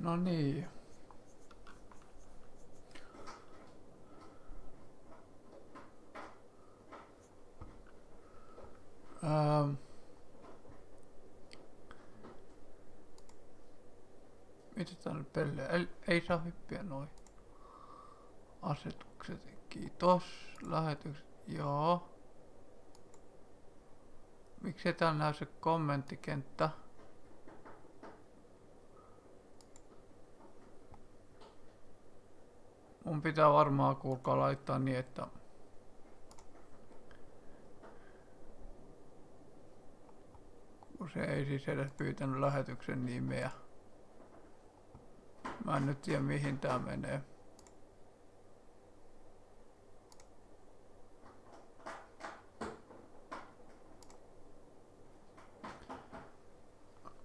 No niin. Mitä tänne pelle? Ei saa hyppiä noin. Asetukset. Kiitos. Lähetykset. Joo. Miksi täällä näy se kommenttikenttä? Mun pitää varmaan kuulkaa laittaa niin, että kun se ei siis edes pyytänyt lähetyksen nimeä. Mä en nyt tiedä mihin tää menee.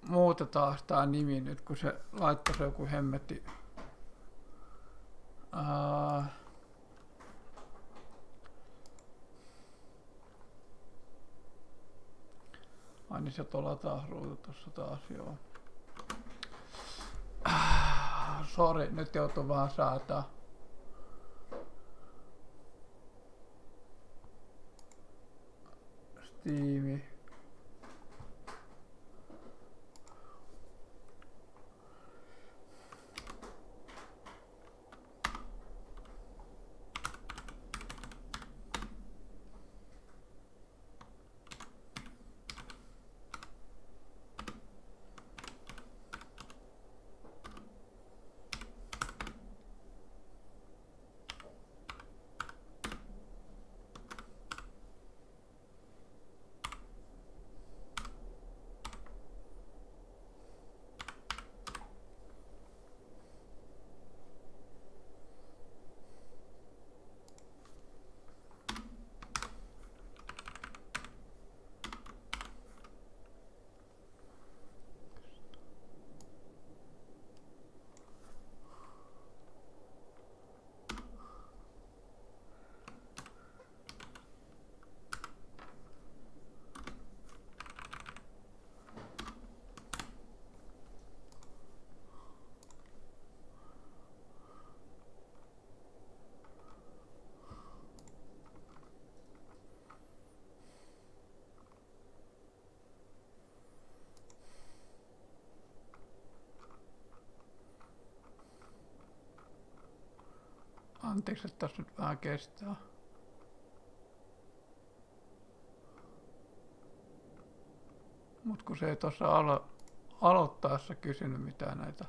Muutetaan tää nimi nyt, kun se laittoi se joku hemmetti. Ai niin se tuolla taas ruutu tossa taas, joo. Sori, nyt joutuu vähän säätää. Steam. Anteeksi, että tässä nyt vähän kestää. Mut kun se ei tossa aloittaessa kysynyt mitään näitä.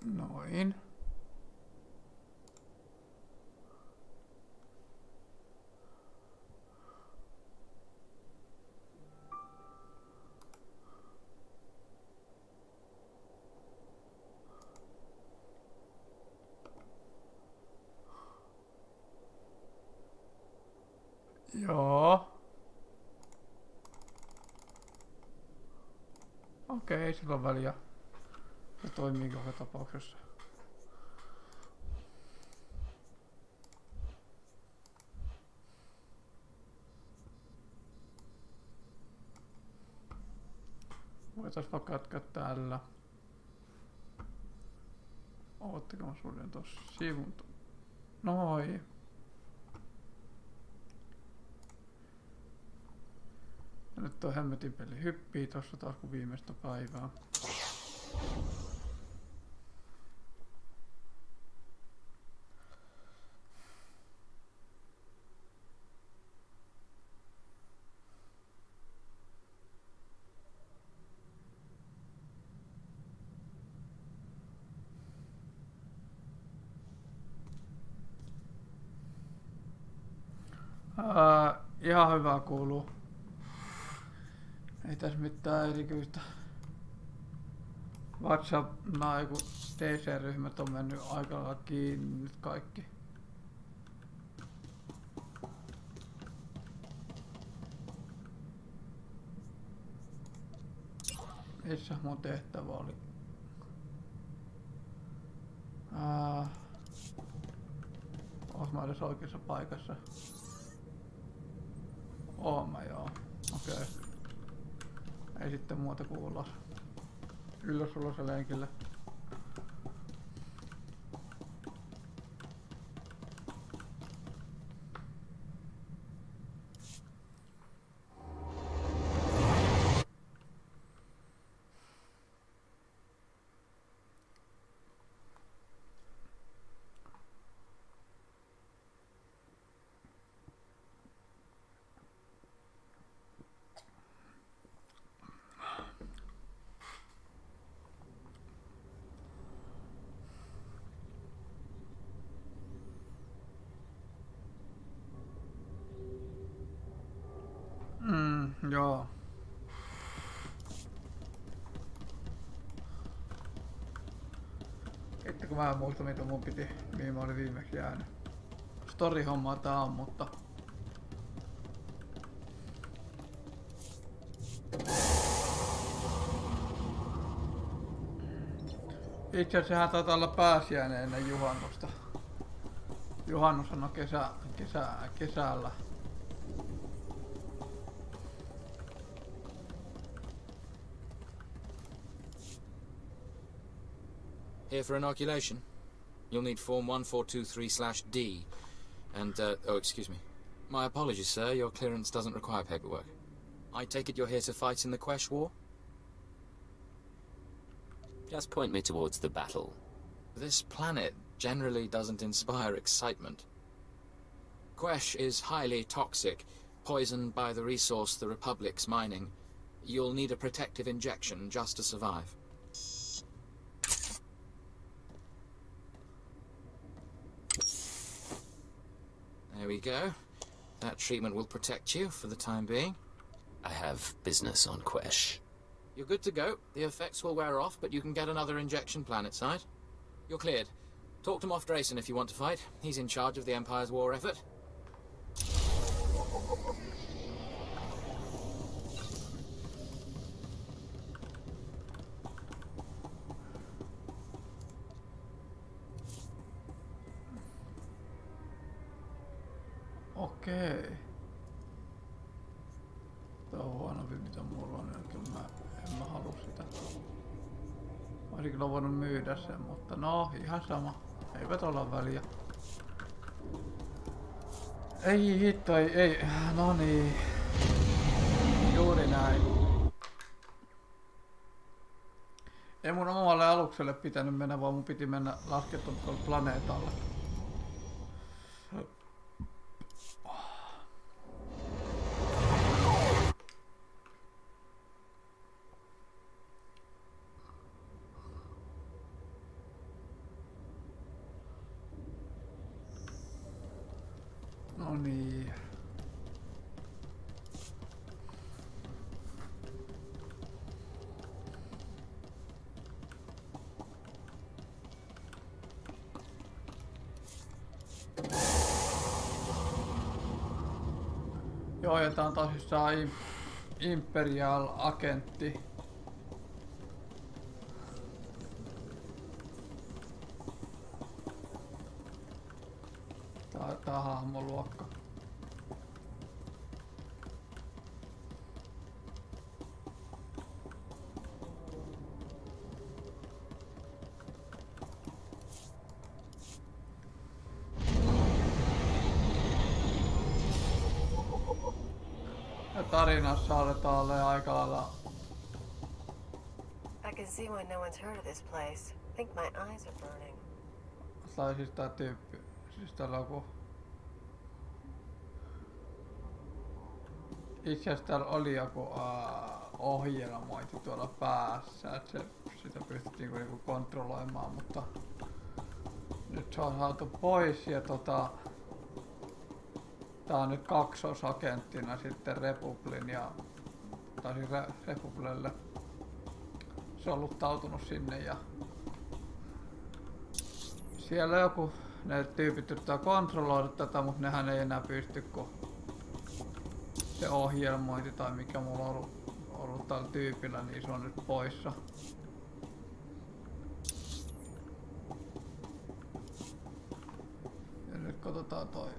Noin. Joo. Okei, ei sillä ole väliä. Se toimii joka tapauksessa. Voitais vaikka jatkaa täällä. Ootteko mä suljen tossa sivun? Noin. Ja nyt toi hemmetin peli hyppii tossa taas kun viimeistä päivää. Ihan hyvä kuuluu. Ei tässä mitään erityistä. WhatsApp, DC-ryhmät on mennyt aika lailla kiinni nyt kaikki. Missä mun tehtävä oli? Olis mä edes oikeassa paikassa? Oon mä joo. Okei. Ei sitten muuta kuin ulos. Ylös lenkille. Joo. Sitten kun mä en muista mitä mun piti, mihin mä olin viimeksi jäänyt. Story-hommaa tää on, mutta... Itse asiassa sehän taitaa olla pääsiäinen ennen juhannusta. Juhannus on kesällä. Here for inoculation. You'll need form 1423/D. And, oh, excuse me. My apologies, sir. Your clearance doesn't require paperwork. I take it you're here to fight in the Quesh War? Just point me towards the battle. This planet generally doesn't inspire excitement. Quesh is highly toxic, poisoned by the resource the Republic's mining. You'll need a protective injection just to survive. There we go. That treatment will protect you for the time being. I have business on Quesh. You're good to go. The effects will wear off, but you can get another injection planetside. You're cleared. Talk to Moff Drayson if you want to fight. He's in charge of the Empire's war effort. Okei. Tää on huonompi mitä mulla on, niin kyllä en mä halua sitä. Mä olisin kyllä voinut myydä sen, mutta no ihan sama. Eivät olla väliä. Ei hitto, ei. No niin. Juuri näin. Ei mun omalle alukselle pitänyt mennä, vaan mun piti mennä laskettomalle planeetalle. No niin. Joo, ja tää on tosissaan Imperial-agentti. Tää hahmoluokka. Ja tarinassa aletaan olemaan aika lailla. I can see why no one's heard of this place. I think my eyes are burning. Tai siis tää tyyppi. Siis täällä on joku. Itse asiassa täällä oli joku ohjelmointi tuolla päässä, että sitä pystyttiin niinku kontrolloimaan, mutta nyt se on saatu pois ja Tää on nyt kaksosagenttina sitten Republin ja... Tai siis Republille soluttautunut sinne ja... Siellä joku... Ne tyypit yrittää kontrolloida tätä, mutta nehän ei enää pysty, kun... Se ohjelmointi tai mikä mulla on ollut tällä tyypillä, niin se on nyt poissa. Ja nyt katsotaan toi.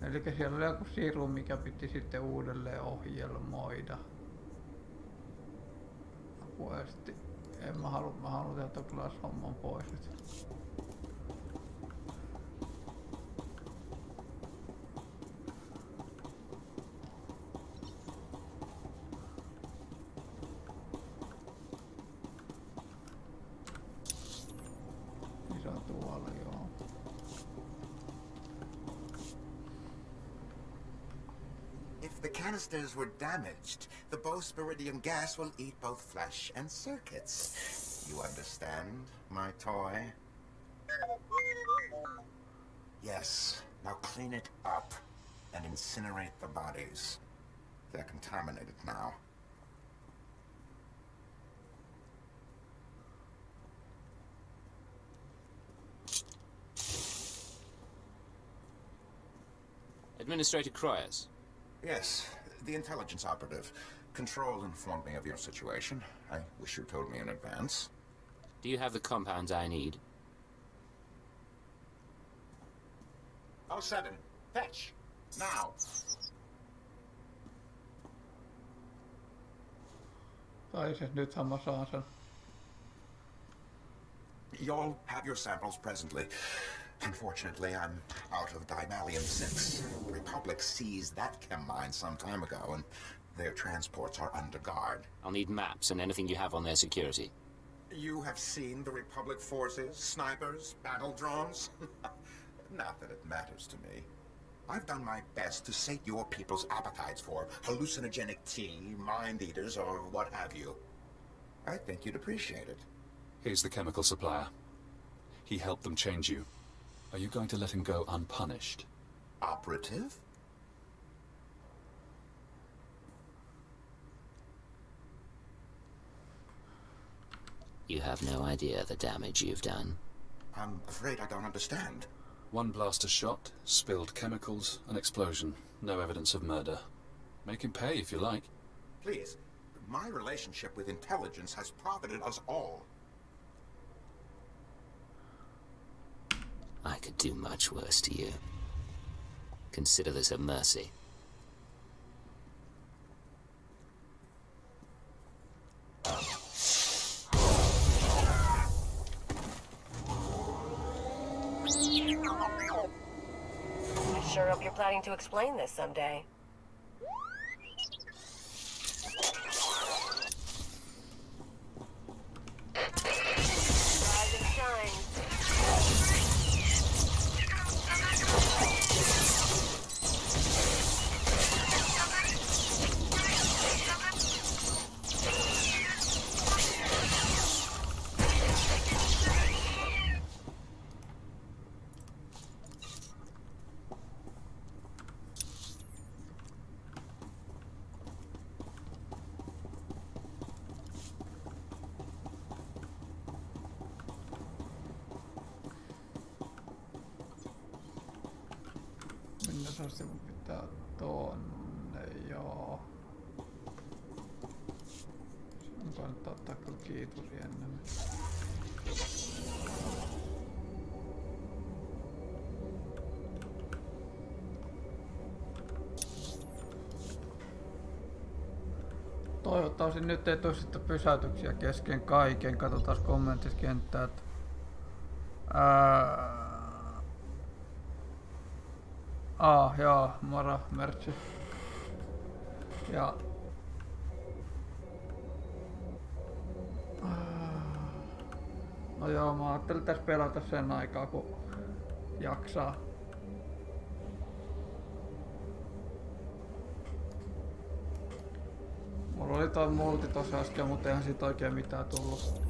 Elikkä siellä oli joku siru, mikä piti sitten uudelleen ohjelmoida. Questi. Mä haluan tehdä ton kyllä homman pois nyt. Iso tuolla, joo. If the canisters were damaged, the bosphoridium gas will eat both flesh and circuits. You understand, my toy? Yes, now clean it up and incinerate the bodies. They're contaminated now. Administrator Croyers. Yes, the intelligence operative. Control informed me of your situation. I wish you told me in advance. Do you have the compounds I need? 07, fetch! Now! Tai siis nythän mä saan sen. You'll have your samples presently. Unfortunately, I'm out of Dimalium 6. The Republic seized that chem mine some time ago, and their transports are under guard. I'll need maps and anything you have on their security. You have seen the Republic forces, snipers, battle drones? Not that it matters to me. I've done my best to sate your people's appetites for hallucinogenic tea, mind eaters, or what have you. I think you'd appreciate it. He's the chemical supplier. He helped them change you. Are you going to let him go unpunished? Operative? You have no idea the damage you've done. I'm afraid I don't understand. One blaster shot, spilled chemicals, an explosion. No evidence of murder. Make him pay if you like. Please, my relationship with intelligence has profited us all. I could do much worse to you. Consider this a mercy. I sure hope you're planning to explain this someday. Rise and shine. Minne asti mun pitää tonne, joo. Sun kannattaa ottaa kyllä kiitusi ennemmin. Toivottavasti nyt ei tule sitten pysäytyksiä kesken kaiken. Katsotaan kommenttiskenttää. Joo, moro, Mertsi. Ja... No joo, mä ajattelin tässä pelata sen aikaa, kun jaksaa. Mulla oli toi multi tossa äsken, mutta eihän siitä oikein mitään tullut.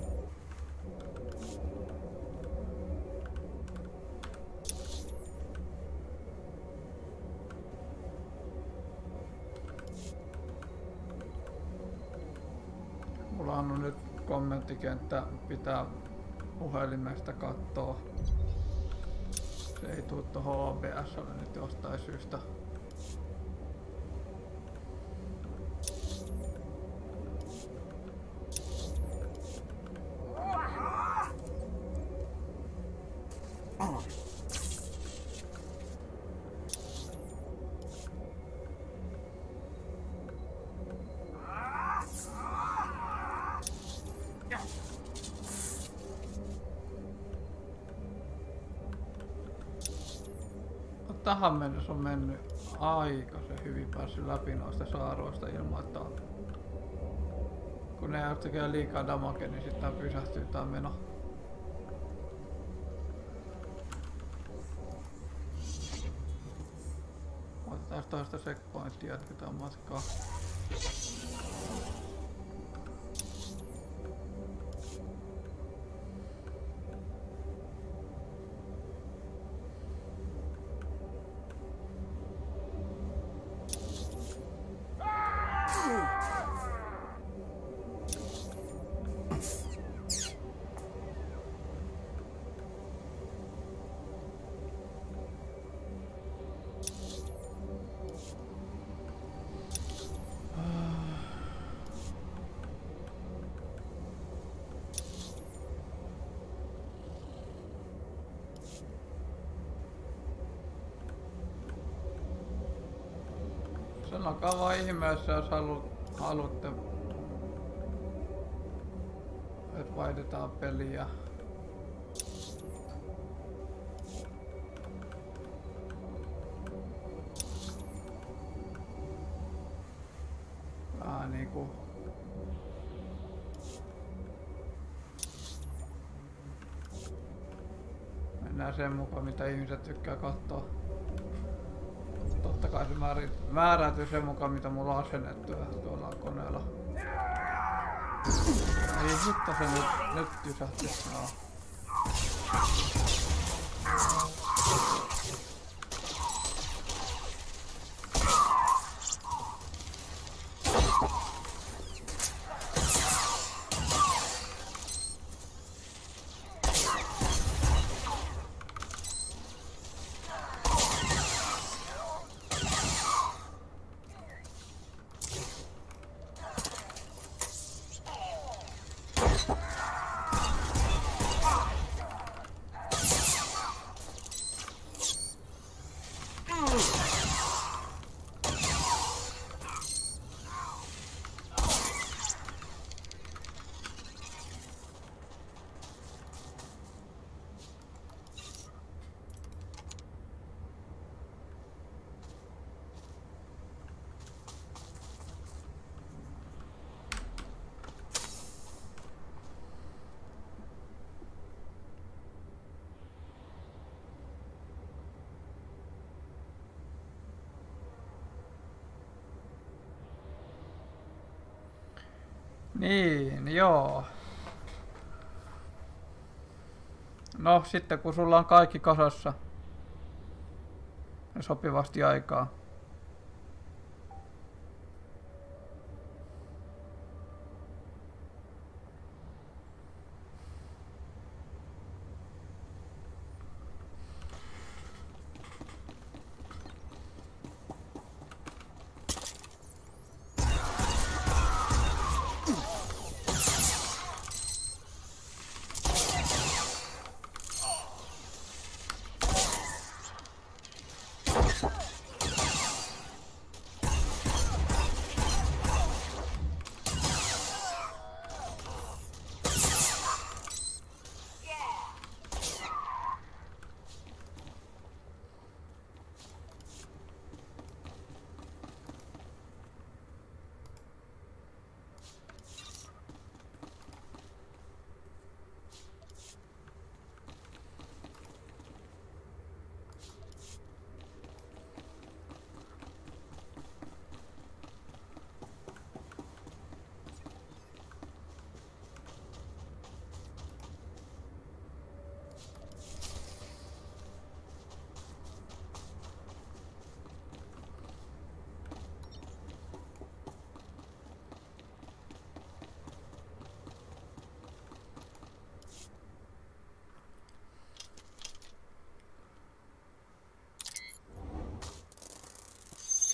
huomannut nyt kommenttikenttä pitää puhelimesta kattoo. Se ei tuu tohon OBS:lle nyt jostain syystä. Tähän mennessä on mennyt aikaisen hyvin päässyt läpi noista saaroista ilman, että kun ne tekee liikaa damage, niin sitten pysähtyy tää meno. Otetaan toista checkpointia, jatketaan matkaa. Sanokaa vaan ihmeessä, jos haluatte, että vaihdetaan peliä. Vähän niinku mennään sen mukaan, mitä ihmiset tykkää katsoa. Totta kai se määräytyy sen mukaan, mitä mulla on asennettu tuolla koneella. Ei hitto se nyt jysähti. No. Niin, joo. No sitten kun sulla on kaikki kasassa ja sopivasti aikaa.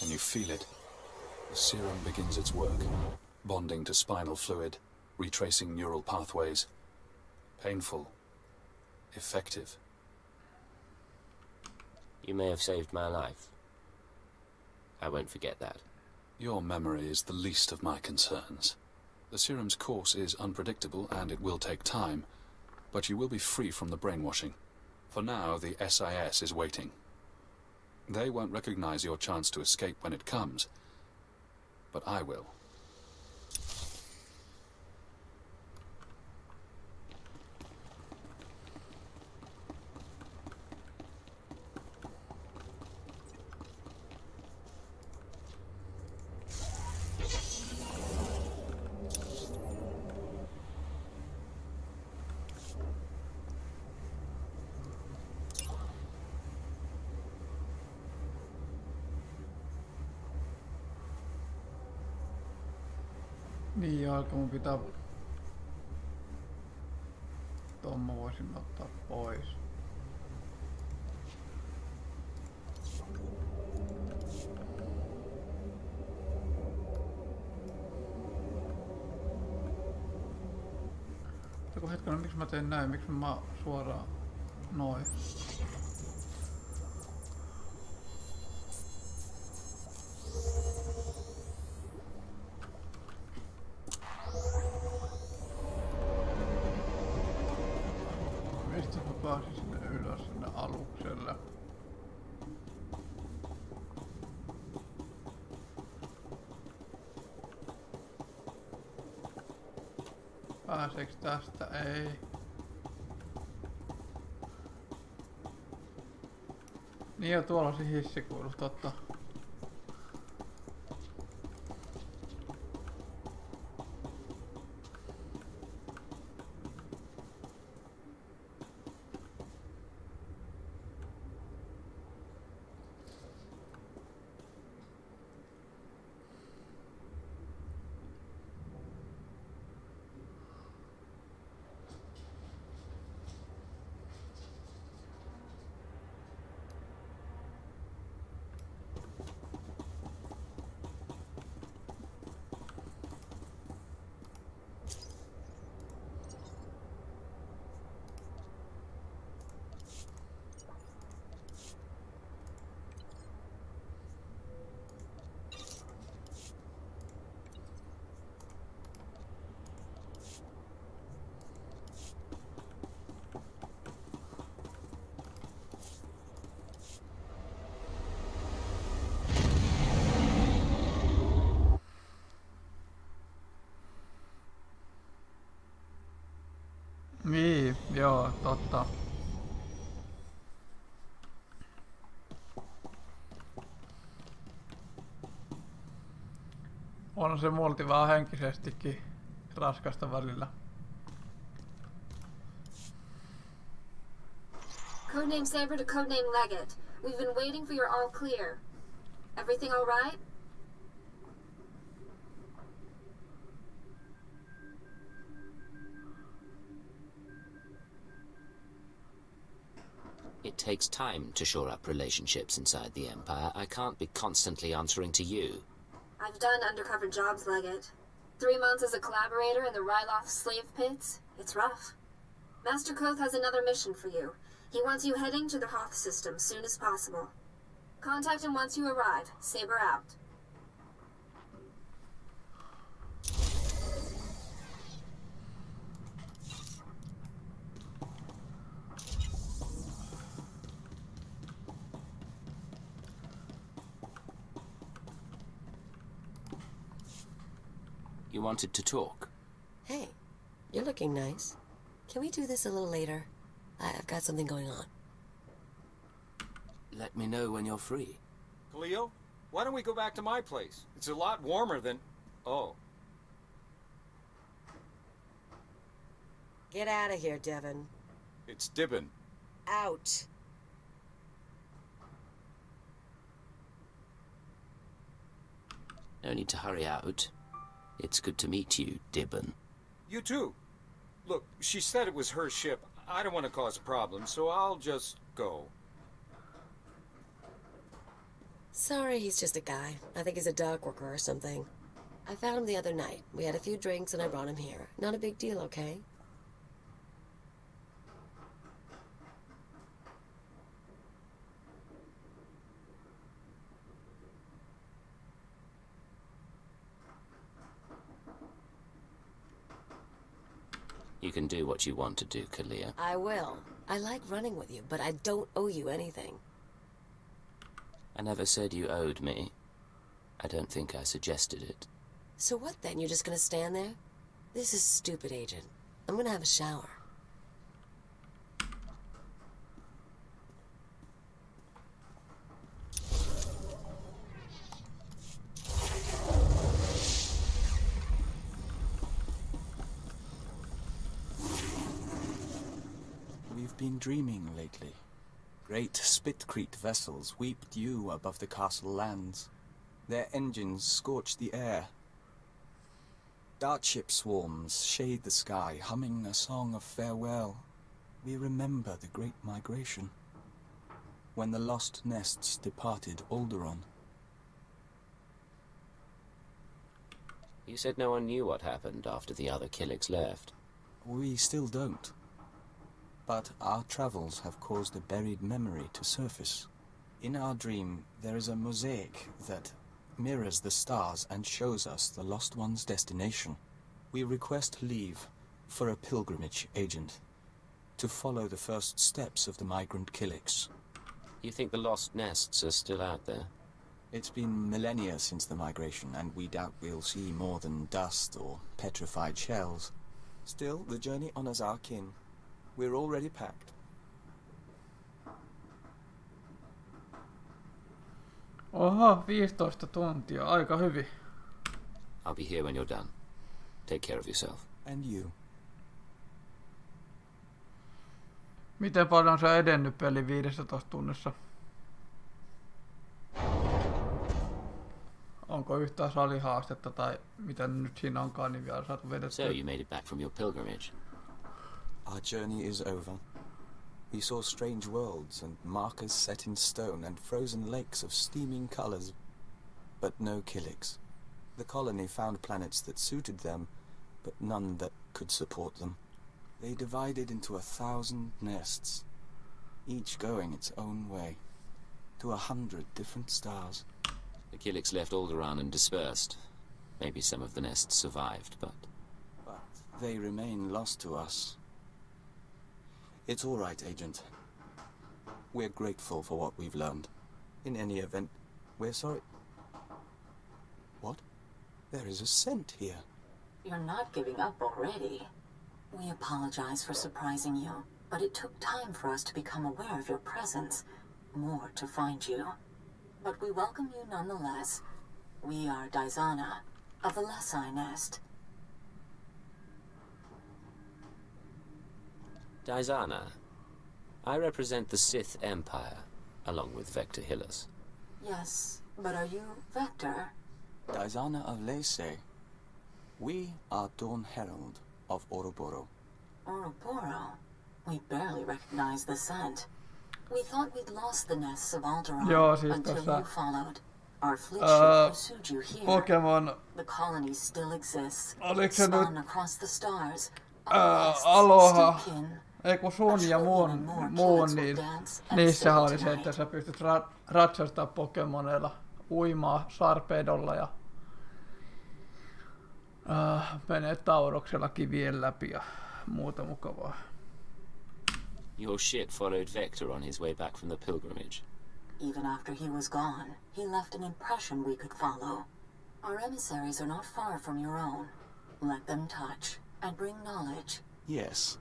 Can you feel it? The serum begins its work, bonding to spinal fluid, retracing neural pathways. Painful. Effective. You may have saved my life. I won't forget that. Your memory is the least of my concerns. The serum's course is unpredictable and it will take time, but you will be free from the brainwashing. For now, the SIS is waiting. They won't recognize your chance to escape when it comes, but I will. Niin jalka mun pitää... Ton mä voisin ottaa pois. Kun hetkinen, miksi mä teen näin? Miksi mä suoraan noin? Mistä mä pääsin sinne ylös sinne alukselle? Pääseekö tästä? Ei. Niin ja tuolla on se hissikuilu, totta. Niin, joo, totta. On se multi vähän henkisestikin raskasta välillä. Codename Saber to Codename Leggett. We've been waiting for your all clear. Everything all right? It takes time to shore up relationships inside the Empire. I can't be constantly answering to you. I've done undercover jobs, Leggett. 3 months as a collaborator in the Ryloth slave pits. It's rough. Master Koth has another mission for you. He wants you heading to the Hoth system soon as possible. Contact him once you arrive. Saber out. You wanted to talk? Hey, you're looking nice. Can we do this a little later? I've got something going on. Let me know when you're free. Cleo, why don't we go back to my place? It's a lot warmer than... Oh. Get out of here, Devin. It's Dibbin. Out. No need to hurry out. It's good to meet you, Dibbin. You too. Look, she said it was her ship. I don't want to cause problems, so I'll just go. Sorry, he's just a guy. I think he's a dock worker or something. I found him the other night. We had a few drinks and I brought him here. Not a big deal, okay? You can do what you want to do, Kalia. I will. I like running with you, but I don't owe you anything. I never said you owed me. I don't think I suggested it. So what then? You're just gonna stand there? This is stupid, Agent. I'm gonna have a shower. We've been dreaming lately. Great Spitcrete vessels weep dew above the castle lands. Their engines scorch the air. Dart ship swarms shade the sky, humming a song of farewell. We remember the Great Migration, when the lost nests departed Alderaan. You said no one knew what happened after the other Killiks left. We still don't. But our travels have caused a buried memory to surface. In our dream, there is a mosaic that mirrors the stars and shows us the Lost One's destination. We request leave for a pilgrimage, Agent, to follow the first steps of the migrant Killiks. You think the lost nests are still out there? It's been millennia since the migration, and we doubt we'll see more than dust or petrified shells. Still, the journey honors our kin. We're already packed. Oho, 15 tuntia. Aika hyvin. I'll be here when you're done. Take care of yourself. And you. Miten paljon sä edennyt peli 15 tunnissa? Onko yhtään salihaastetta tai mitä nyt siinä onkaan, niin vielä saatu vedettyä? So you made it back from your pilgrimage. Our journey is over. We saw strange worlds and markers set in stone and frozen lakes of steaming colors, but no Killiks. The colony found planets that suited them, but none that could support them. They divided into 1,000 nests, each going its own way, to 100 different stars. The Killiks left Alderaan and dispersed. Maybe some of the nests survived, but they remain lost to us. It's all right, Agent. We're grateful for what we've learned. In any event, we're sorry. What? There is a scent here. You're not giving up already. We apologize for surprising you, but it took time for us to become aware of your presence. More to find you. But we welcome you nonetheless. We are Daizana, of the Lesai Nest. Daizana, I represent the Sith Empire, along with Vector Hillis. Yes, but are you Vector? Daizana of Lese. We are Dawn Herald of Oroboro. Oroboro? We barely recognize the scent. We thought we'd lost the nests of Alderaan until you followed. Our fleet ship pursued you here. Pokemon. The colony still exists. Spawn across the stars. Aloha. Ei kun sun ja muun niin niissä oli se, että sä pystyt ratsastaa Pokemoneilla, uimaa Sarpedolla ja menee Tauroksella kivien läpi ja muuta mukavaa. Your ship followed Vector on his way back from the pilgrimage. Even after he was gone, he left an impression we could follow. Our emissaries are not far from your own. Let them touch and bring knowledge. Yes,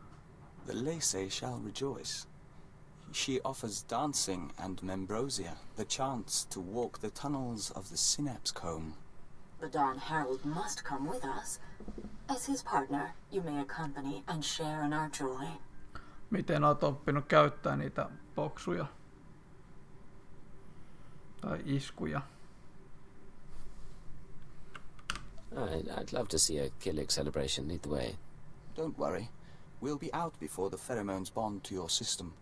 the Lese shall rejoice. She offers dancing and Membrosia, the chance to walk the tunnels of the Synapse Comb. The Dawn Herald must come with us. As his partner, you may accompany and share in our joy. Miten olet oppinut käyttää niitä boksuja? Tai iskuja? I'd love to see a Killik celebration lead the way. Don't worry. We'll be out before the pheromones bond to your system.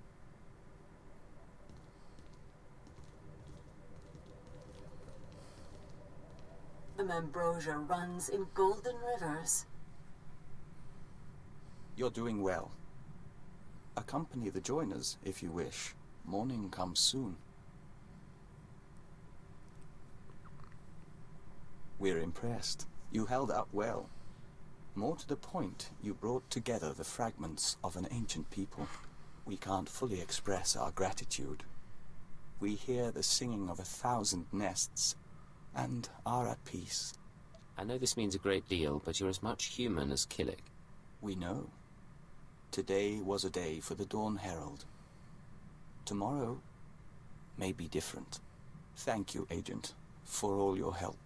The Ambrosia runs in golden rivers. You're doing well. Accompany the joiners, if you wish. Morning comes soon. We're impressed. You held up well. More to the point, you brought together the fragments of an ancient people. We can't fully express our gratitude. We hear the singing of 1,000 nests, and are at peace. I know this means a great deal, but you're as much human as Killick. We know. Today was a day for the Dawn Herald. Tomorrow may be different. Thank you, Agent, for all your help.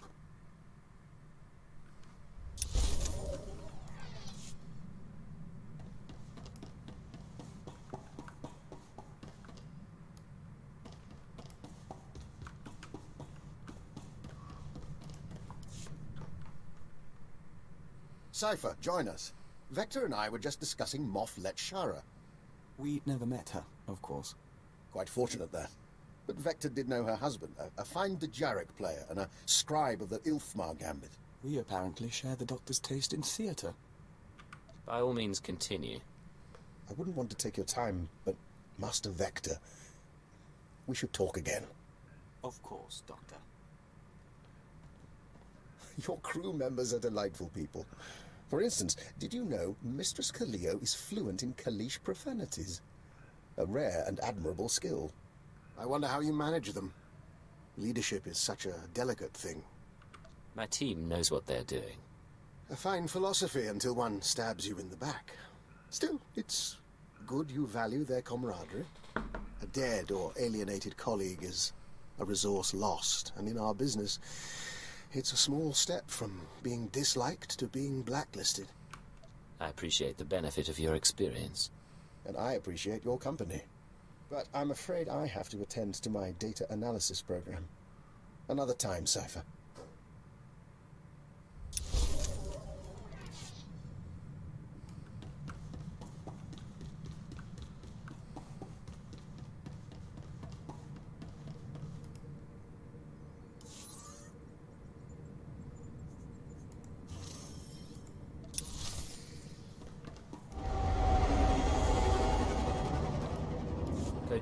Cypher, join us. Vector and I were just discussing Moff Letshara. We'd never met her, of course. Quite fortunate, that. But Vector did know her husband, a fine Dejarik player and a scribe of the Ilfmar Gambit. We apparently share the Doctor's taste in theatre. By all means, continue. I wouldn't want to take your time, but Master Vector, we should talk again. Of course, Doctor. Your crew members are delightful people. For instance, did you know Mistress Kaleo is fluent in Kalish profanities? A rare and admirable skill. I wonder how you manage them. Leadership is such a delicate thing. My team knows what they're doing. A fine philosophy until one stabs you in the back. Still, it's good you value their camaraderie. A dead or alienated colleague is a resource lost, and in our business, it's a small step from being disliked to being blacklisted. I appreciate the benefit of your experience. And I appreciate your company. But I'm afraid I have to attend to my data analysis program. Another time, Cypher.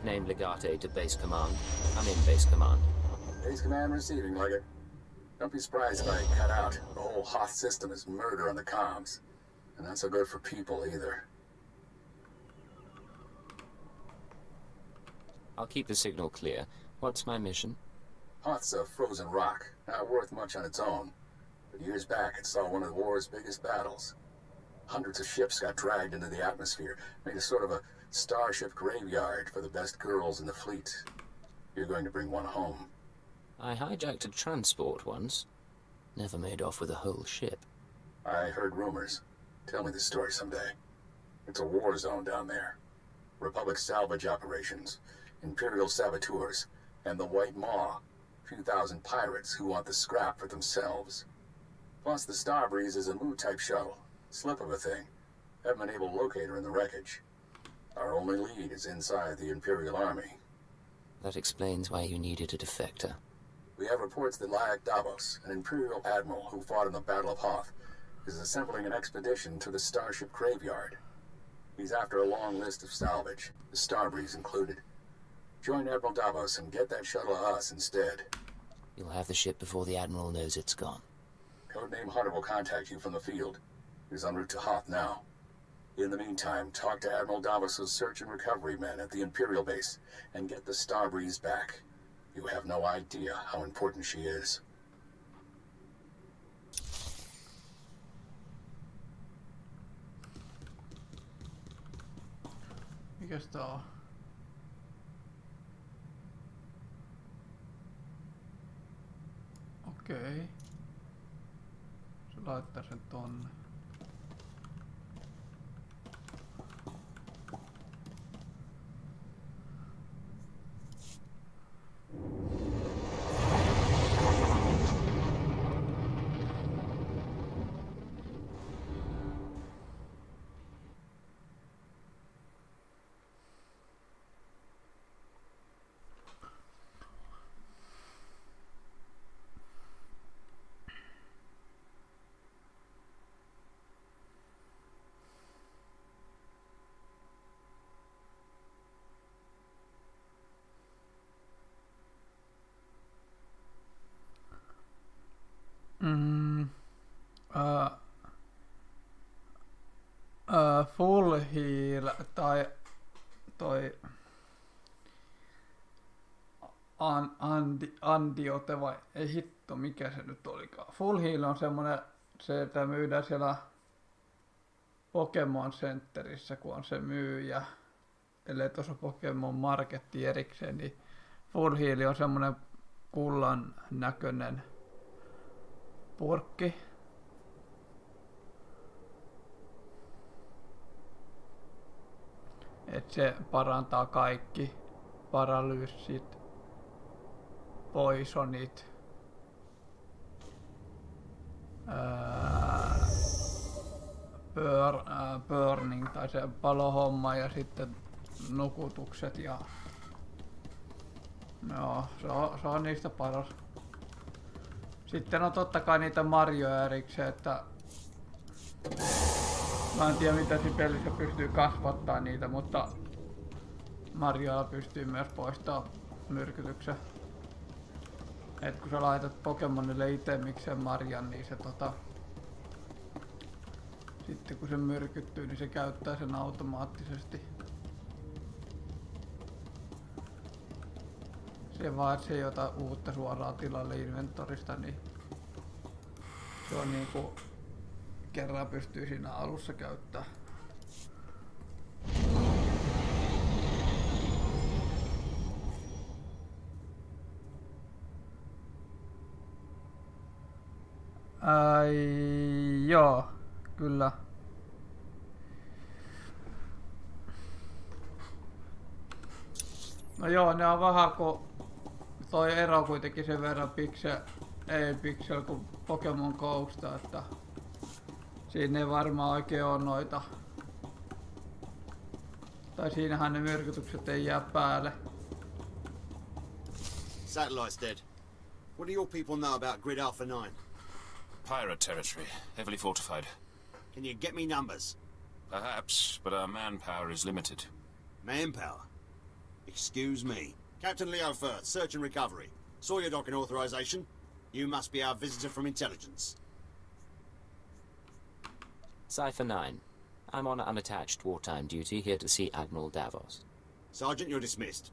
Codename Legate to Base Command. I'm in Base Command. Base Command receiving, Leggett. Don't be surprised if I cut out. The whole Hoth system is murder on the comms. And not so good for people, either. I'll keep the signal clear. What's my mission? Hoth's a frozen rock, not worth much on its own. But years back, it saw one of the war's biggest battles. Hundreds of ships got dragged into the atmosphere, made a sort of a starship graveyard for the best girls in the fleet. You're going to bring one home. I hijacked a transport once. Never made off with a whole ship. I heard rumors. Tell me the story someday. It's a war zone down there. Republic salvage operations, Imperial saboteurs, and the White Maw. A few thousand pirates who want the scrap for themselves. Plus the Starbreeze is a Mu-type shuttle. Slip of a thing. Haven't been able to locate her in the wreckage. Our only lead is inside the Imperial Army. That explains why you needed a defector. We have reports that Lyak Davos, an Imperial admiral who fought in the Battle of Hoth, is assembling an expedition to the Starship Graveyard. He's after a long list of salvage, the Starbreeze included. Join Admiral Davos and get that shuttle to us instead. You'll have the ship before the Admiral knows it's gone. Codename Hunter will contact you from the field. He's en route to Hoth now. In the meantime, talk to Admiral Davos' search and recovery men at the Imperial base and get the Starbreeze back. You have no idea how important she is. Mikäs tää on? Okei. Se laittaa sen tonne. Full heal tai toi Andiote vai ei hitto, mikä se nyt olikaan. Full heal on semmonen, se että myydään siellä Pokemon Centerissä, kun on se myyjä. Ellei tuossa Pokemon Marketti erikseen, niin Full heal on semmonen kullan näköinen purkki. Et se parantaa kaikki paralyysit, poisonit, burning tai se palohomma ja sitten nukutukset ja joo, se on niistä paras. Sitten on totta kai niitä marjoja erikseen, että mä en tiedä mitä siinä pelissä pystyy kasvattaa niitä, mutta marjoilla pystyy myös poistamaan myrkytyksen. Et kun sä laitat Pokemonille itemikseen marjan, niin se sitten kun se myrkyttyy, niin se käyttää sen automaattisesti. Se vaan, että se ei ota uutta suoraan tilalle inventorista, niin se on niinku kerran pystyy siinä alussa käyttää. Joo, kyllä. No joo, ne on vähän kun toi ero kuitenkin sen verran pixel kuin Pokemon Go'sta, että siinä ei varmaan oikein ole noita. Tai siinähän ne myrkytykset ei jää päälle. Satellite's dead. What do your people know about Grid Alpha 9? Pirate territory, heavily fortified. Can you get me numbers? Perhaps, but our manpower is limited. Manpower? Excuse me. Captain Leo Firth, search and recovery. Saw your docking authorization. You must be our visitor from intelligence. Cypher 9. I'm on unattached wartime duty here to see Admiral Davos. Sergeant, you're dismissed.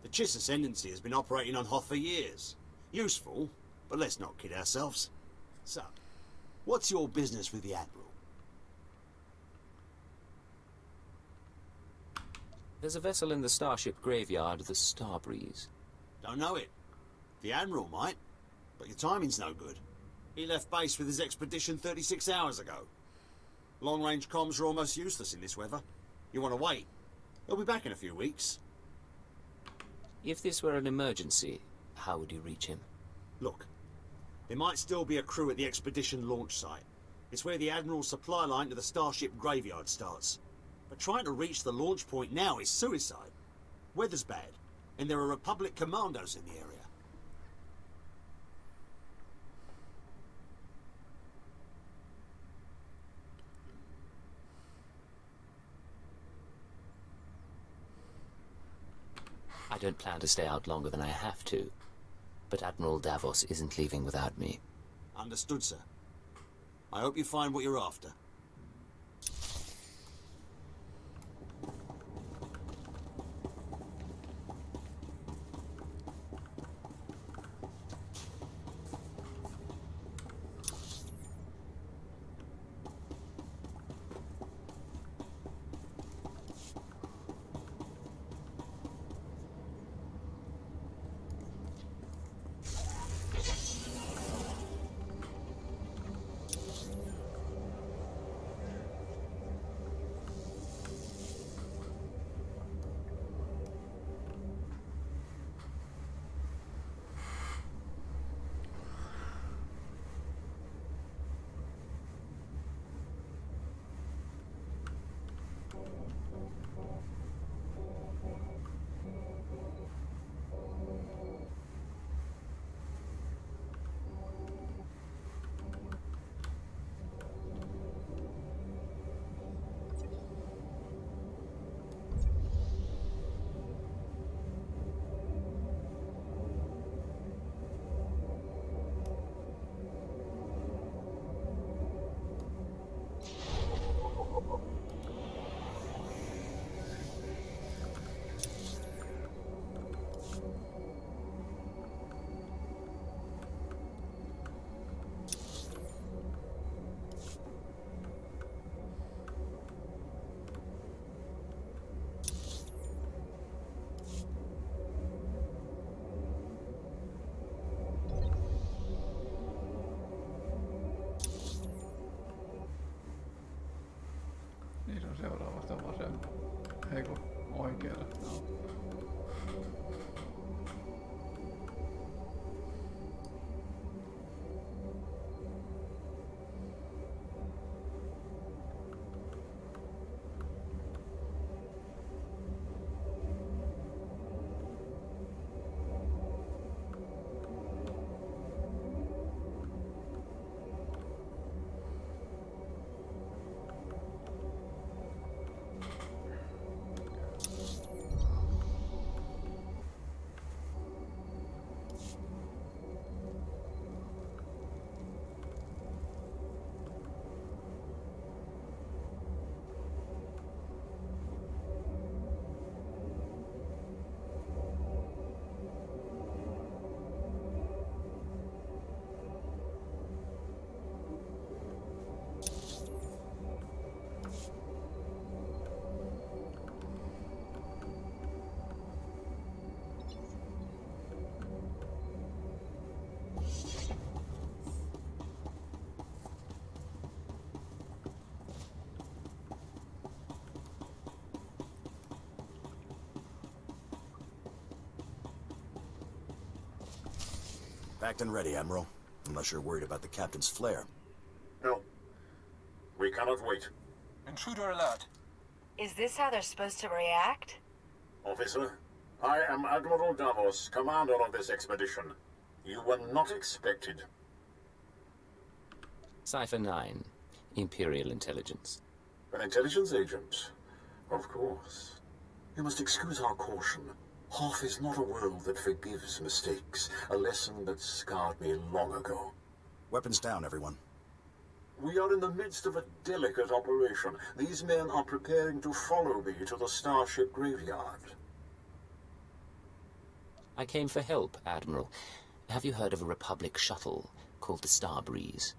The Chiss Ascendancy has been operating on Hoth for years. Useful, but let's not kid ourselves. So, what's your business with the Admiral? There's a vessel in the starship graveyard, the Starbreeze. Don't know it. The Admiral might, but your timing's no good. He left base with his expedition 36 hours ago. Long-range comms are almost useless in this weather. You want to wait? He'll be back in a few weeks. If this were an emergency, how would you reach him? Look, there might still be a crew at the expedition launch site. It's where the Admiral's supply line to the starship graveyard starts. But trying to reach the launch point now is suicide. Weather's bad, and there are Republic commandos in the area. I don't plan to stay out longer than I have to, but Admiral Davos isn't leaving without me. Understood, sir. I hope you find what you're after. seuraavasta vasen. Ei kun oikealle. No. Packed and ready, Admiral. Unless you're worried about the captain's flare. No. We cannot wait. Intruder alert. Is this how they're supposed to react? Officer, I am Admiral Davos, commander of this expedition. You were not expected. Cipher 9. Imperial Intelligence. An intelligence agent? Of course. You must excuse our caution. Hoth is not a world that forgives mistakes. A lesson that scarred me long ago. Weapons down, everyone. We are in the midst of a delicate operation. These men are preparing to follow me to the starship graveyard. I came for help, Admiral. Have you heard of a Republic shuttle called the Starbreeze?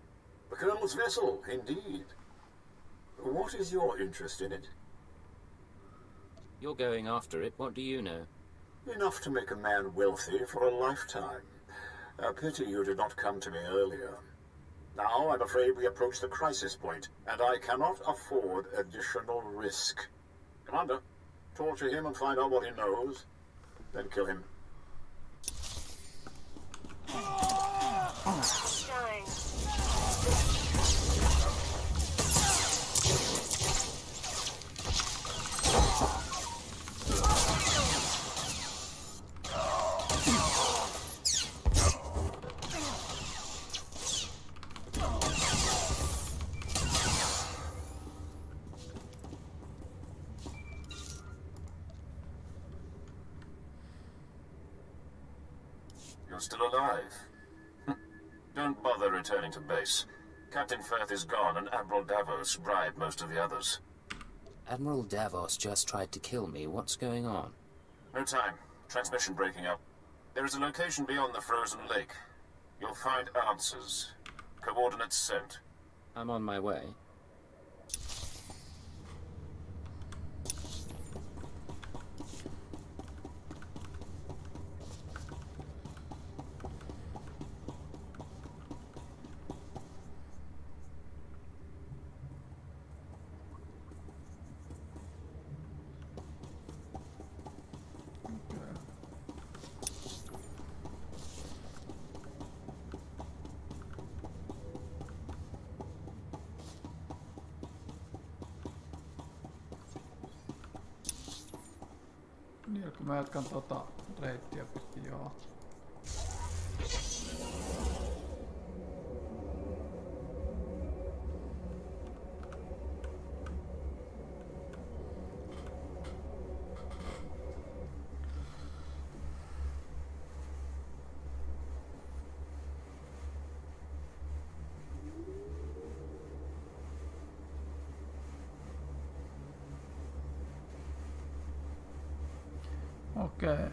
The Colonel's vessel, indeed. What is your interest in it? You're going after it. What do you know? Enough to make a man wealthy for a lifetime. A pity you did not come to me earlier. Now, I'm afraid we approach the crisis point, and I cannot afford additional risk. Commander, torture him and find out what he knows, then kill him. Shine. You're still alive. Don't bother returning to base. Captain Firth is gone and Admiral Davos bribed most of the others. Admiral Davos just tried to kill me. What's going on? No time. Transmission breaking up. There is a location beyond the frozen lake. You'll find answers. Coordinates sent. I'm on my way. Niin, kun mä jatkan reittiä pitkin, joo. Okei.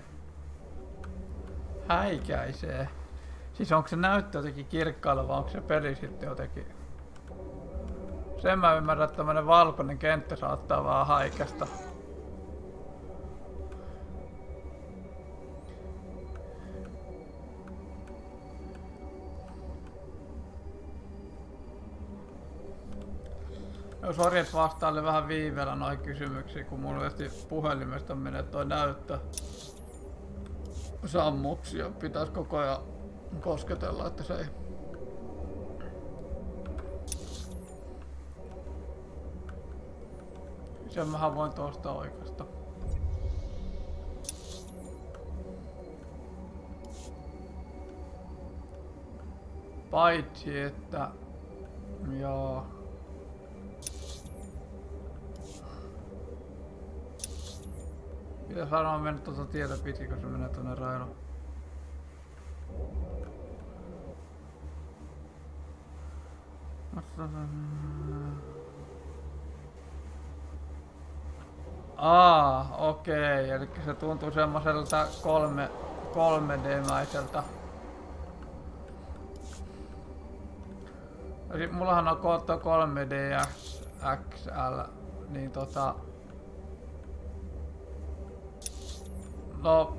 Häikäisee. Siis onko se näyttö jotenkin kirkkailla vai onko se peli sitten jotenkin... Sen mä ymmärrän, että tämmönen valkoinen kenttä saattaa vaan häikästä. Sori, että vastaille vähän viiveellä noihin kysymyksiin, kun mulla puhelimesta menee toi näyttö sammuksi ja pitäis koko ajan kosketella, että se ei... Sen mähän voin tuosta oikeasta. Paitsi että... Joo... Pitäis varmaan mennä tuota tietä pitkin, kun se menee tonne railoon. Okei, eli se tuntuu semmoiselta 3D-mäiseltä. Mullahan on kootto 3D XL, niin no...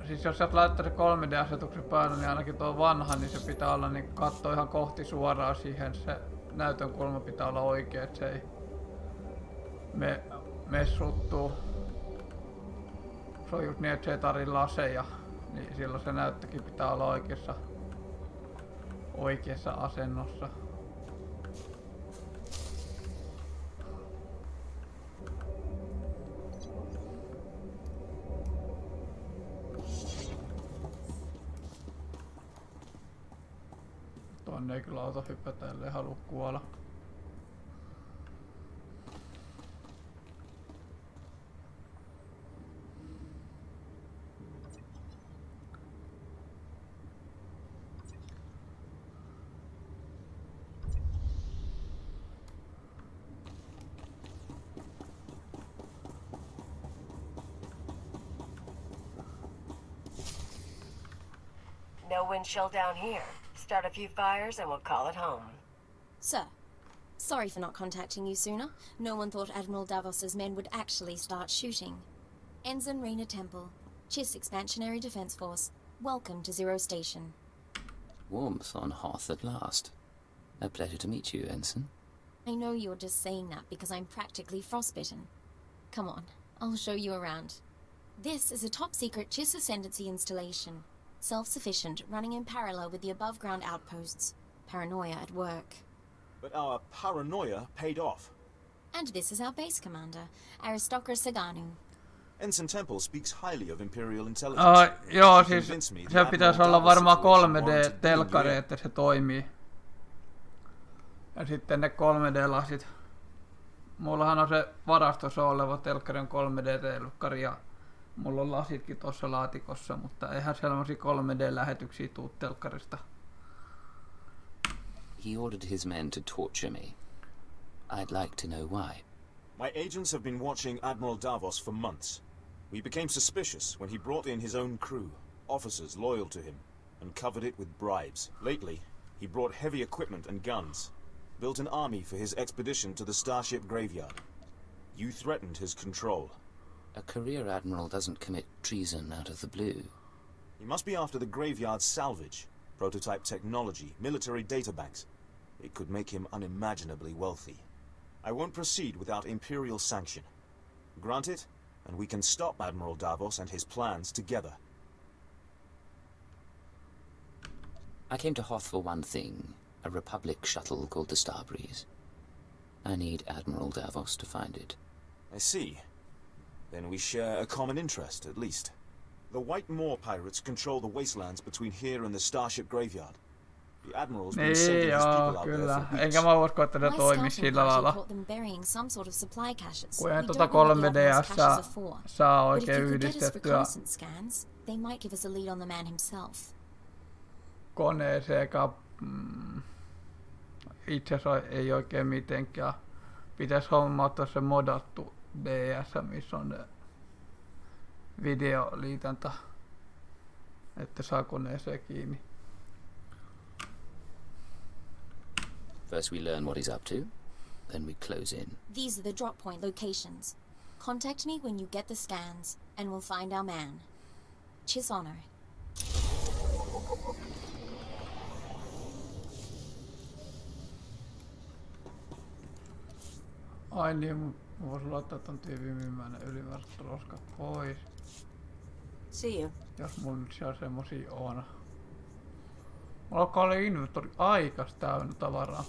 Siis jos sä laittaa se 3D-asetuksen päälle, niin ainakin tuo vanha, niin se pitää olla niin kattoo ihan kohti suoraan siihen. Se näytön kulma pitää olla oikea, että se ei messuttuu. Se on just niin, että se ei tarvitse laseja, niin silloin se näyttökin pitää olla oikeassa asennossa. Tonne ei kyllä auto hypätä, ellei halua kuolla. No wind chill down here. Start a few fires and we'll call it home. Sir, sorry for not contacting you sooner. No one thought Admiral Davos's men would actually start shooting. Ensign Rena Temple, Chiss Expansionary Defense Force. Welcome to Zero Station. Warmth on Hoth at last. A pleasure to meet you, Ensign. I know you're just saying that because I'm practically frostbitten. Come on, I'll show you around. This is a top-secret Chiss Ascendancy installation. Self-sufficient, running in parallel with the above-ground outposts. Paranoia at work. But our paranoia paid off. And this is our base commander, Aristocra Saganu. Ensign Temple speaks highly of Imperial intelligence. Joo, siis se pitäisi olla varmaan 3D-telkkari, että se toimii. Ja sitten ne 3D-lasit. Mullahan on se varastossa oleva telkkari on 3D-telkkari ja mulla on lasitkin tuossa laatikossa, mutta eihän sellaisia 3D-lähetyksiä tuu telkkarista. He ordered his men to torture me. I'd like to know why. My agents have been watching Admiral Davos for months. We became suspicious when he brought in his own crew, officers loyal to him, and covered it with bribes. Lately, he brought heavy equipment and guns, built an army for his expedition to the Starship Graveyard. You threatened his control. A career admiral doesn't commit treason out of the blue. He must be after the Graveyard's salvage, prototype technology, military databanks. It could make him unimaginably wealthy. I won't proceed without Imperial sanction. Grant it, and we can stop Admiral Davos and his plans together. I came to Hoth for one thing, a Republic shuttle called the Starbreeze. I need Admiral Davos to find it. I see. Then we share a common interest, at least. The White Moor pirates control the wastelands between here and the Starship Graveyard. The Admiral's been sending his people out there for weeks. Enkä mä usko, että se toimii sillä lailla. Kun ei 3DS saa oikein yhdistettyä koneeseenkaan. Itse asiassa ei oikein mitenkään. Pitäisi hommata se modattu DS, missä on videoliitäntä, että saa koneeseen kiinni. First we learn what he's up to, then we close in. These are the drop point locations. Contact me when you get the scans, and we'll find our man. Chiss honor. Ai niin, mä voisin laittaa ton tiivimmäinen ylimääräiset roskat pois. See you. Jos mulla nyt siellä semmosia on. Mulla alkaa olla inventori aikas täynnä tavaraa.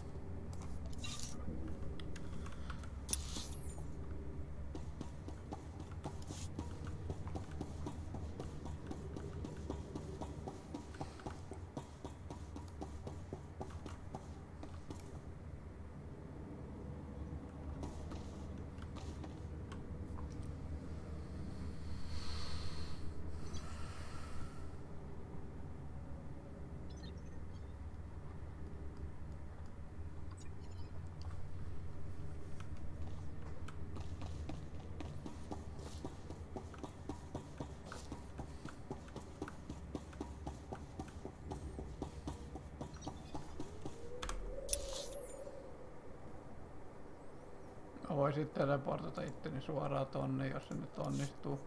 Mä voisin teleportata itteni suoraan tonne, jos se nyt onnistuu.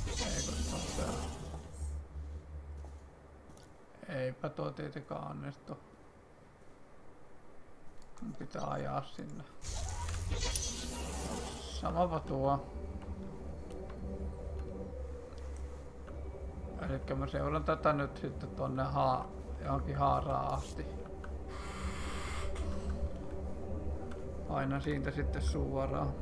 Eikö se on täällä? Eipä tuo tietenkään onnistu. Mun pitää ajaa sinne. Samapa tuo. Elikkä mä seuraan tätä nyt sitten tonne johonkin haaraan asti. Aina siitä sitten suoraan.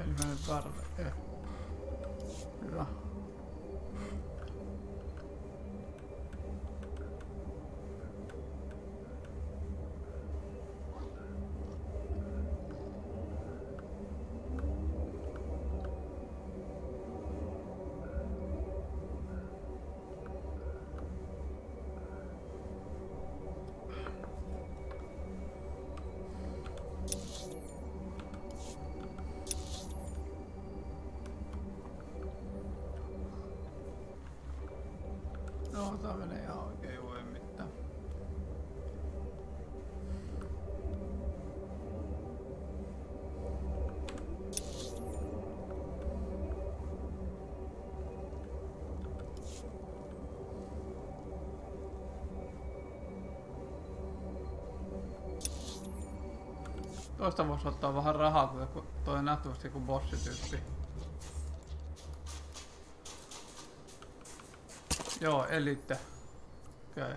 Ensimmäinen tarve. Hyvä. No, tää menee ihan oikein voi mitään. Toista voisi ottaa vähän rahaa, kun toi nähtävästi joku bossityyppi. Joo, elitte. Okei. Okay.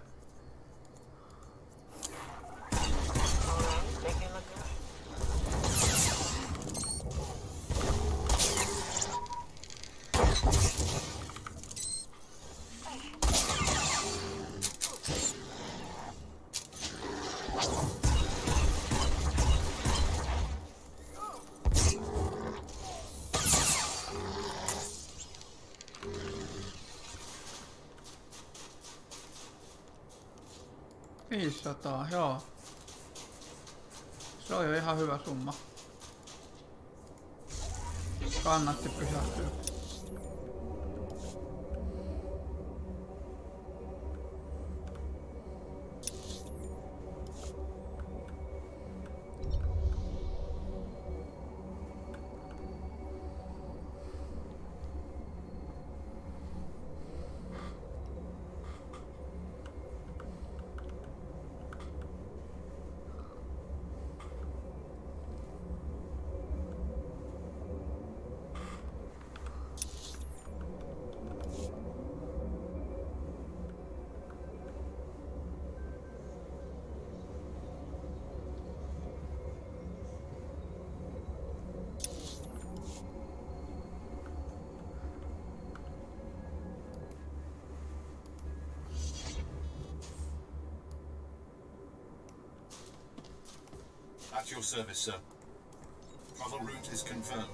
Joo. Se on jo ihan hyvä summa. Kannatti pysähtyä. At your service, sir. Travel route is confirmed.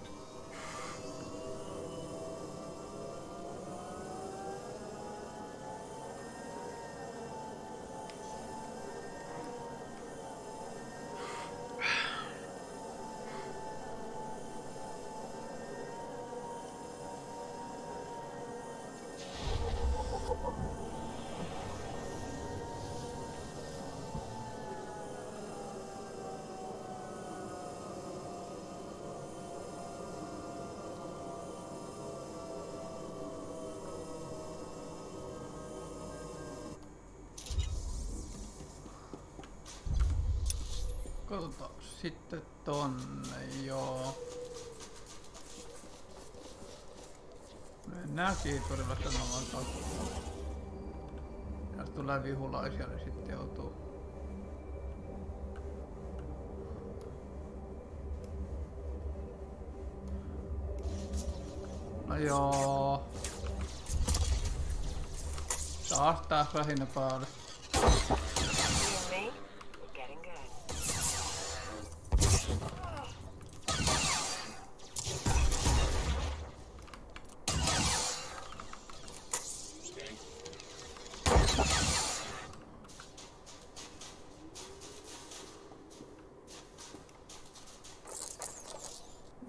Katsotaan sitten tonne, joo. Mennään kiiturilla sanomaan kautta. Jos tulee vihulaisia, niin sitten joutuu. No joo. Taas lähinnä päälle.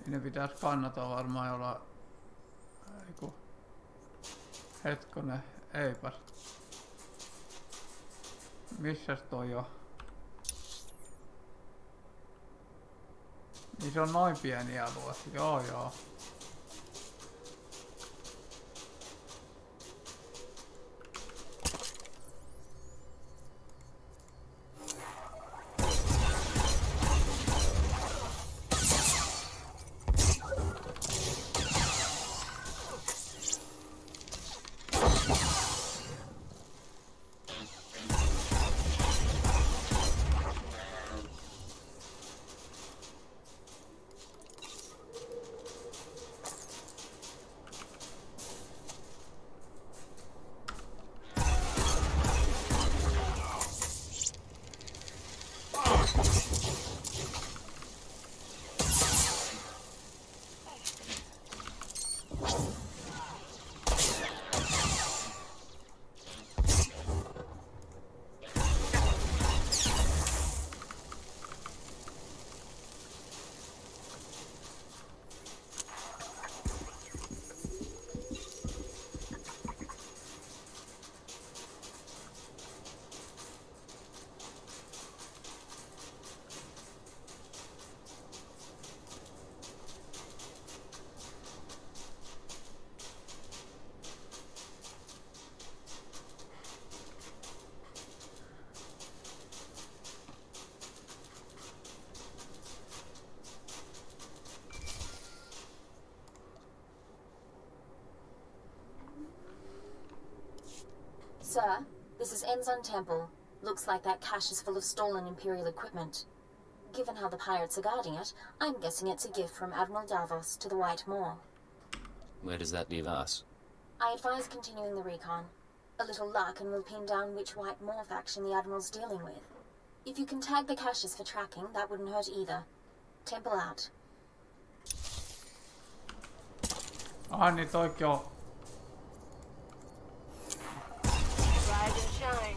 Ne pitäis kannata varmaan olla. Eiku. Hetkonen, eipäs. Missäs toi on? Niin se on noin pieni alue. Joo joo. Sir, this is Enzon Temple. Looks like that cache is full of stolen Imperial equipment. Given how the pirates are guarding it, I'm guessing it's a gift from Admiral Davos to the White Moor. Where does that leave us? I advise continuing the recon. A little luck and we'll pin down which White Moor faction the Admiral's dealing with. If you can tag the caches for tracking, that wouldn't hurt either. Temple out. Ah niin toikin on. Rise and shine.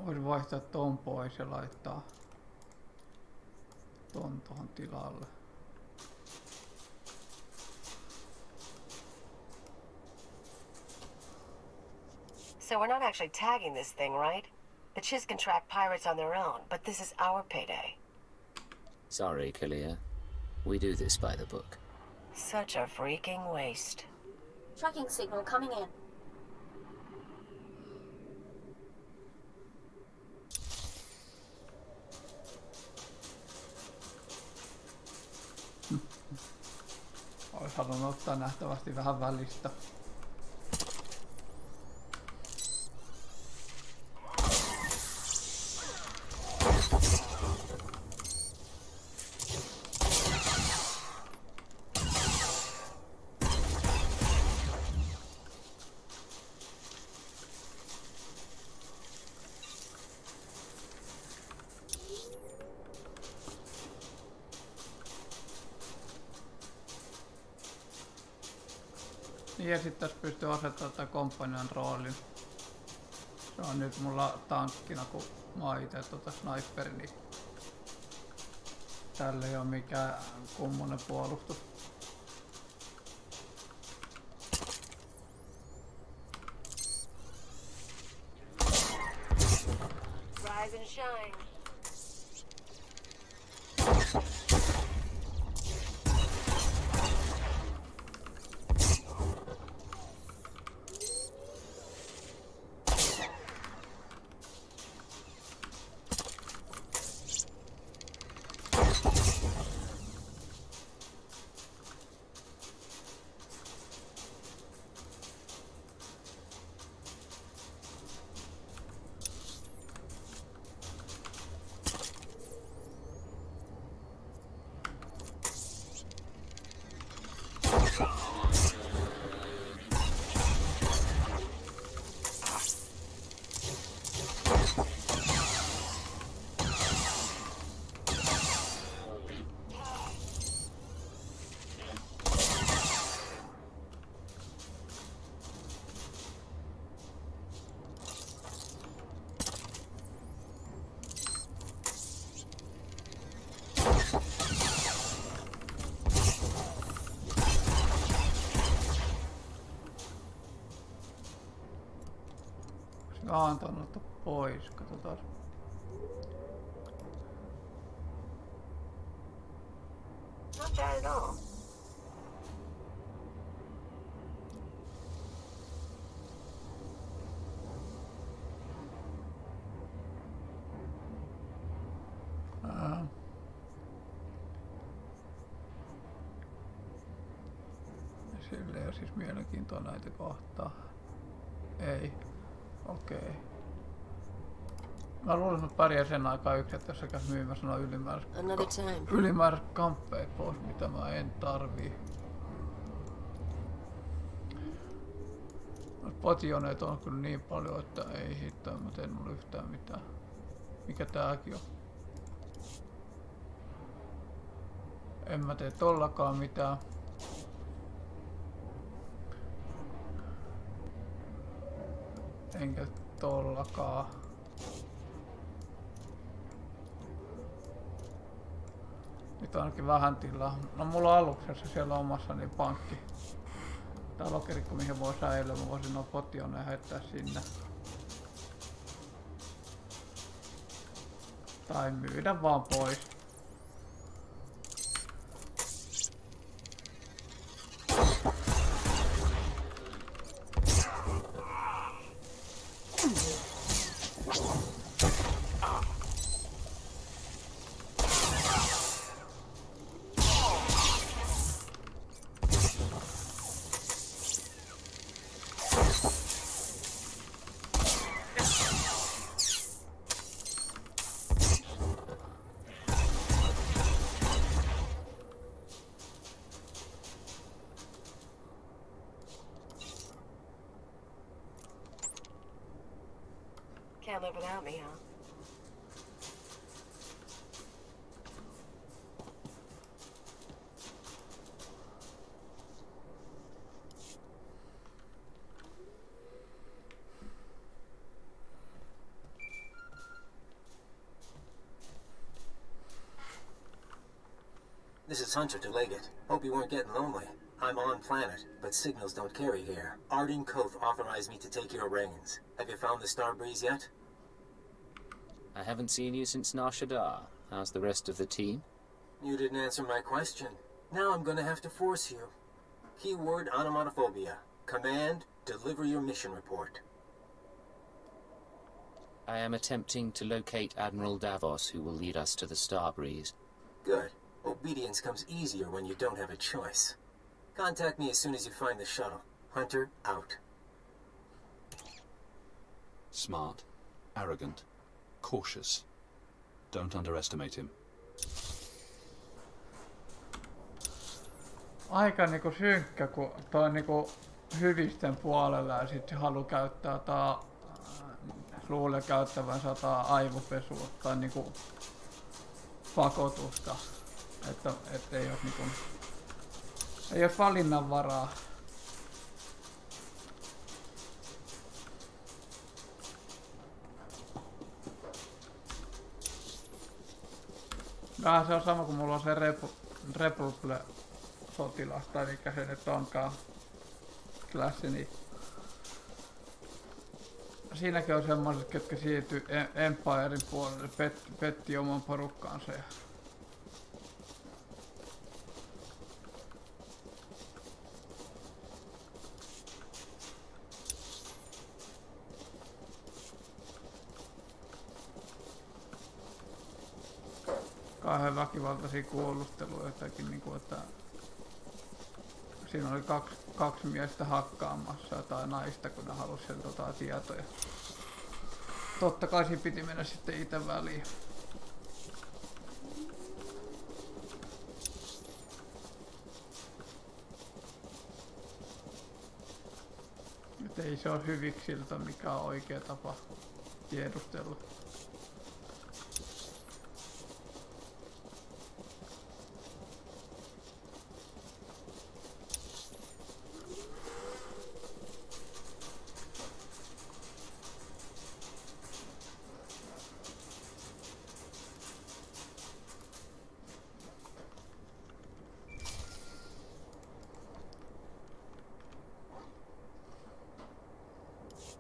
Voisi vaihtaa ton pois ja laittaa Tohon tilalle. So we're not actually tagging this thing, right? The Chiss can track pirates on their own, but this is our payday. Sorry, Kalia. We do this by the book. Such a freaking waste. Tracking signal coming in. Ois halunnut ottaa nähtävästi vähän välistä. Ja sitten tässä pystyy asettamaan tämän komppanian roolin. Se on nyt mulla tankkina, kun mä oon ite sniperi, niin tällä ei oo mikään kummonen puolustus. Rise and shine. Antanut pois, katsotaan. Not bad at all. Silleen on siis mielenkiintoa näitä kohtaa. Ei. Okei. Mä luulen, että mä pärjään sen aikaa yksin, että jos sä käs myymässä noin ylimääräiset kamppeet pois, mitä mä en tarvii. Potioneet on kyllä niin paljon, että ei hittaa, mä teen mulle yhtään mitään. Mikä tääkin on? En mä tee tollakaan mitään. Enkä tollakaan. Nyt ainakin vähän tilaa. No mulla on aluksessa siellä omassa niin pankki. Tää lokerikko mihin voi säilyä. Mä voisin nuo potioneja heittää sinne. Tai myydä vaan pois. Can't live without me, huh? This is Hunter to Leggett. Hope you weren't getting lonely. I'm on planet, but signals don't carry here. Ardeen Koth authorized me to take your reins. Have you found the Star Breeze yet? I haven't seen you since Nar Shaddaa. How's the rest of the team? You didn't answer my question. Now I'm gonna have to force you. Keyword onomatophobia. Command, deliver your mission report. I am attempting to locate Admiral Davos, who will lead us to the Star Breeze. Good. Obedience comes easier when you don't have a choice. Contact me as soon as you find the shuttle. Hunter, out. Smart, arrogant, cautious. Don't underestimate him. Aika niinku synkkä, kun toi niinku hyvisten puolella ja sit se halu käyttää luulee käyttävänsä jotain aivopesua tai niinku pakotusta, että ei oo niinku ei oo valinnanvaraa. Vähän se on sama kuin mulla on se Republic-sotilas, tai mikä se nyt onkaan klassi, niin siinäkin on semmoiset, ketkä siirtyy Empirein puolelle, petti oman porukkaansa. Ja kauhean väkivaltaisia kuulusteluja jotakin, niin kuin, että siinä oli kaksi miestä hakkaamassa jotain naista, kun ne halusi sen tietoja. Totta kai siinä piti mennä sitten itse väliin. Et ei se ole hyviksiltä mikä on oikea tapa tiedustella.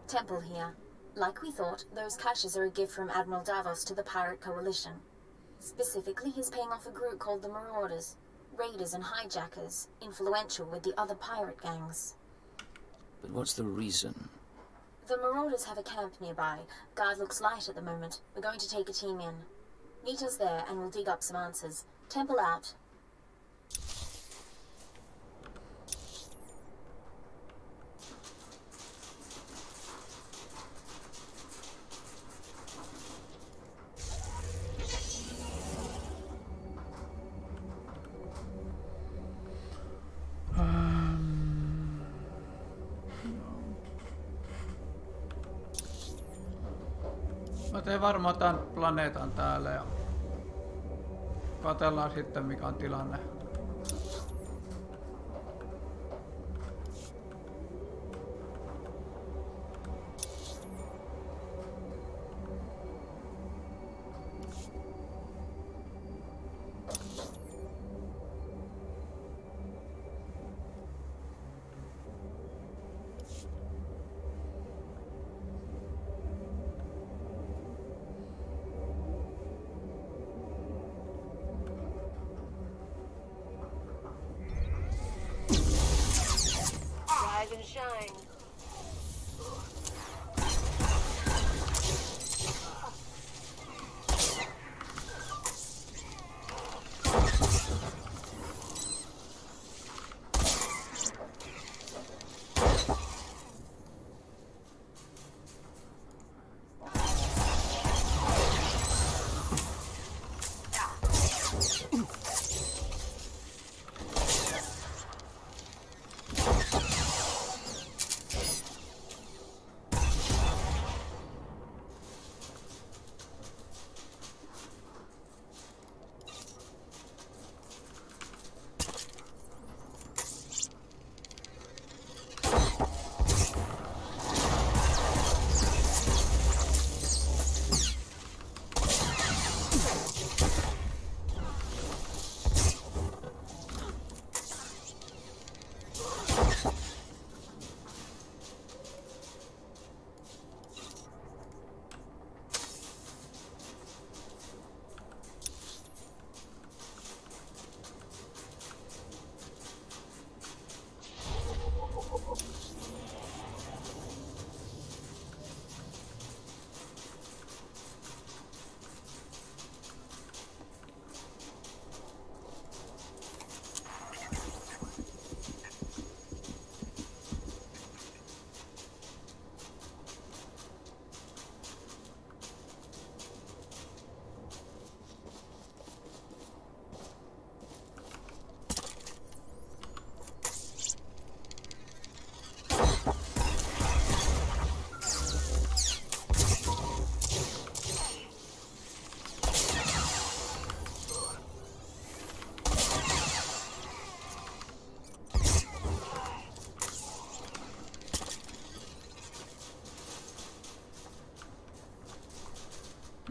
Temple here. Like we thought, those caches are a gift from Admiral Davos to the Pirate Coalition. Specifically, he's paying off a group called the Marauders. Raiders and hijackers, influential with the other pirate gangs. But what's the reason? The Marauders have a camp nearby. Guard looks light at the moment. We're going to take a team in. Meet us there and we'll dig up some answers. Temple out. Mä teen varmaan tämän planeetan täällä ja katsellaan sitten mikä on tilanne. Rise and shine.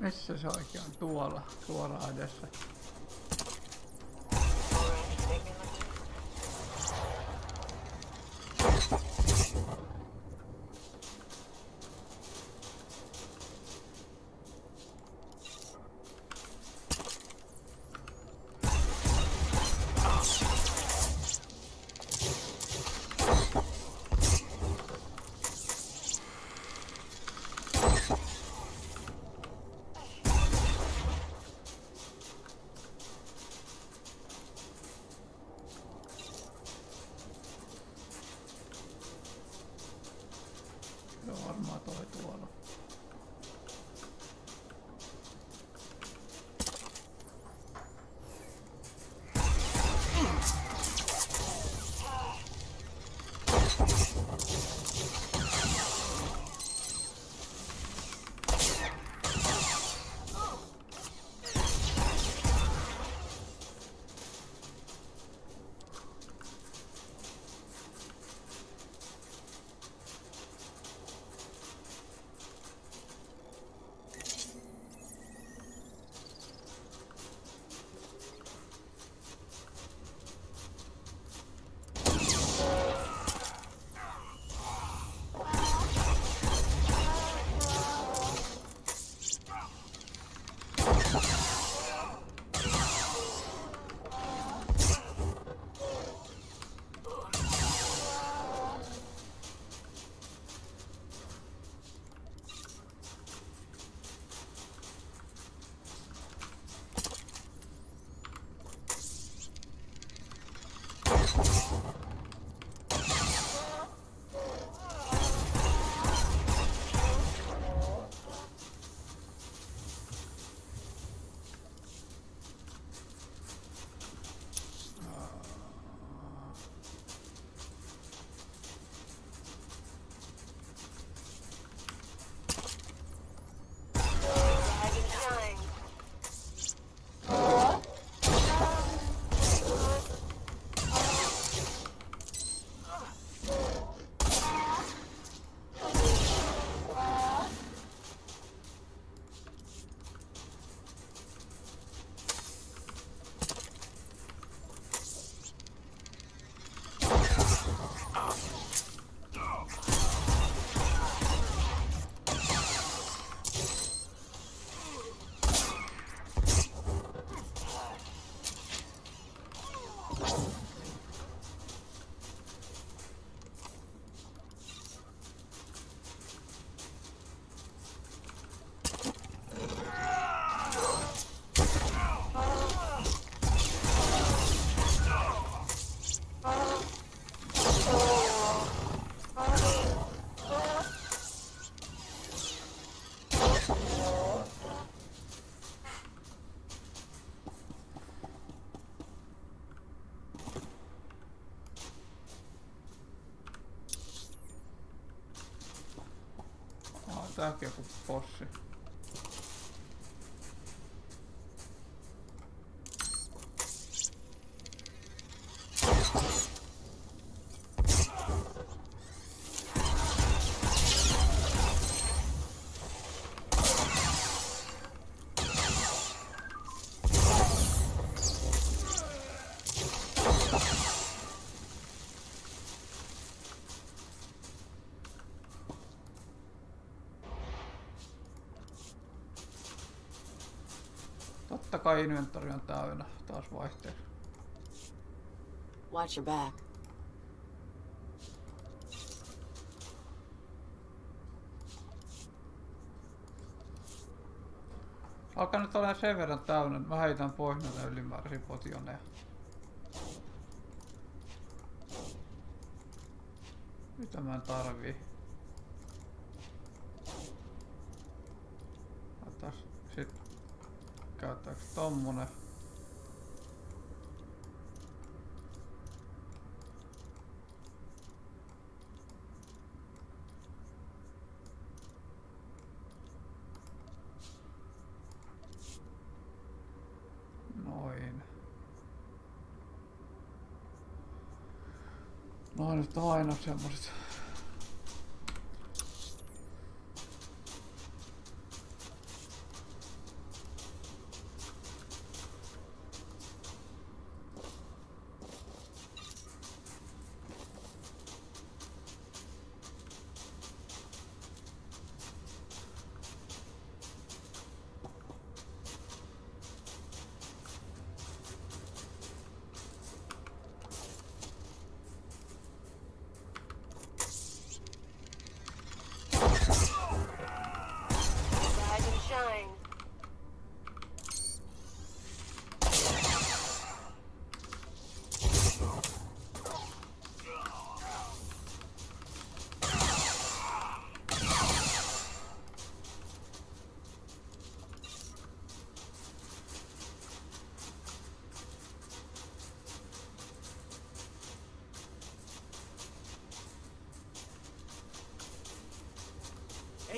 Missä se oikein on? Tuolla, suoraan edessä. Varmaan toi tuolla. Tääkin joku bossi. Totta kai inventori on täynnä taas vaihteeksi. Watch your back. Alkaa nyt olla sen verran täynnä, mä heitän pois näitä ylimääräisiä potioneja. Mitä mä en tarvii. Sit käyttääks tommonen? Noin. No nyt on aina semmoset.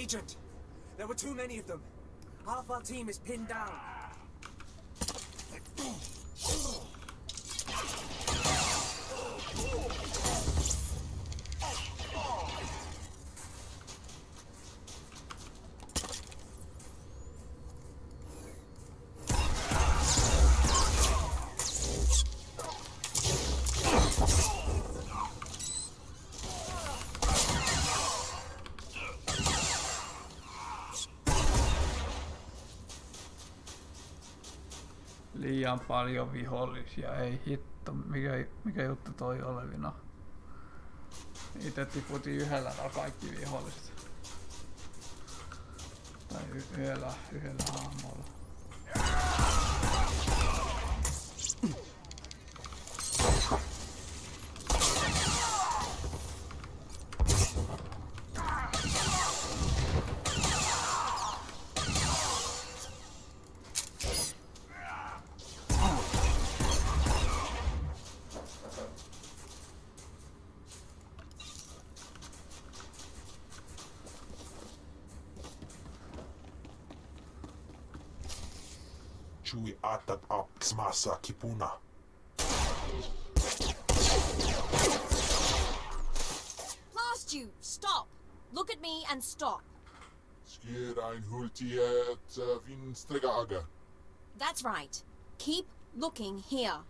Agent, there were too many of them. Half our team is pinned down. Liian paljon vihollisia, ei hitto, mikä juttu toi olevina. Itse tiputin yhdellä kaikki viholliset. Tai yhdellä hahmolla. Chui atat apsmassa kipuna. Blast you! Stop! Look at me and stop. Skiedain hultiet vinstregaga. That's right. Keep looking here.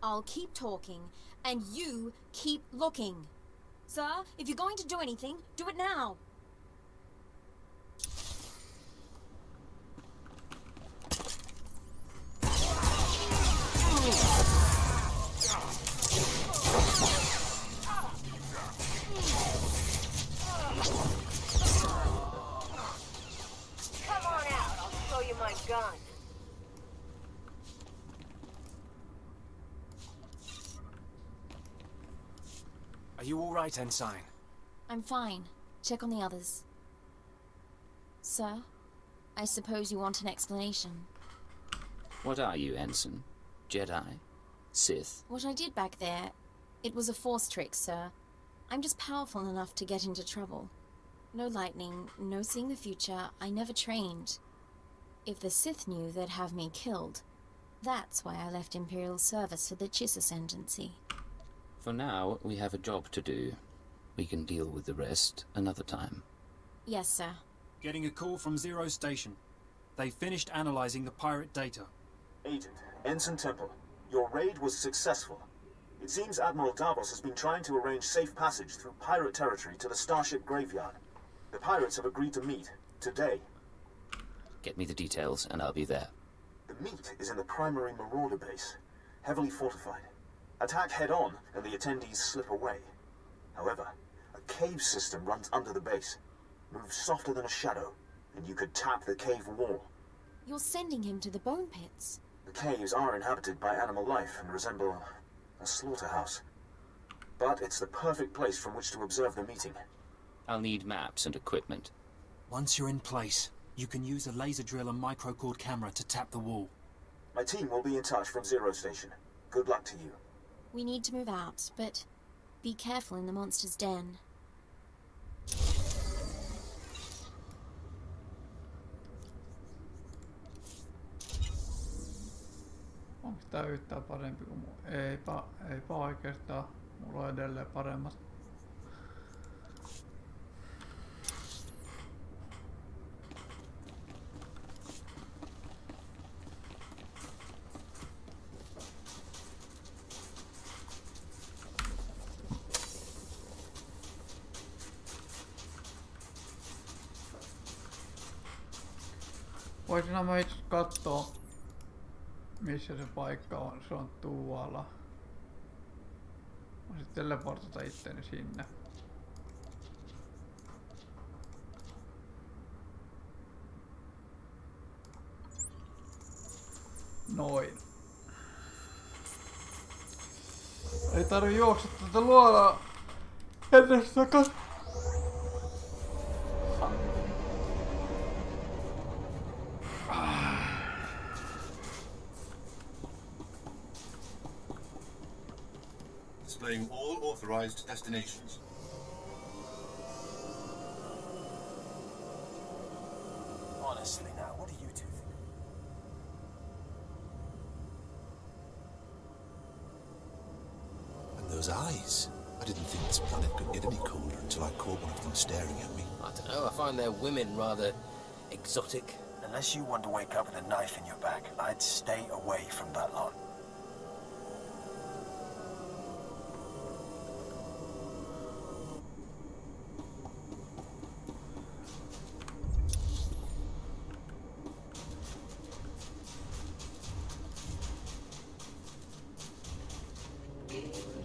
I'll keep talking, and you keep looking. Sir, if you're going to do anything, do it now. Come on out, I'll show you my gun. Are you all right, Ensign? I'm fine. Check on the others. Sir, I suppose you want an explanation. What are you, Ensign? Jedi? Sith? What I did back there, it was a force trick, sir. I'm just powerful enough to get into trouble. No lightning, no seeing the future, I never trained. If the Sith knew, they'd have me killed. That's why I left Imperial service for the Chiss Ascendancy. For now, we have a job to do. We can deal with the rest another time. Yes, sir. Getting a call from Zero Station. They finished analyzing the pirate data. Agent, Ensign Temple, your raid was successful. It seems Admiral Davos has been trying to arrange safe passage through pirate territory to the Starship Graveyard. The pirates have agreed to meet today. Get me the details, and I'll be there. The meet is in the primary Marauder base, heavily fortified. Attack head-on, and the attendees slip away. However, a cave system runs under the base, moves softer than a shadow, and you could tap the cave wall. You're sending him to the bone pits. The caves are inhabited by animal life and resemble a slaughterhouse. But it's the perfect place from which to observe the meeting. I'll need maps and equipment. Once you're in place, you can use a laser drill and microcord camera to tap the wall. My team will be in touch from Zero Station. Good luck to you. We need to move out, but be careful in the monster's den. Onko tää yhtään parempi kuin eipä oikeastaan. Mulla on edelleen paremmat. Voisin mä itse kattoo missä se paikka on. Se on tuolla. Voisin teleportata itteni sinne. Noin. Ei tarvi juoksta tätä luolaa edestakas. Displaying all authorized destinations. those eyes. I didn't think this planet could get any colder until I caught one of them staring at me. I don't know, I find their women rather exotic. Unless you want to wake up with a knife in your back, I'd stay away from that lot.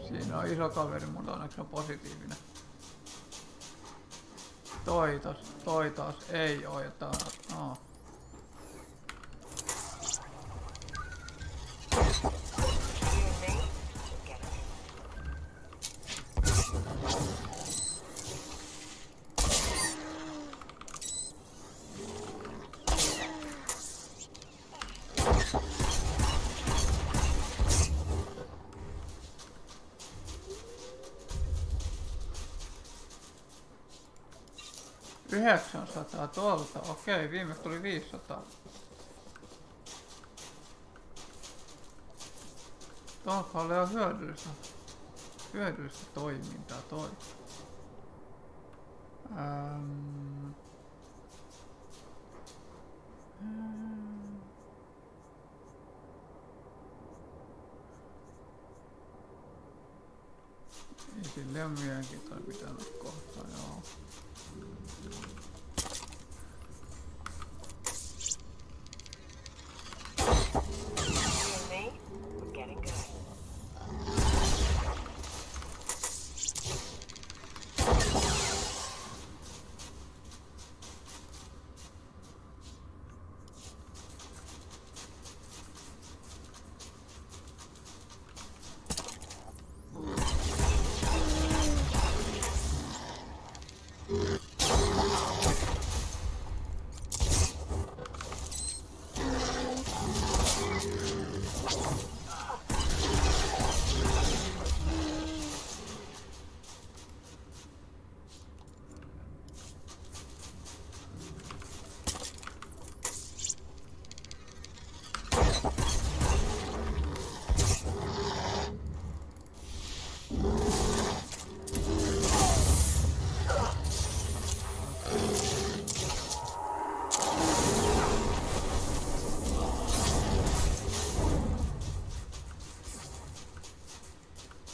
Siinä on iso kaveri, mutta onneksi on positiivinen. Toi taas ei oo ja tää on... $900 tuolta, okei, viimeksi tuli 500. Tuo alkaa olla jo hyödyllistä toimintaa toi. Ei sille ole mielenkiintoinen pitänyt kohtaa, joo.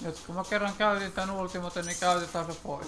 Nyt kun mä kerran käytin tän ultimaten, niin käytetään se pois.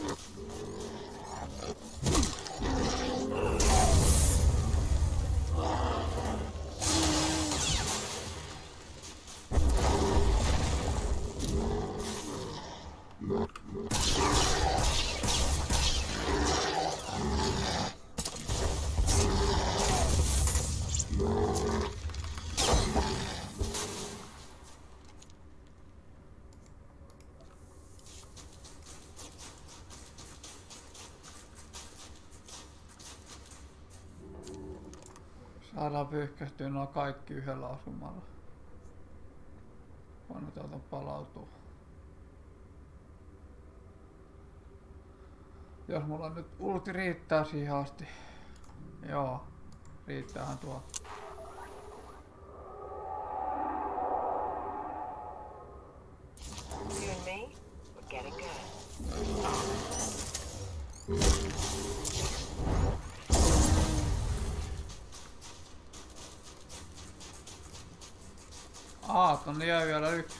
Saadaan pyyhkästyä nuo kaikki yhdellä asumalla. Voin täältä palautua. Jos mulla nyt ulti riittää siihen asti. Joo, riittäähän tuo. You and me, we're getting good. Tonne jäi vielä yksi.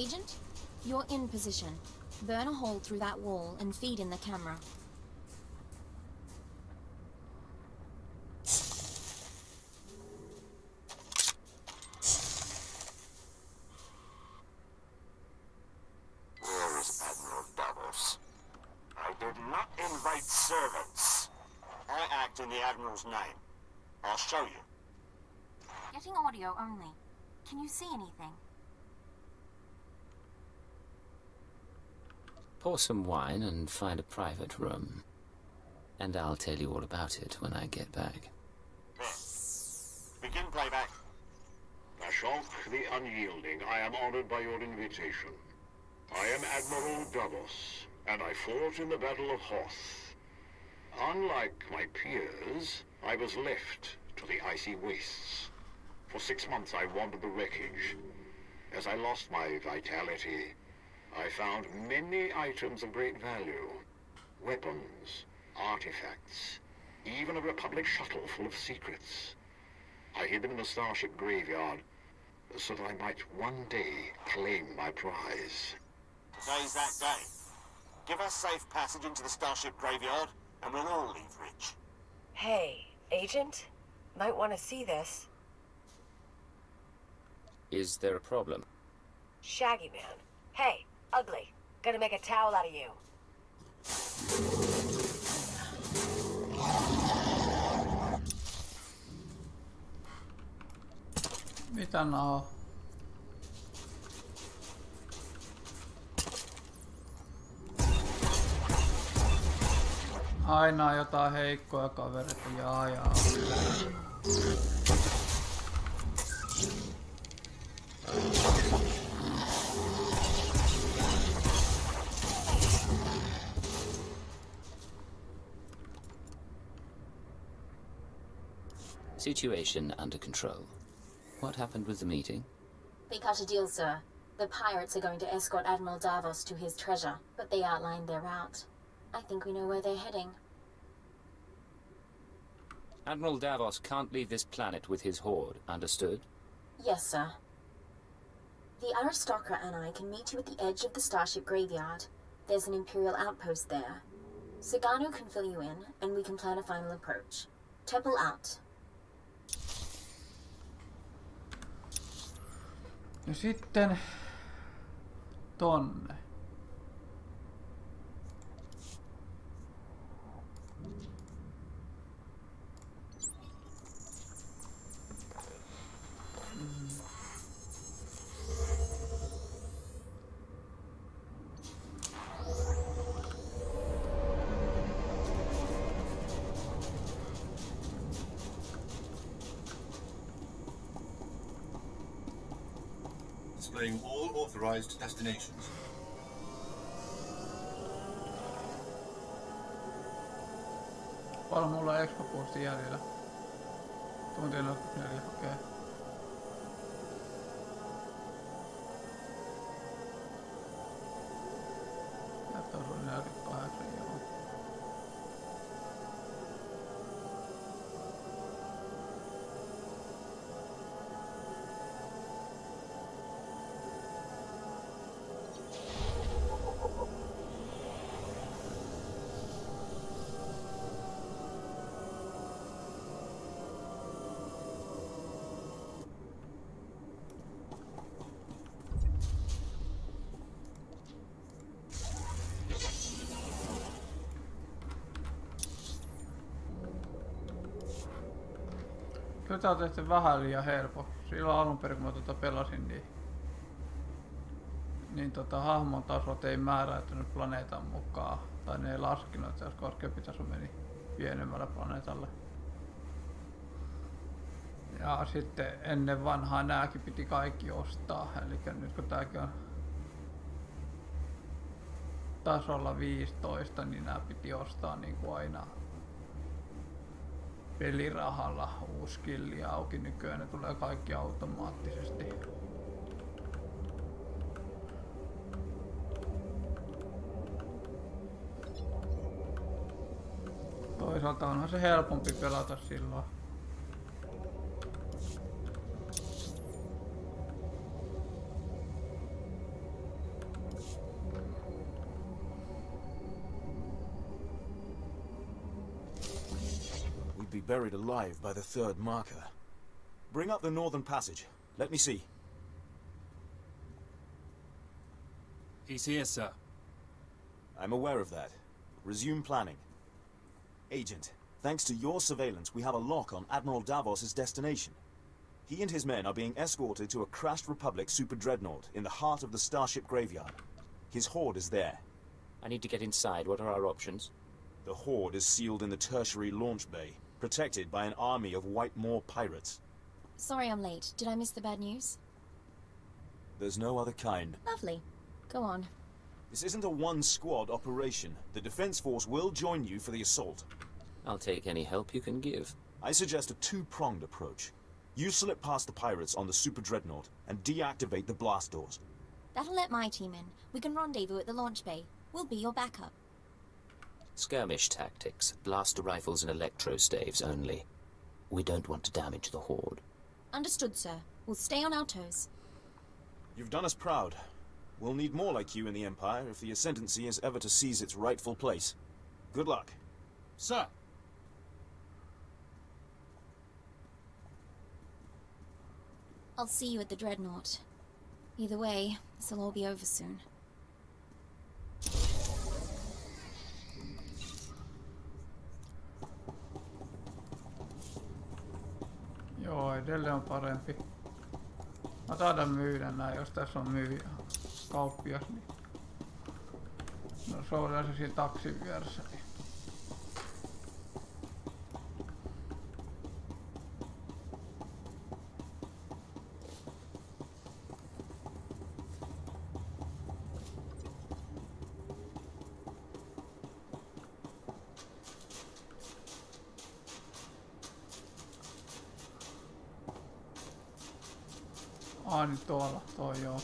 Agent, you're in position. Burn a hole through that wall and feed in the camera. Where is Admiral Davos? I did not invite servants. I act in the Admiral's name. I'll show you. Getting audio only. Can you see anything? Pour some wine and find a private room. And I'll tell you all about it when I get back. There. Begin playback. Ashok the Unyielding, I am honored by your invitation. I am Admiral Davos, and I fought in the Battle of Hoth. Unlike my peers, I was left to the icy wastes. For 6 months I wandered the wreckage. As I lost my vitality, I found many items of great value. Weapons, artifacts, even a Republic shuttle full of secrets. I hid them in the starship graveyard so that I might one day claim my prize. Today's that day. Give us safe passage into the starship graveyard, and we'll all leave rich. Hey, Agent? Might want to see this. Is there a problem? Shaggy Man. Hey, ugly. Gonna make a towel out of you. Mitä nää? Aina jotain heikkoja kavereita, jaa. Situation under control. What happened with the meeting? We cut a deal, sir. The pirates are going to escort Admiral Davos to his treasure, but they outlined their route. I think we know where they're heading. Admiral Davos can't leave this planet with his horde, understood? Yes, sir. The aristocrat and I can meet you at the edge of the starship graveyard. There's an Imperial outpost there. Sagano can fill you in, and we can plan a final approach. Temple out. Ja sitten tonne. Displaying all authorized destinations. Paljon mulla on expo-puosti jäljellä. Tunti 44, okei. Jättäys oli 48, joo. Kyllä tää on tehty vähän liian helppo. Silloin alun perin kun mä pelasin, niin hahmon tasot ei määräytynyt planeetan mukaan. Tai ne ei laskenut, että jos korkeampi taso meni pienemmällä planeetalle. Ja sitten ennen vanhaa nääkin piti kaikki ostaa. Eli nyt kun tääkin on tasolla 15, niin nää piti ostaa niin kuin aina pelirahalla. Uusi skilli auki, nykyään ne tulee kaikki automaattisesti. Toisaalta onhan se helpompi pelata silloin. buried alive by the third marker. Bring up the northern passage. Let me see. He's here, sir. I'm aware of that. Resume planning. Agent, thanks to your surveillance, we have a lock on Admiral Davos's destination. He and his men are being escorted to a crashed Republic super dreadnought in the heart of the Starship graveyard. His hoard is there. I need to get inside. What are our options? The hoard is sealed in the tertiary launch bay, protected by an army of White Moor pirates. Sorry I'm late. Did I miss the bad news? There's no other kind. Lovely. Go on. This isn't a one-squad operation. The Defense Force will join you for the assault. I'll take any help you can give. I suggest a two-pronged approach. You slip past the pirates on the super dreadnought and deactivate the blast doors. That'll let my team in. We can rendezvous at the launch bay. We'll be your backup. Skirmish tactics. Blaster rifles and electro staves only. We don't want to damage the hoard. Understood, sir. We'll stay on our toes. You've done us proud. We'll need more like you in the Empire if the Ascendancy is ever to seize its rightful place. Good luck. Sir! I'll see you at the Dreadnought. Either way, this'll all be over soon. Joo, edelleen on parempi. Mä taidan myydä nää, jos tässä on myyjä kauppias. Niin. No se on yleensä siinä taksin vieressä. Niin. Niin tuolla, toi joo.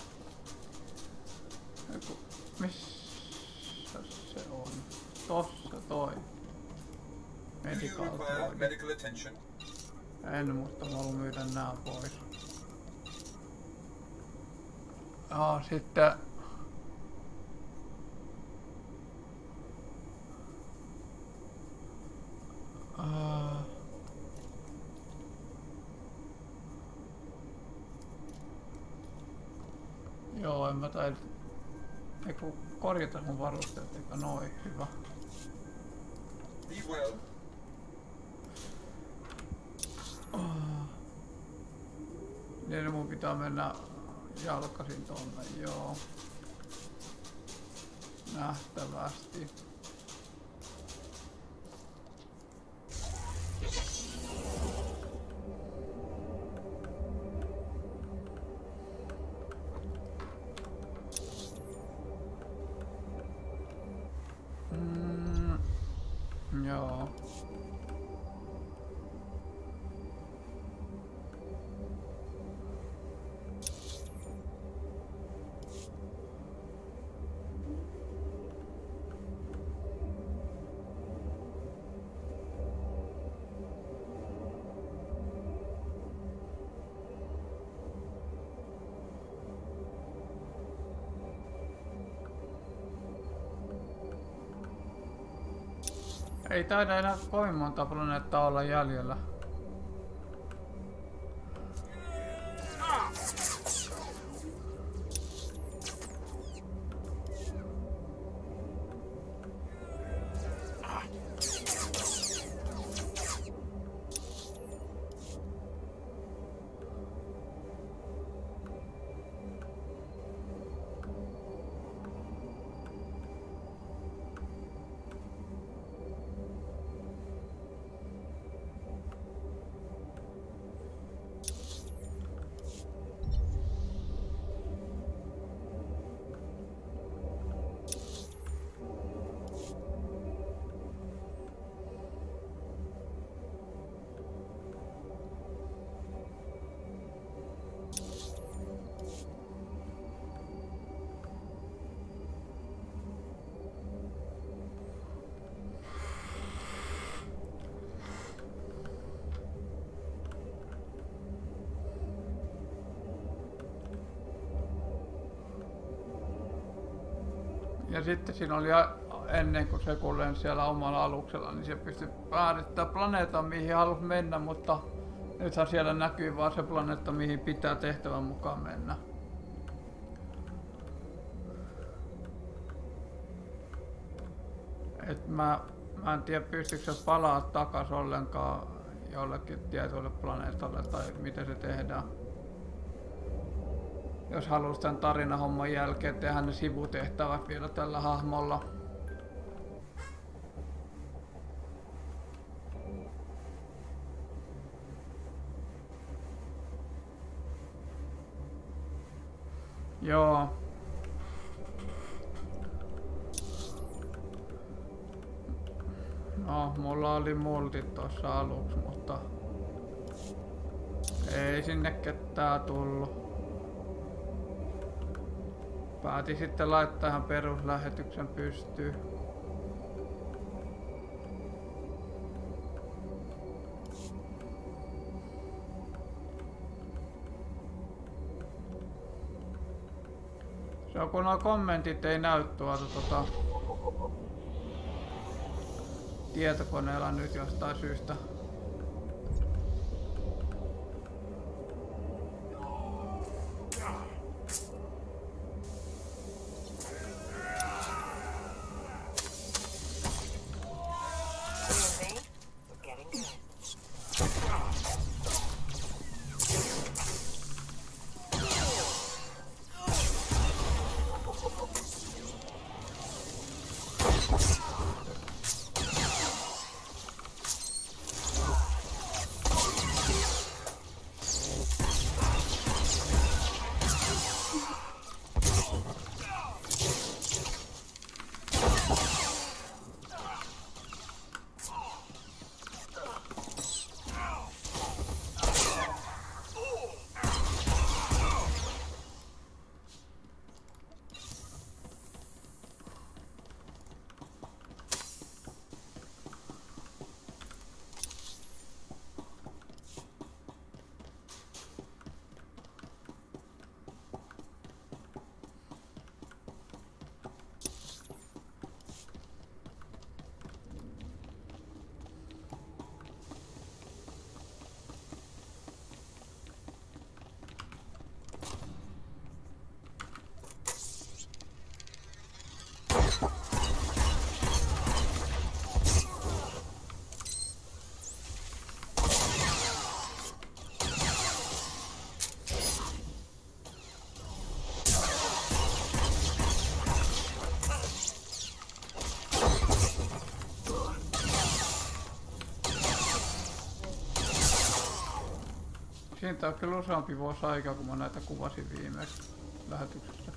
Eiku, missä se on? Tossa toi. Medical attention. En, mutta mä haluan myydä nää pois. Sitten... Joo, en mä taida... Eiku korjata mun varusteet, eikä noin, hyvä. Be well. Niin mun pitää mennä jalkaisin tonne, joo. Nähtävästi. Joo. Ei taida enää kovin monta planeettaa olla jäljellä. Ja sitten siinä oli ennen kuin se kun lensi siellä omalla aluksella, niin se pystyi määrittämään planeetan mihin halusi mennä, mutta nythän siellä näkyy vaan se planeetta mihin pitää tehtävän mukaan mennä. Et mä en tiedä pystyykö se palaa takas ollenkaan jollekin tietylle planeetalle tai miten se tehdään. Jos haluaisi tämän tarinahomman jälkeen tehdä ne sivutehtävät vielä tällä hahmolla. Joo. No, mulla oli multit tuossa aluksi, mutta ei sinne ketään tullut. Päätin sitten laittaa ihan peruslähetyksen pystyyn. Se on kun nuo kommentit ei näy tuolta tietokoneella nyt jostain syystä. Siitä on kyllä useampi vuosi aikaa, kun mä näitä kuvasin viimeksi lähetyksessä.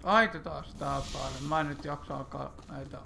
Laitetaan tää päälle. Mä en nyt jaksa alkaa näitä.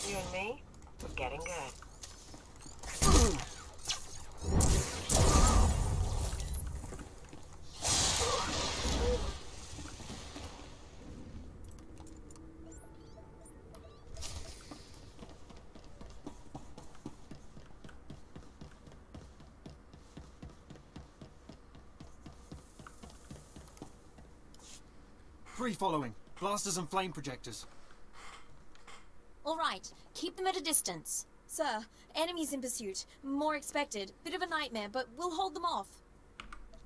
You and me, we're getting good. Free following. Blasters and flame projectors. All right, keep them at a distance. Sir, enemies in pursuit. More expected. Bit of a nightmare, but we'll hold them off.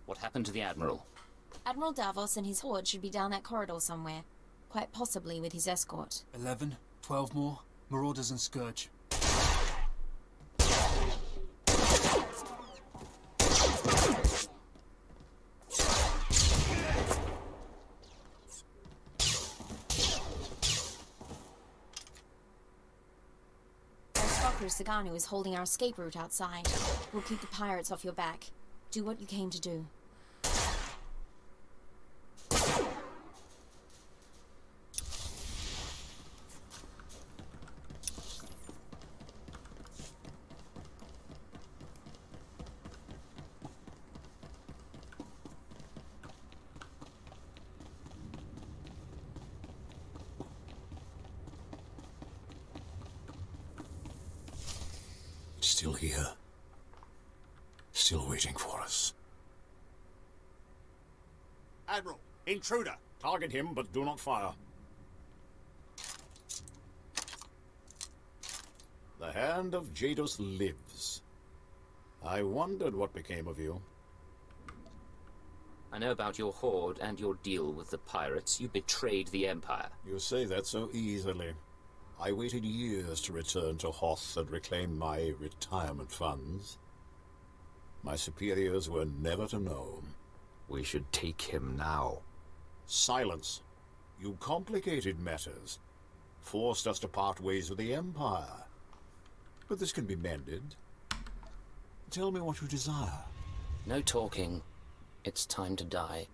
What happened to the Admiral? Admiral Davos and his horde should be down that corridor somewhere. Quite possibly with his escort. 11, 12 more. Marauders and Scourge. Saganu is holding our escape route outside. We'll keep the pirates off your back. Do what you came to do. Still here. Still waiting for us. Admiral, intruder. Target him, but do not fire. The hand of Jadus lives. I wondered what became of you. I know about your horde and your deal with the pirates. You betrayed the Empire. You say that so easily. I waited years to return to Hoth and reclaim my retirement funds. My superiors were never to know. We should take him now. Silence. You complicated matters. Forced us to part ways with the Empire. But this can be mended. Tell me what you desire. No talking. It's time to die.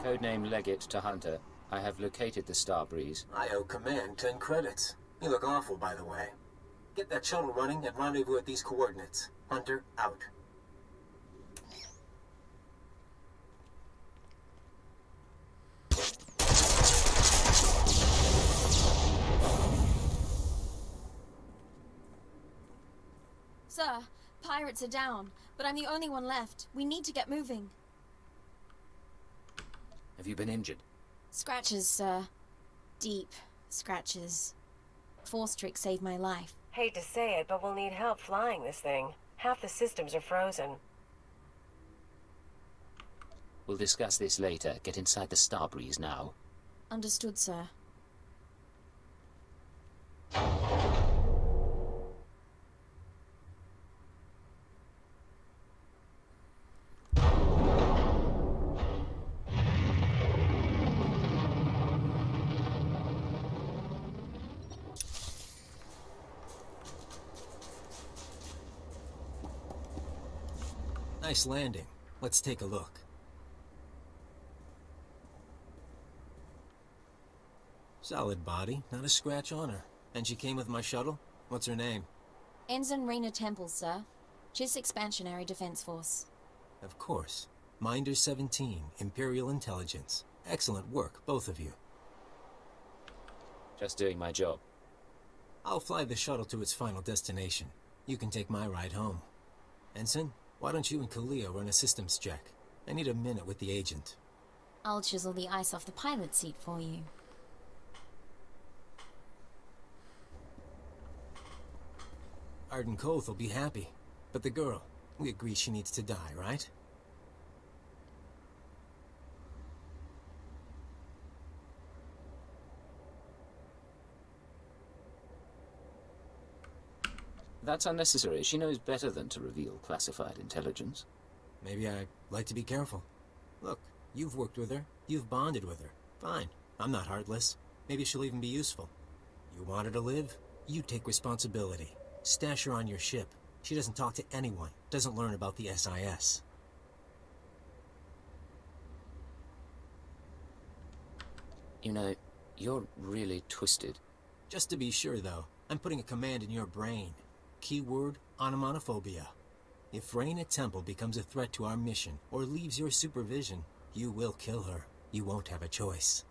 Codename Legate to Hunter. I have located the Starbreeze. I owe Command 10 credits. You look awful, by the way. Get that shuttle running and rendezvous at these coordinates. Hunter, out. Sir, pirates are down, but I'm the only one left. We need to get moving. Have you been injured? Scratches, sir. Deep scratches. Force trick saved my life. Hate to say it, but we'll need help flying this thing. Half the systems are frozen. We'll discuss this later. Get inside the Starbreeze now. Understood, sir. Nice landing. Let's take a look. Solid body, not a scratch on her. And she came with my shuttle? What's her name? Ensign Rena Temple, sir. Chiss Expansionary Defense Force. Of course. Minder 17, Imperial Intelligence. Excellent work, both of you. Just doing my job. I'll fly the shuttle to its final destination. You can take my ride home. Ensign, why don't you and Kalia run a systems check? I need a minute with the agent. I'll chisel the ice off the pilot seat for you. Arden Koth will be happy. But the girl, we agree she needs to die, right? That's unnecessary. She knows better than to reveal classified intelligence. Maybe I'd like to be careful. Look, you've worked with her. You've bonded with her. Fine. I'm not heartless. Maybe she'll even be useful. You want her to live? You take responsibility. Stash her on your ship. She doesn't talk to anyone. Doesn't learn about the SIS. You know, you're really twisted. Just to be sure, though, I'm putting a command in your brain. Keyword, onomatophobia. If Rena Temple becomes a threat to our mission, or leaves your supervision, you will kill her. You won't have a choice.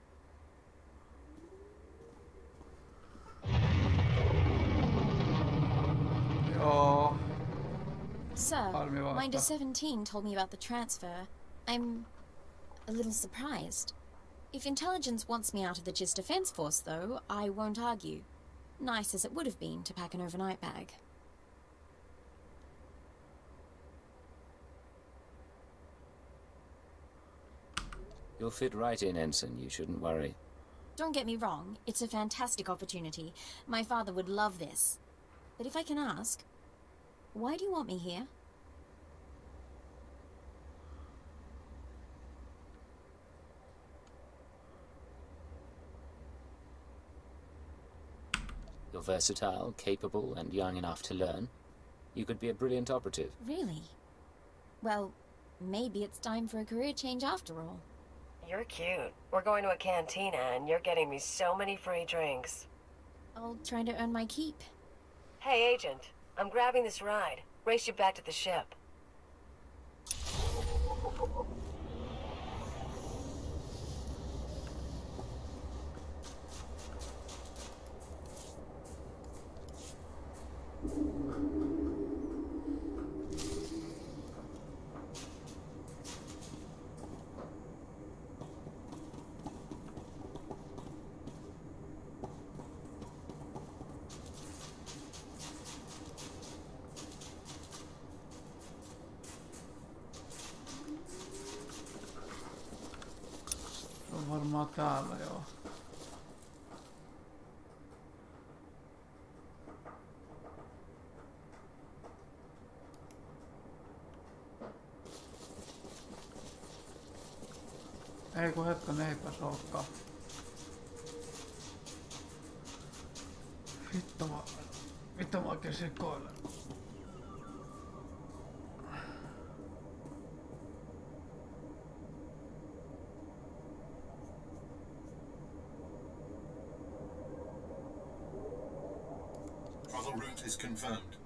Joo. Sir, Harmi Minder vasta. 17 told me about the transfer. I'm a little surprised. If intelligence wants me out of the Chiss Defense Force, though, I won't argue. Nice as it would have been to pack an overnight bag. You'll fit right in, Ensign. You shouldn't worry. Don't get me wrong, it's a fantastic opportunity. My father would love this. But if I can ask, why do you want me here? You're versatile, capable, and young enough to learn. You could be a brilliant operative. Really? Well, maybe it's time for a career change after all. You're cute. We're going to a cantina and you're getting me so many free drinks. I'll try to earn my keep. Hey, Agent. I'm grabbing this ride. Race you back to the ship. Se on varmaan täällä joo. Ei kun hetken, eipäs olekaan. Vittu mä oikein sekoilen. Travel route is confirmed.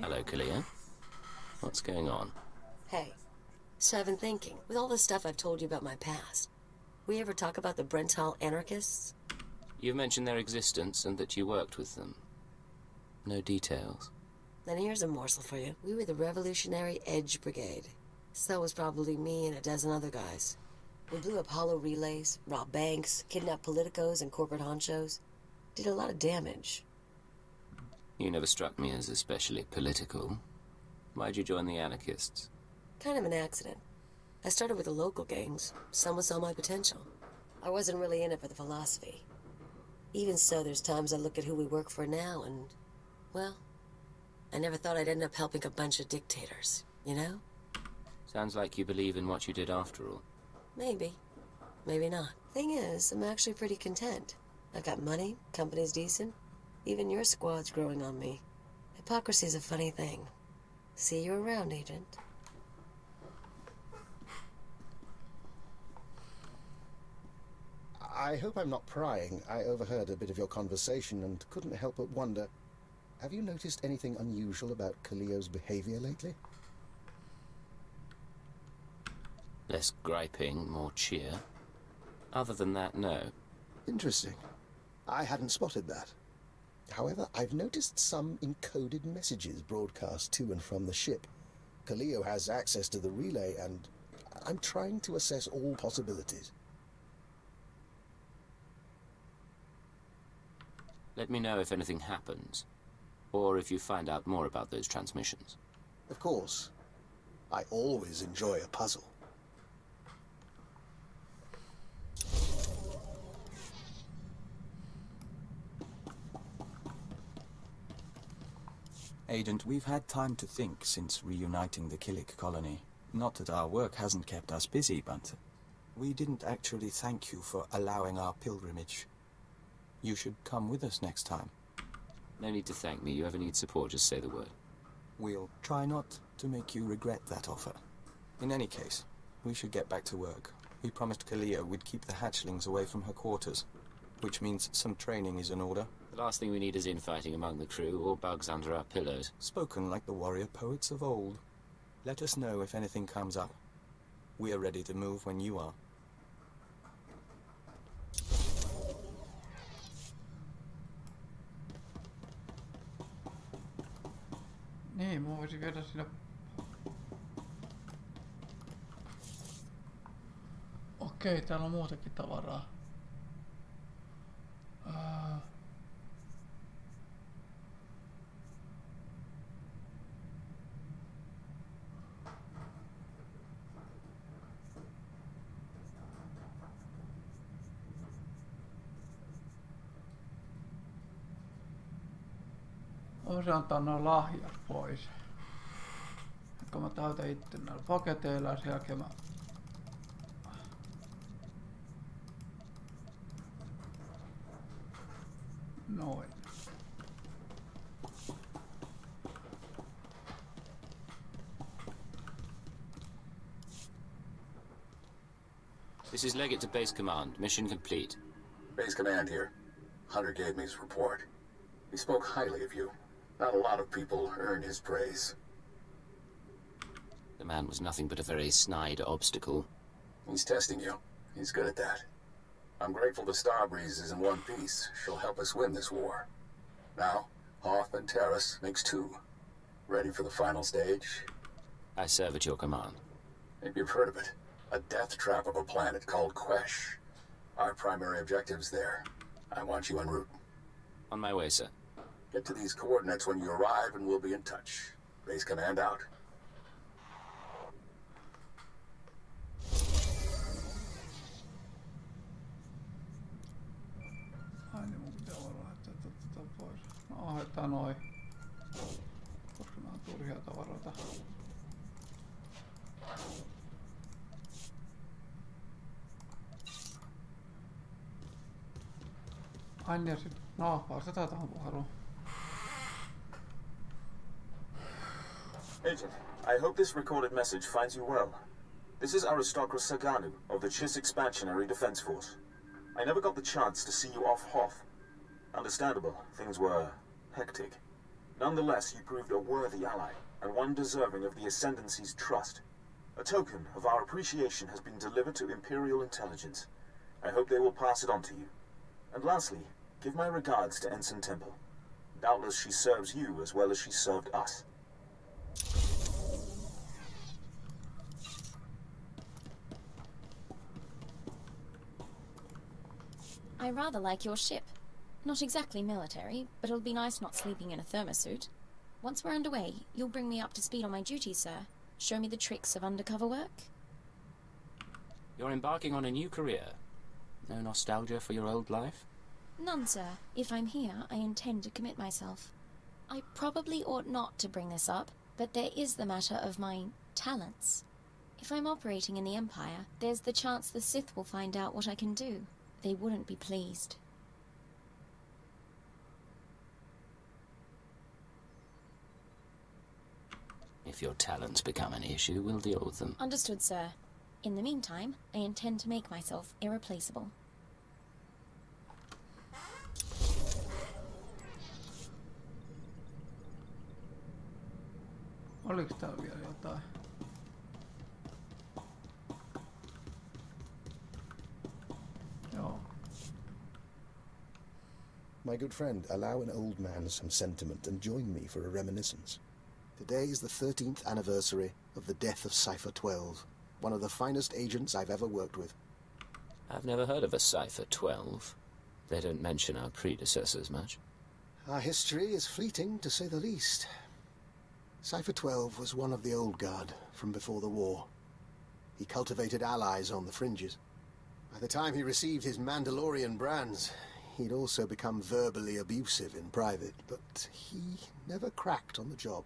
Hello, Kalia. What's going on? Hey, so I've been thinking, with all the stuff I've told you about my past, we ever talk about the Brenthal anarchists? You've mentioned their existence and that you worked with them. No details. Then here's a morsel for you. We were the Revolutionary Edge Brigade. So was probably me and a dozen other guys. We blew up hollow relays, robbed banks, kidnapped politicos and corporate honchos. Did a lot of damage. You never struck me as especially political. Why'd you join the anarchists? Kind of an accident. I started with the local gangs. Someone saw my potential. I wasn't really in it for the philosophy. Even so, there's times I look at who we work for now and, well, I never thought I'd end up helping a bunch of dictators, you know? Sounds like you believe in what you did after all. Maybe. Maybe not. Thing is, I'm actually pretty content. I've got money, company's decent. Even your squad's growing on me. Hypocrisy's a funny thing. See you around, Agent. I hope I'm not prying. I overheard a bit of your conversation and couldn't help but wonder, have you noticed anything unusual about Kalio's behavior lately? Less griping, more cheer. Other than that, no. Interesting. I hadn't spotted that. However, I've noticed some encoded messages broadcast to and from the ship. Kalio has access to the relay, and I'm trying to assess all possibilities. Let me know if anything happens, or if you find out more about those transmissions. Of course. I always enjoy a puzzle. Agent, we've had time to think since reuniting the Killik colony. Not that our work hasn't kept us busy, but we didn't actually thank you for allowing our pilgrimage. You should come with us next time. No need to thank me. You ever need support, just say the word. We'll try not to make you regret that offer. In any case, we should get back to work. We promised Kalio we'd keep the hatchlings away from her quarters, which means some training is in order. The last thing we need is infighting among the crew or bugs under our pillows. Spoken like the warrior poets of old. Let us know if anything comes up. We're ready to move when you are. Niin, mä voisin viedä sinne... Okei, täällä on muutakin tavaraa. Voisin antaa nuo lahjat pois. Kun mä täytän itse näillä paketeilla ja sen jälkeen mä... Noin. This is Leggett to Base Command. Mission complete. Base Command here. Hunter gave me his report. He spoke highly of you. Not a lot of people earn his praise. The man was nothing but a very snide obstacle. He's testing you. He's good at that. I'm grateful the Starbreeze is in one piece. She'll help us win this war. Now, Hoth and Terrace makes two. Ready for the final stage? I serve at your command. Maybe you've heard of it. A death trap of a planet called Quesh. Our primary objective's there. I want you en route. On my way, sir. Get to these coordinates when you arrive and we'll be in touch. Base Command out. Ai niin, mun pitää olla laittaa tätä pois. No ohjataan noin. Koska nää on turhia tavaroita. Ai niin, ja sit... No, vastataan tähän puheluun. Agent, I hope this recorded message finds you well. This is Aristocrat Saganu of the Chiss Expansionary Defense Force. I never got the chance to see you off Hoth. Understandable, things were hectic. Nonetheless, you proved a worthy ally, and one deserving of the Ascendancy's trust. A token of our appreciation has been delivered to Imperial Intelligence. I hope they will pass it on to you. And lastly, give my regards to Ensign Temple. Doubtless she serves you as well as she served us. I rather like your ship. Not exactly military, but it'll be nice not sleeping in a thermosuit. Once we're underway, you'll bring me up to speed on my duties, sir. Show me the tricks of undercover work. You're embarking on a new career. No nostalgia for your old life? None, sir. If I'm here, I intend to commit myself. I probably ought not to bring this up, but there is the matter of my talents. If I'm operating in the Empire, there's the chance the Sith will find out what I can do. They wouldn't be pleased. If your talents become an issue, we'll deal with them. Understood, sir. In the meantime, I intend to make myself irreplaceable. Oliko täällä vielä jotain? Joo. My good friend, allow an old man some sentiment and join me for a reminiscence. Today is the 13th anniversary of the death of Cypher 12, one of the finest agents I've ever worked with. I've never heard of a Cypher 12. They don't mention our predecessors much. Our history is fleeting, to say the least. Cypher 12 was one of the old guard from before the war. He cultivated allies on the fringes. By the time he received his Mandalorian brands, he'd also become verbally abusive in private, but he never cracked on the job.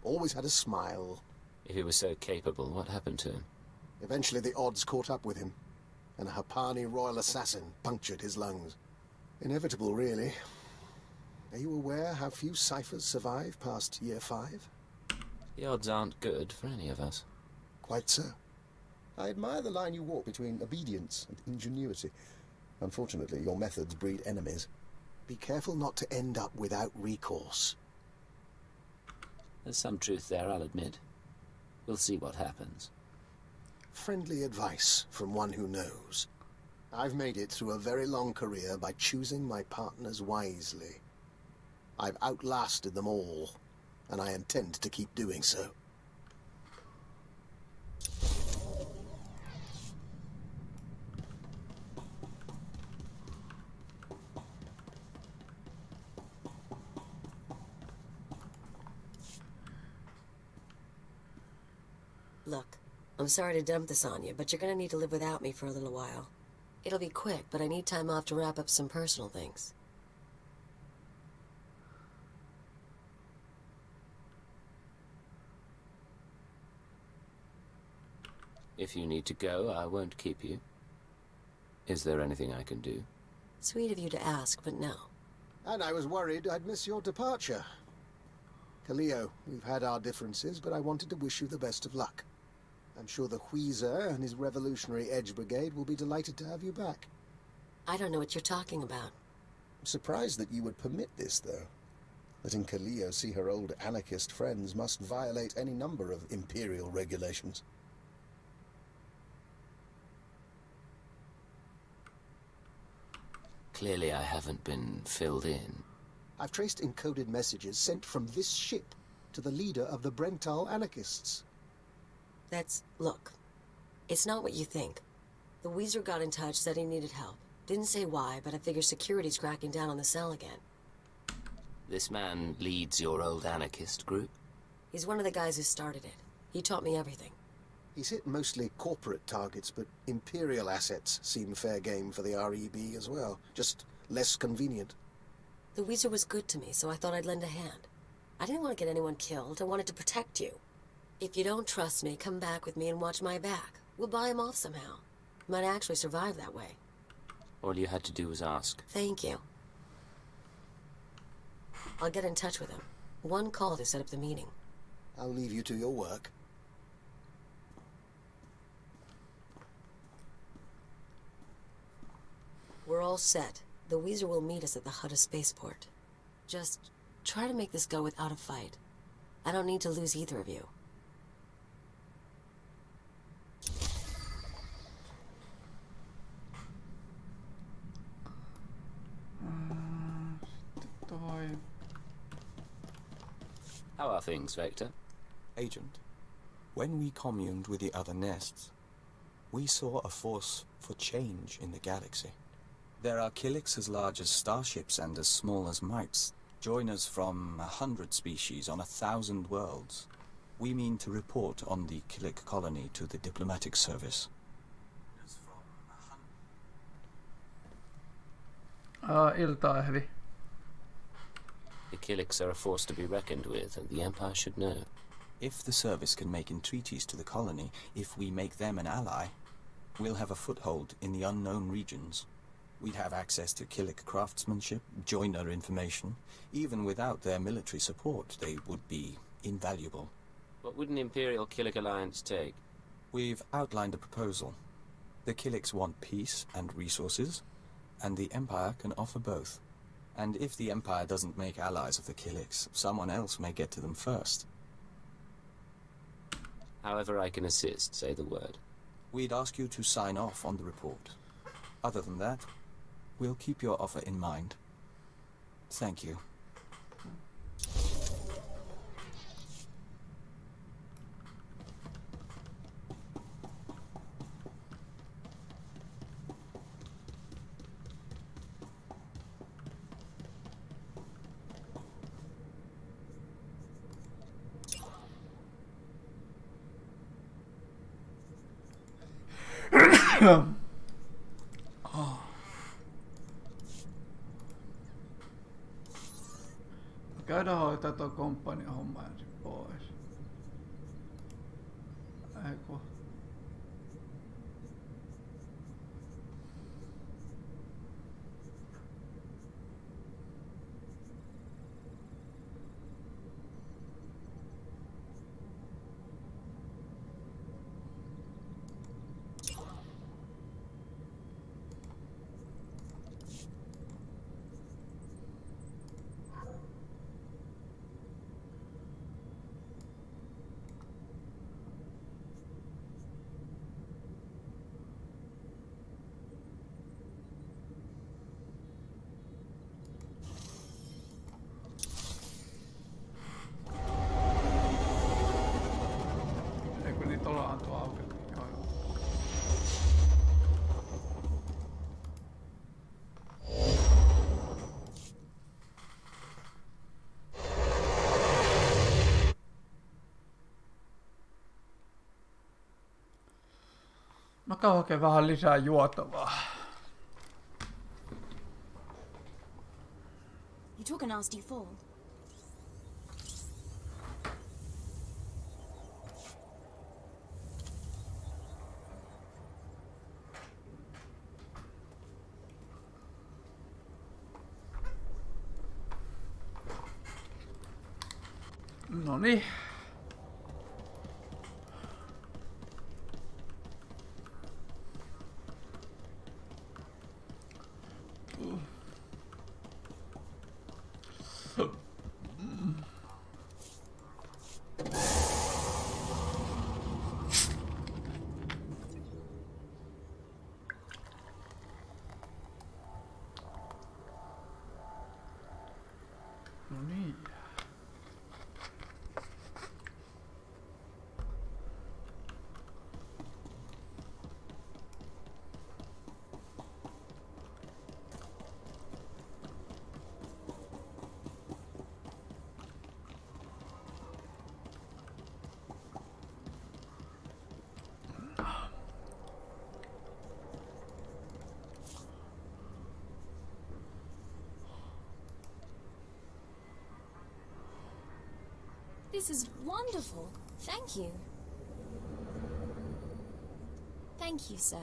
Always had a smile. If he was so capable, what happened to him? Eventually the odds caught up with him, and a Hapani royal assassin punctured his lungs. Inevitable, really. Are you aware how few ciphers survive past year 5? The odds aren't good for any of us. Quite so. I admire the line you walk between obedience and ingenuity. Unfortunately, your methods breed enemies. Be careful not to end up without recourse. There's some truth there, I'll admit. We'll see what happens. Friendly advice from one who knows. I've made it through a very long career by choosing my partners wisely. I've outlasted them all, and I intend to keep doing so. Look, I'm sorry to dump this on you, but you're gonna need to live without me for a little while. It'll be quick, but I need time off to wrap up some personal things. If you need to go, I won't keep you. Is there anything I can do? Sweet of you to ask, but no. And I was worried I'd miss your departure. Kaleo, we've had our differences, but I wanted to wish you the best of luck. I'm sure the Wheezer and his Revolutionary Edge Brigade will be delighted to have you back. I don't know what you're talking about. I'm surprised that you would permit this, though. Letting Kaleo see her old anarchist friends must violate any number of Imperial regulations. Clearly I haven't been filled in. I've traced encoded messages sent from this ship to the leader of the Brental anarchists. Look, it's not what you think. The Wheezer got in touch, said he needed help. Didn't say why, but I figure security's cracking down on the cell again. This man leads your old anarchist group? He's one of the guys who started it. He taught me everything. He's hit mostly corporate targets, but Imperial assets seem fair game for the REB as well. Just less convenient. The Wheezer was good to me, so I thought I'd lend a hand. I didn't want to get anyone killed. I wanted to protect you. If you don't trust me, come back with me and watch my back. We'll buy him off somehow. Might actually survive that way. All you had to do was ask. Thank you. I'll get in touch with him. One call to set up the meeting. I'll leave you to your work. We're all set. The Wheezer will meet us at the Hutta spaceport. Just Try to make this go without a fight. I don't need to lose either of you. How are things, Vector? Agent, when we communed with the other nests, we saw a force for change in the galaxy. There are Killiks as large as starships and as small as mites, joiners from 100 species on 1,000 worlds. We mean to report on the Killik colony to the diplomatic service. Iltaehdi. The Killiks are a force to be reckoned with, and the Empire should know. If the service can make entreaties to the colony, if we make them an ally, we'll have a foothold in the unknown regions. We'd have access to Killik craftsmanship, joiner information. Even without their military support, they would be invaluable. What would an Imperial Killik alliance take? We've outlined a proposal. The Killiks want peace and resources, and the Empire can offer both. And if the Empire doesn't make allies of the Killiks, someone else may get to them first. However I can assist, say the word. We'd ask you to sign off on the report. Other than that, we'll keep your offer in mind. Thank you. Käydään hoitaa tuo komppanian homma ensin pois. Eiku. Eikö niitä ollaan tuo auki? Joo, joo. Mä käyn hakemaan vähän lisää juotavaa. You took a nasty fall. Noniin. Noniin. This is wonderful. Thank you. Thank you, sir.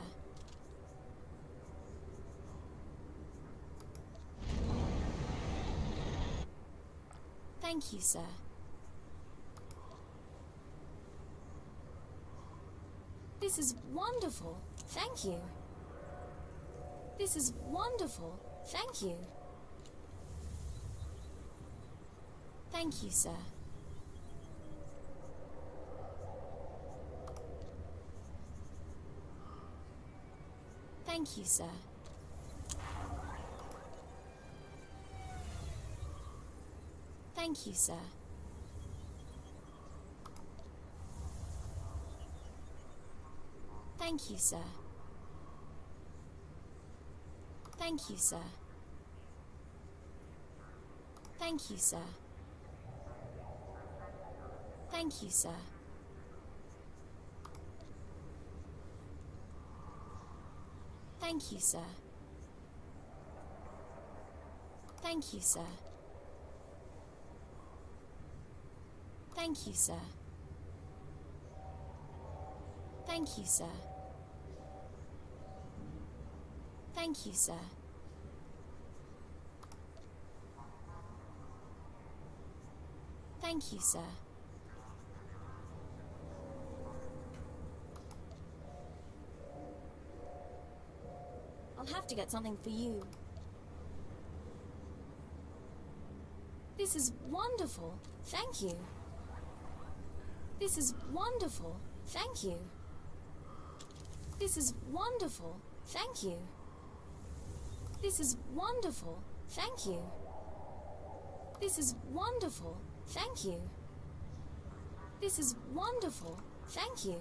Thank you, sir. This is wonderful. Thank you. This is wonderful. Thank you. Thank you, sir. Thank you, sir. Thank you, sir. Thank you, sir. Thank you, sir. Thank you, sir. Thank you, sir. Thank you, sir. Thank you, sir. Thank you, sir. Thank you, sir. Thank you, sir. Thank you, sir. I'll have to get something for you. This is wonderful. Thank you. This is wonderful. Thank you. This is wonderful. Thank you. This is wonderful. Thank you. This is wonderful. Thank you. This is wonderful. Thank you.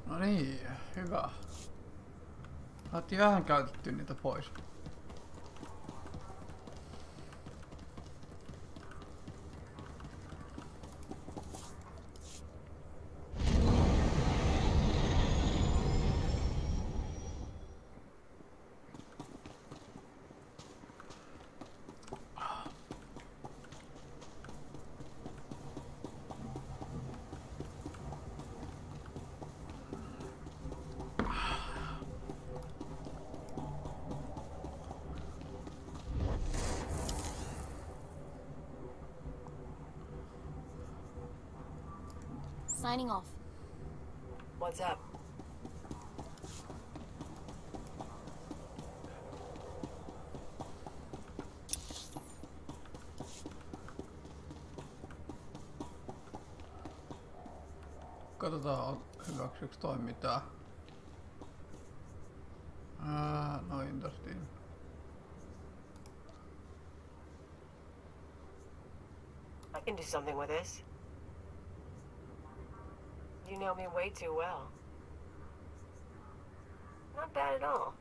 No niin, hyvä. Saatiin vähän käytettyä niitä pois. Signing off. What's up? Katsotaan hyväksyks toi mitään. No interesting. I can do something with this. You know me way too well. Not bad at all.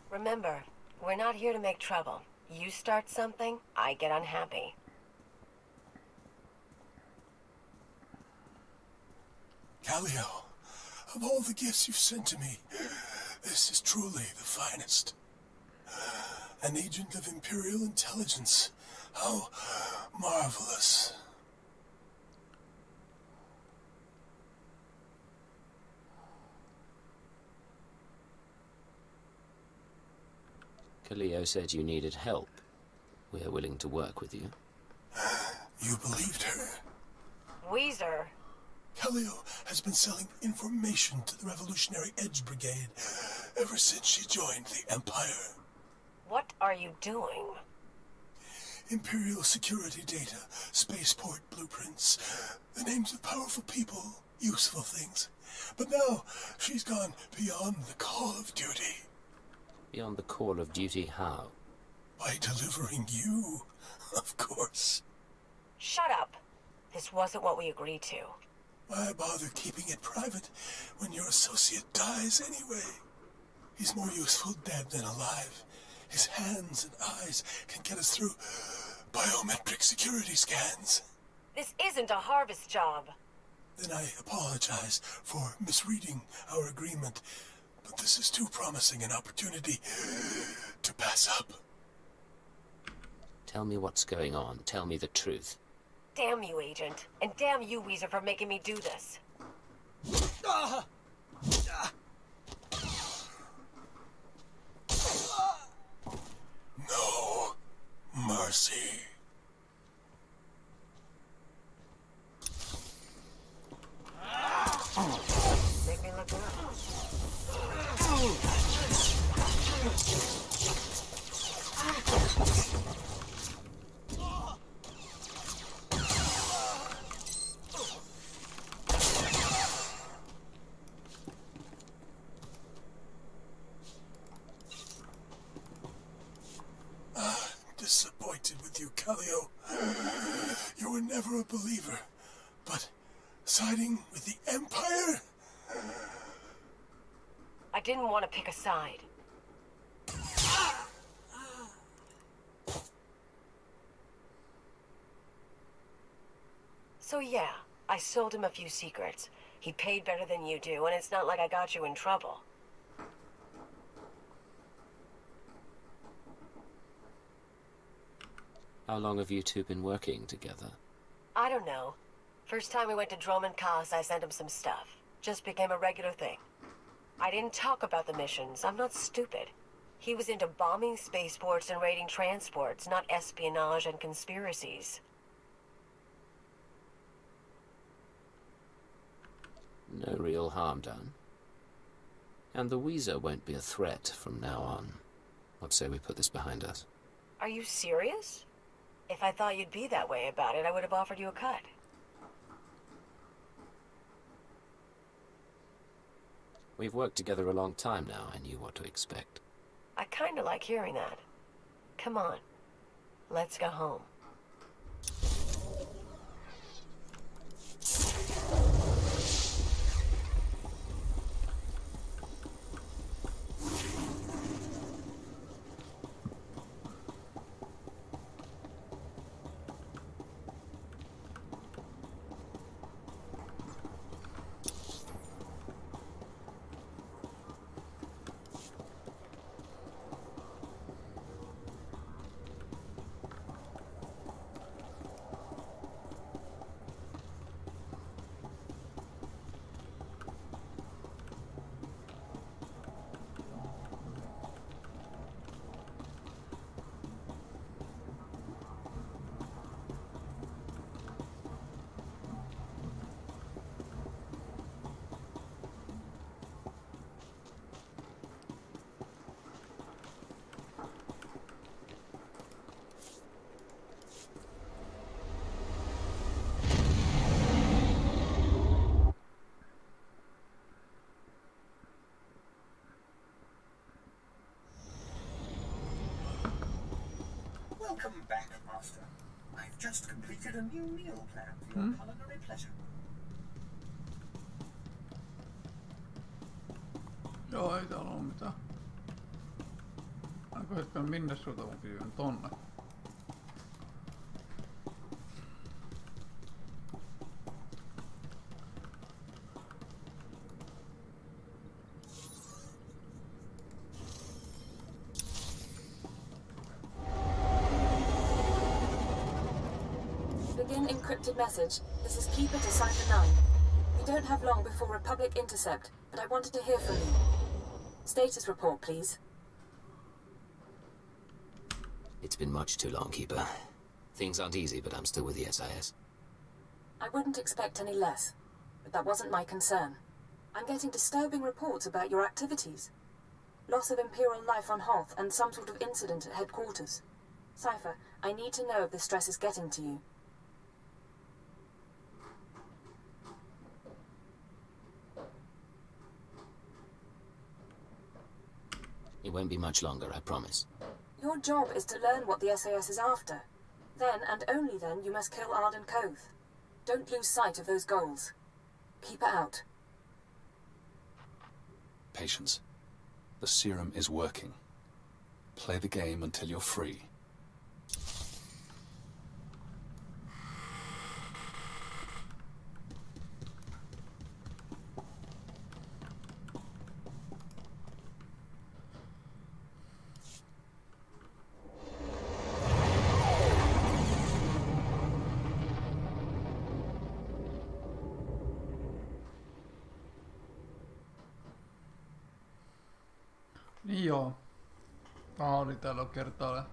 Remember, we're not here to make trouble. You start something, I get unhappy. Callio, of all the gifts you've sent to me, this is truly the finest. An agent of Imperial intelligence. How marvelous. Callio said you needed help. We're willing to work with you. You believed her? Weezer. Callio has been selling information to the Revolutionary Edge Brigade ever since she joined the Empire. What are you doing? Imperial security data, spaceport blueprints, the names of powerful people, useful things. But now she's gone beyond the call of duty. Beyond the call of duty, how? By delivering you, of course. Shut up. This wasn't what we agreed to. Why bother keeping it private when your associate dies anyway? He's more useful dead than alive. His hands and eyes can get us through biometric security scans. This isn't a harvest job. Then I apologize for misreading our agreement. but this is too promising an opportunity to pass up. Tell me what's going on. Tell me the truth. Damn you, Agent. And damn you, Weezer, for making me do this. No mercy. Make me look good. Disappointed with you, Callio. You were never a believer, but siding with the Empire? I didn't want to pick a side. So yeah, I sold him a few secrets. He paid better than you do, and it's not like I got you in trouble. How long have you two been working together? I don't know. First time we went to Droman Kaas, I sent him some stuff. Just became a regular thing. I didn't talk about the missions. I'm not stupid. He was into bombing spaceports and raiding transports, not espionage and conspiracies. No real harm done. And the Weezer won't be a threat from now on. What say we put this behind us? Are you serious? If I thought you'd be that way about it, I would have offered you a cut. We've worked together a long time now. I knew what to expect. I kinda like hearing that. Come on. Let's go home. Welcome back, Master. I've just completed a new meal plan for your culinary pleasure. Joo, ei täällä oo mitään. Aiko hetken minne sulta mun kyvyn tonne? Begin encrypted message. This is Keeper to Cipher 9. We don't have long before Republic intercept, but I wanted to hear from you. Status report, please. It's been much too long, Keeper. Things aren't easy, but I'm still with the SIS. I wouldn't expect any less, but that wasn't my concern. I'm getting disturbing reports about your activities. Loss of Imperial life on Hoth and some sort of incident at headquarters. Cipher, I need to know if the stress is getting to you. It won't be much longer, I promise. Your job is to learn what the SAS is after. Then, and only then, you must kill Arden Koth. Don't lose sight of those goals. Keep her out. Patience. The serum is working. Play the game until you're free. Niin joo. Oli täällä kertaalle.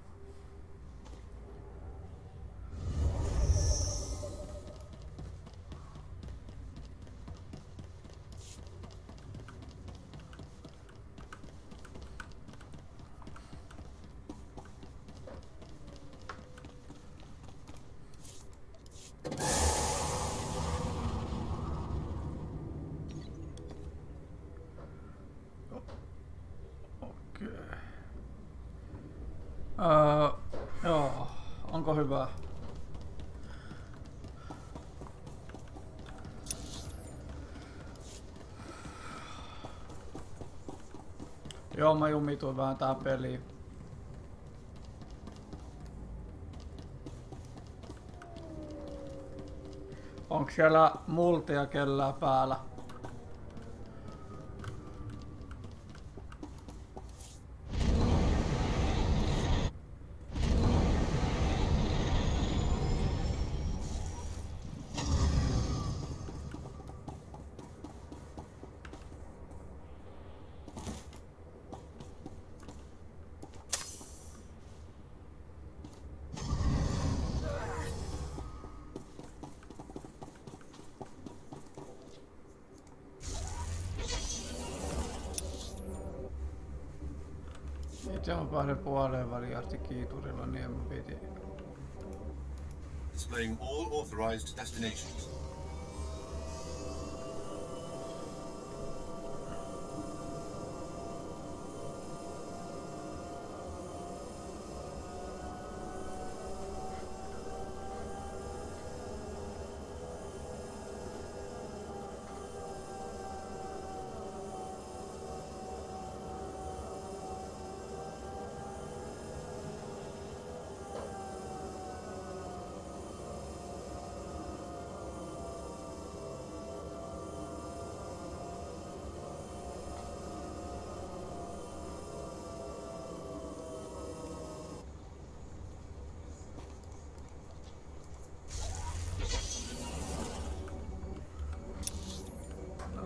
Joo, onko hyvä? Joo, mä jumituin vähän tää peliin. Onks siellä multia kellään päällä? Itse on pääsen puoleen väliin asti kiiturilla, niin mä piti. Displaying all authorized destinations.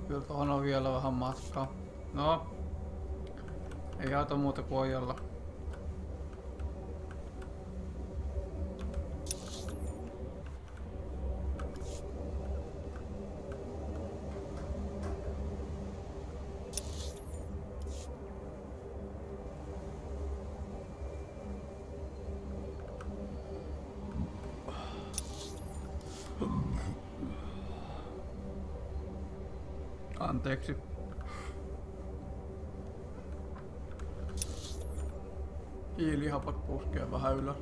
Kyllä tuohon on vielä vähän matkaa. No, ei auta muuta kuin ojalla. Anteeksi. Hiilihapat puskee vähän ylös.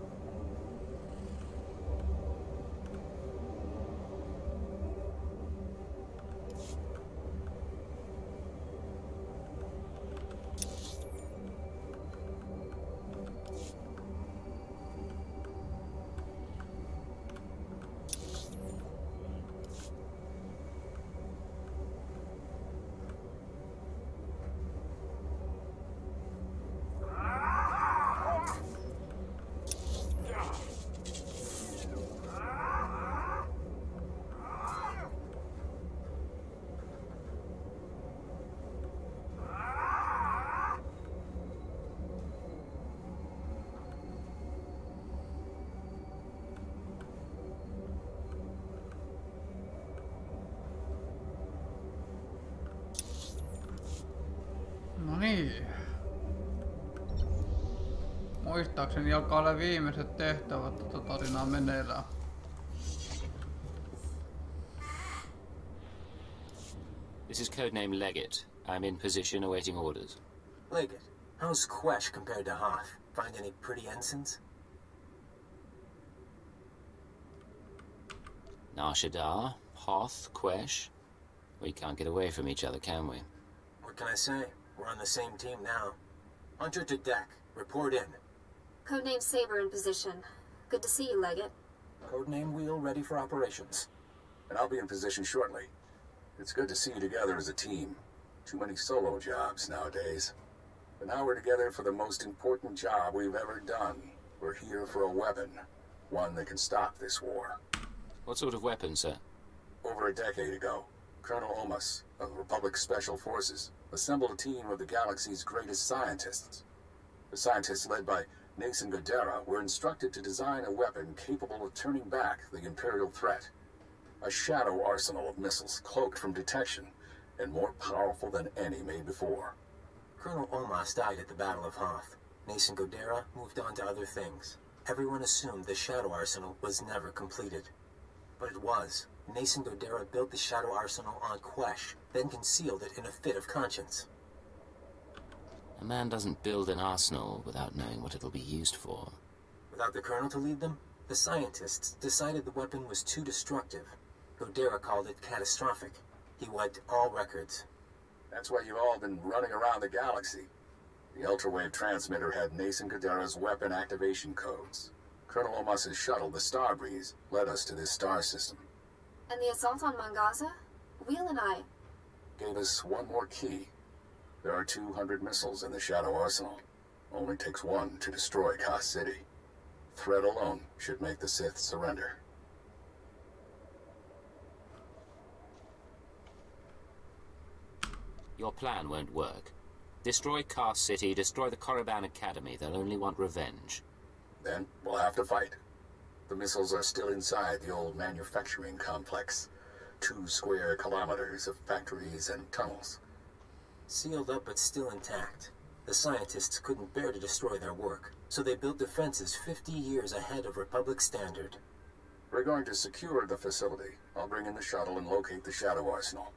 No niin. Muistaakseni alkaa olla viimeiset tehtävät tätä tarinaa meneillään. This is codename Leggett. I'm in position awaiting orders. Leggett, how's Quesh compared to Hoth? Find any pretty ensigns? Narshadar, Hoth, Quesh. We can't get away from each other, can we? What can I say? We're on the same team now. Hunter to deck. Report in. Codename Saber in position. Good to see you, Leggett. Codename Wheel ready for operations. And I'll be in position shortly. It's good to see you together as a team. Too many solo jobs nowadays. But now we're together for the most important job we've ever done. We're here for a weapon. One that can stop this war. What sort of weapon, sir? Over a decade ago, Colonel Omas, of Republic Special Forces assembled a team of the galaxy's greatest scientists. The scientists led by Nason Godera were instructed to design a weapon capable of turning back the Imperial threat. A shadow arsenal of missiles cloaked from detection and more powerful than any made before. Colonel Olmas died at the Battle of Hoth. Nason Godera moved on to other things. Everyone assumed the Shadow Arsenal was never completed. But it was. Nason Godera built the Shadow Arsenal on Quesh, then concealed it in a fit of conscience. A man doesn't build an arsenal without knowing what it'll be used for. Without the Colonel to lead them, the scientists decided the weapon was too destructive. Godera called it catastrophic. He wiped all records. That's why you've all been running around the galaxy. The ultrawave transmitter had Nason Godera's weapon activation codes. Colonel Olmas's shuttle, the Starbreeze, led us to this star system. And the assault on Mangaza? Wheel and I... Gave us one more key. There are 200 missiles in the Shadow Arsenal. Only takes one to destroy Kos City. Threat alone should make the Sith surrender. Your plan won't work. Destroy Kos City, destroy the Korriban Academy. They'll only want revenge. Then we'll have to fight. The missiles are still inside the old manufacturing complex. 2 square kilometers of factories and tunnels. Sealed up but still intact. The scientists couldn't bear to destroy their work, so they built defenses 50 years ahead of Republic standard. We're going to secure the facility. I'll bring in the shuttle and locate the Shadow Arsenal.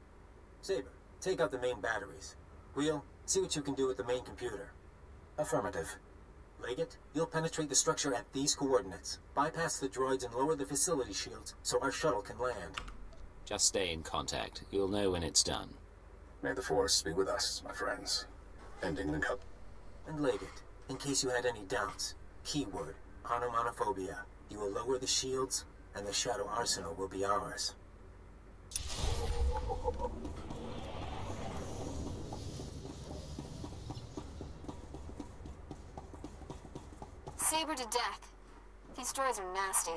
Saber, take out the main batteries. Wheel, see what you can do with the main computer. Affirmative. Leggett, you'll penetrate the structure at these coordinates. Bypass the droids and lower the facility shields so our shuttle can land. Just stay in contact. You'll know when it's done. May the Force be with us, my friends. Ending link up. And Leggett, in case you had any doubts, keyword, onomatophobia. You will lower the shields, and the Shadow Arsenal will be ours. Saber to death. These droids are nasty.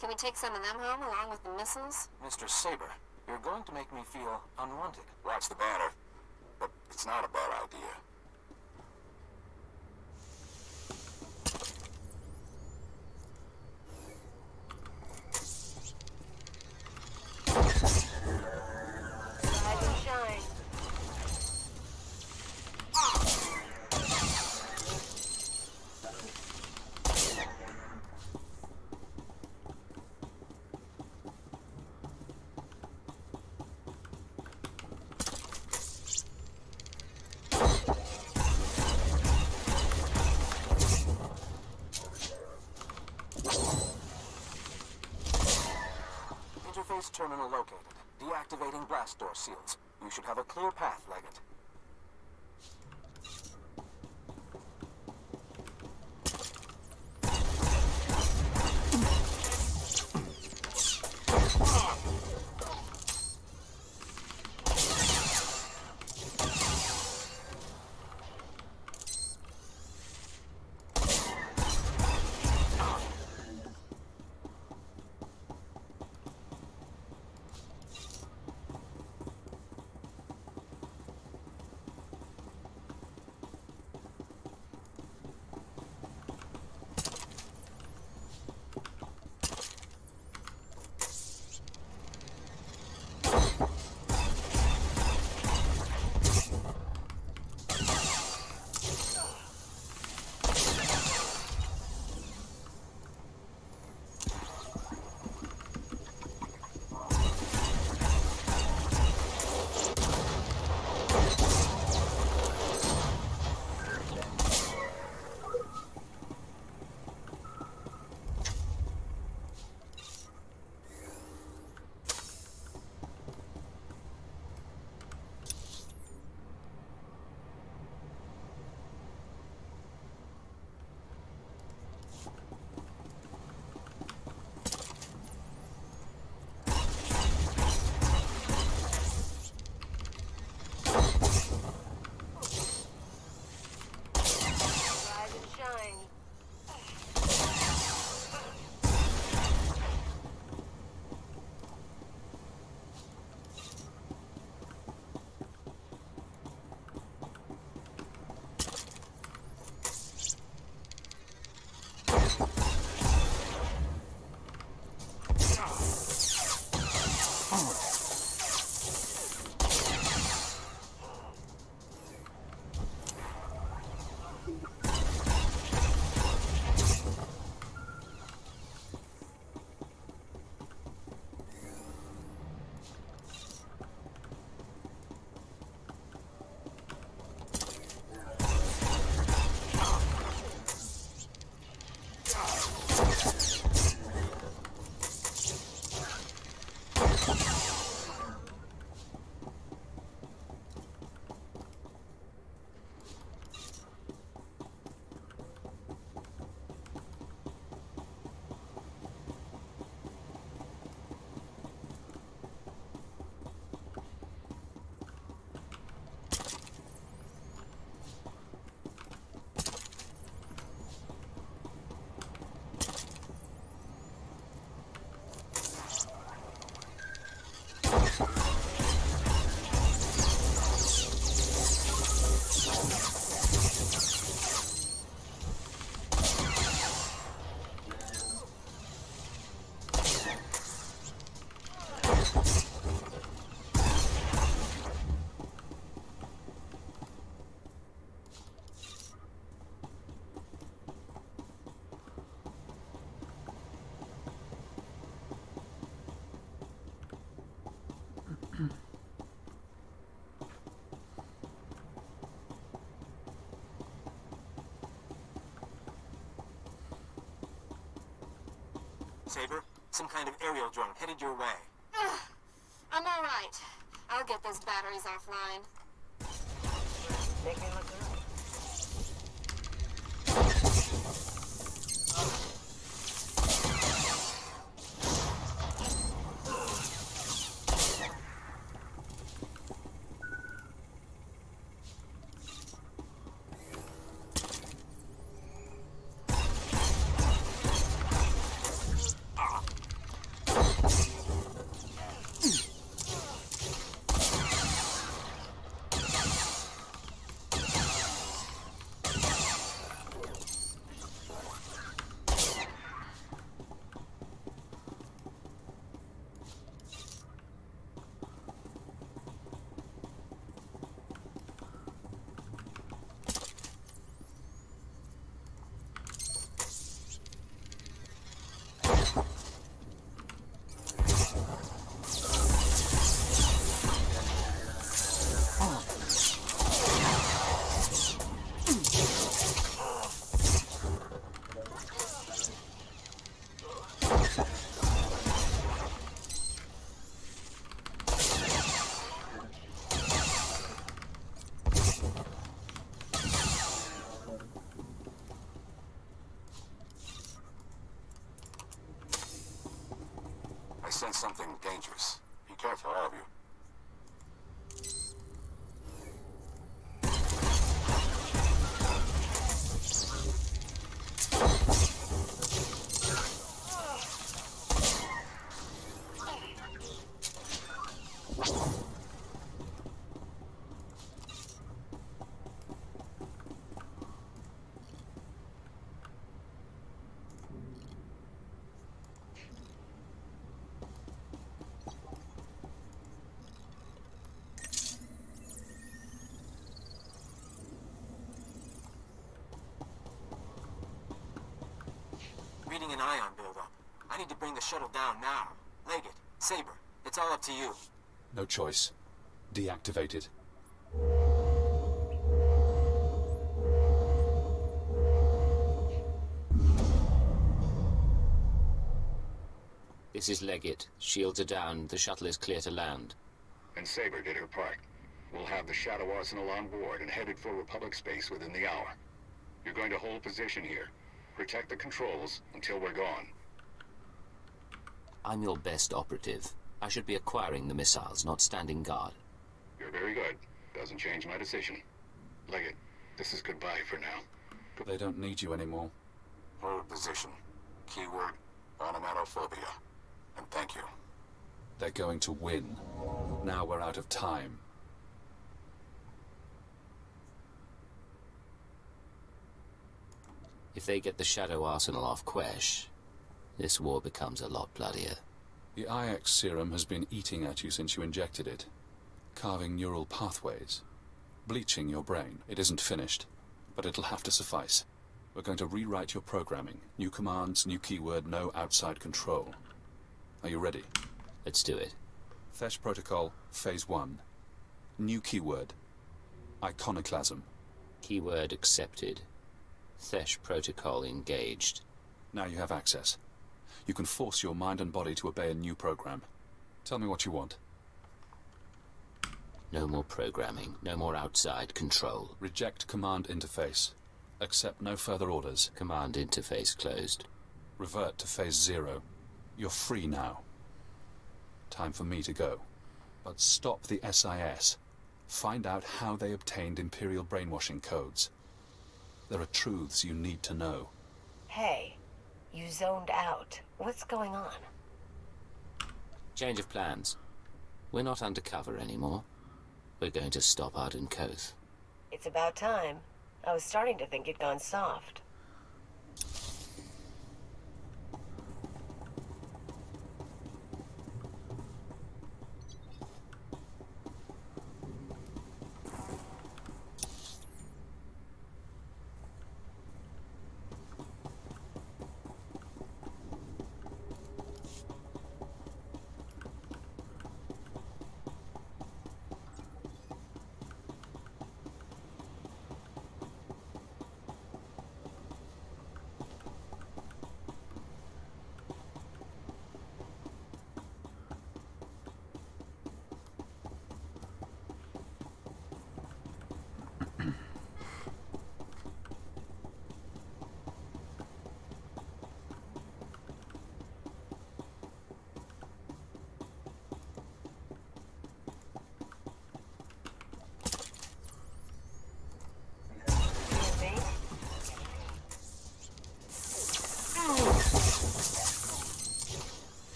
Can we take some of them home along with the missiles? Mr. Saber, you're going to make me feel unwanted. Watch the banner. But it's not a bad idea. Rise and shine. Interface terminal located. Deactivating blast door seals. You should have a clear path, Leggett. Saber, some kind of aerial drone headed your way. I'm all right. I'll get those batteries offline. Make me look good. I sense something dangerous. Be careful, all of you. Reading an ion buildup. I need to bring the shuttle down now. Leggett, Saber, it's all up to you. No choice. Deactivated. This is Leggett. Shields are down. The shuttle is clear to land. And Saber did her part. We'll have the Shadow Arsenal on board and headed for Republic space within the hour. You're going to hold position here. Protect the controls until we're gone. I'm your best operative. I should be acquiring the missiles, not standing guard. You're very good. Doesn't change my decision. Leggett, this is goodbye for now. They don't need you anymore. Hold position. Keyword, onomatophobia. And thank you. They're going to win. Now we're out of time. If they get the Shadow Arsenal off Quesh, this war becomes a lot bloodier. The IX serum has been eating at you since you injected it. Carving neural pathways. Bleaching your brain. It isn't finished, but it'll have to suffice. We're going to rewrite your programming. New commands, new keyword, no outside control. Are you ready? Let's do it. Thesh Protocol, Phase 1. New keyword. Iconoclasm. Keyword accepted. Thesh Protocol engaged. Now you have access. You can force your mind and body to obey a new program. Tell me what you want. No more programming. No more outside control. Reject command interface. Accept no further orders. Command interface closed. Revert to Phase 0. You're free now. Time for me to go. But stop the SIS. Find out how they obtained Imperial brainwashing codes. There are truths you need to know. Hey, you zoned out. What's going on? Change of plans. We're not undercover anymore. We're going to stop Arden Koth. It's about time. I was starting to think you'd gone soft.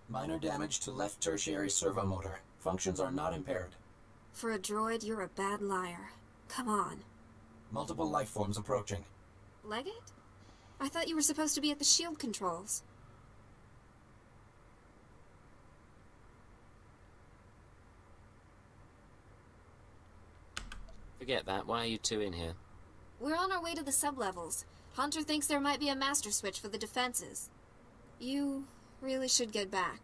Minor damage to left tertiary servo motor. Functions are not impaired. For a droid, you're a bad liar. Come on. Multiple life forms approaching. Leggett? I thought you were supposed to be at the shield controls. Forget that. Why are you two in here? We're on our way to the sublevels. Hunter thinks there might be a master switch for the defenses. You really should get back.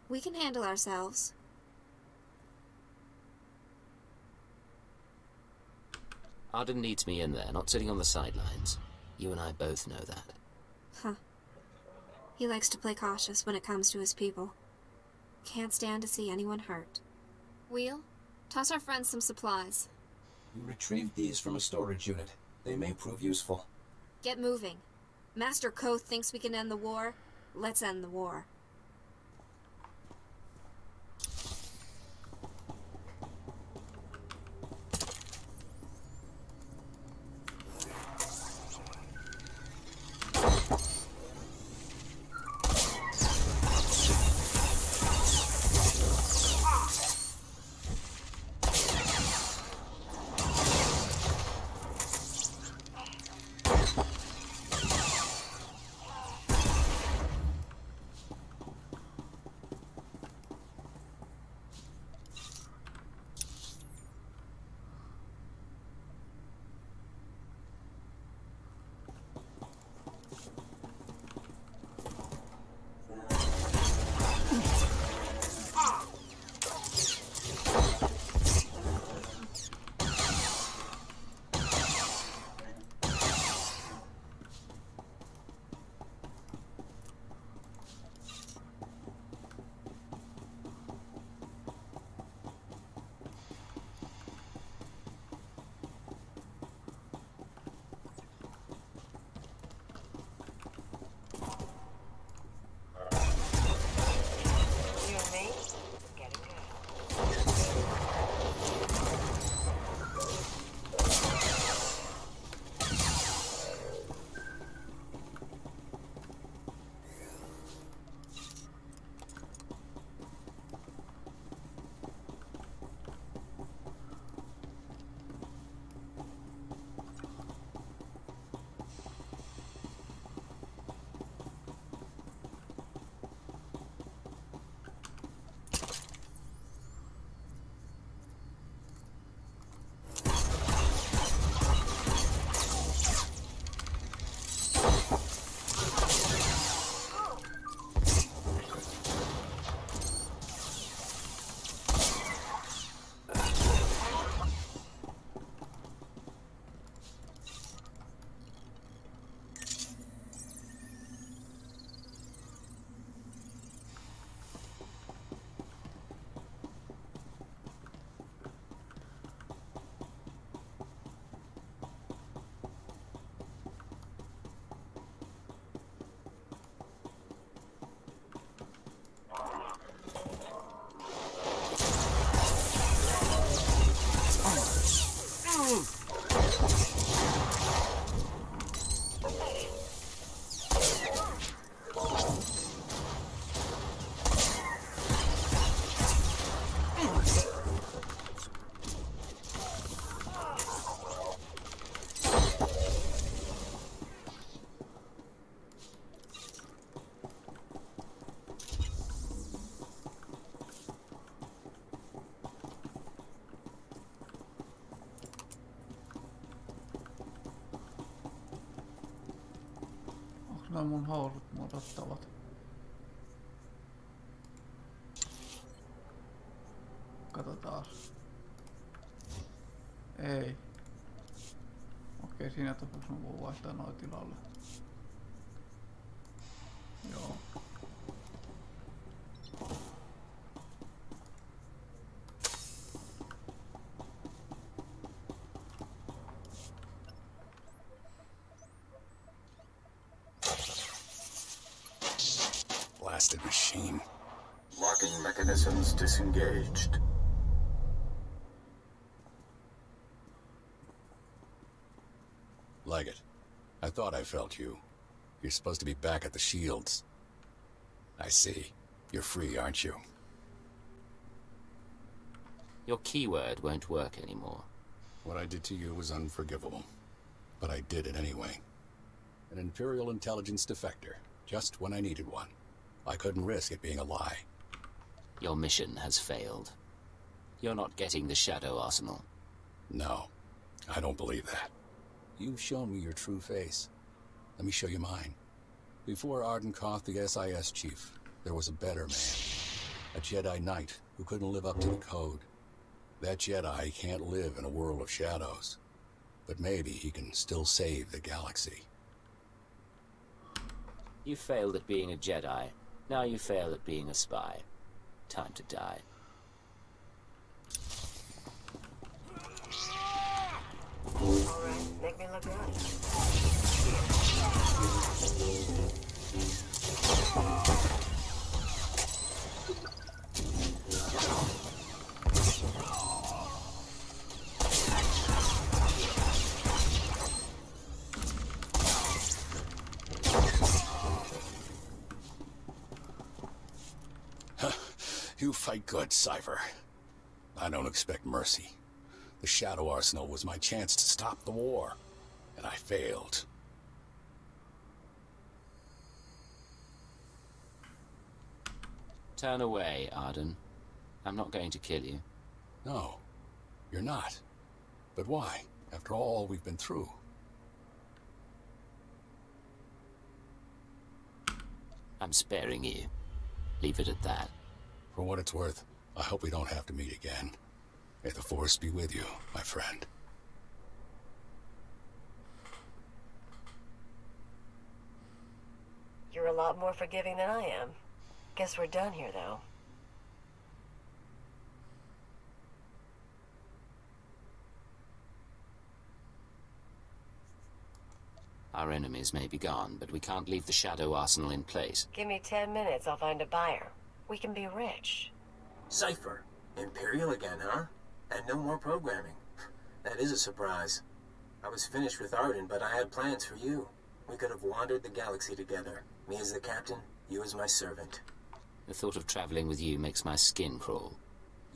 We can handle ourselves. Arden needs me in there, not sitting on the sidelines. You and I both know that. Huh. He likes to play cautious when it comes to his people. Can't stand to see anyone hurt. Wheel, toss our friends some supplies. We retrieved these from a storage unit. They may prove useful. Get moving. Master Koth thinks we can end the war. Let's end the war. Nämä mun housut odottavat. Katsotaan. Ei. Okei, siinä tapauksessa mä voin vaihtaa noin tilalle. Joo. Blasted machine. Locking mechanisms disengaged. Leggett, I thought I felt you. You're supposed to be back at the Shields. I see. You're free, aren't you? Your keyword won't work anymore. What I did to you was unforgivable. But I did it anyway. An Imperial intelligence defector, just when I needed one. I couldn't risk it being a lie. Your mission has failed. You're not getting the Shadow Arsenal. No, I don't believe that. You've shown me your true face. Let me show you mine. Before Ardenkoth, the SIS chief, there was a better man. A Jedi Knight who couldn't live up to the code. That Jedi can't live in a world of shadows. But maybe he can still save the galaxy. You failed at being a Jedi. Now you fail at being a spy. Time to die. Alright, make me look right. You fight good, Cypher. I don't expect mercy. The Shadow Arsenal was my chance to stop the war, and I failed. Turn away, Arden. I'm not going to kill you. No, you're not. But why, after all we've been through? I'm sparing you. Leave it at that. For what it's worth, I hope we don't have to meet again. May the Force be with you, my friend. You're a lot more forgiving than I am. Guess we're done here, though. Our enemies may be gone, but we can't leave the Shadow Arsenal in place. Give me 10 minutes, I'll find a buyer. We can be rich. Cypher. Imperial again, huh? And no more programming. That is a surprise. I was finished with Arden, but I had plans for you. We could have wandered the galaxy together. Me as the captain, you as my servant. The thought of traveling with you makes my skin crawl.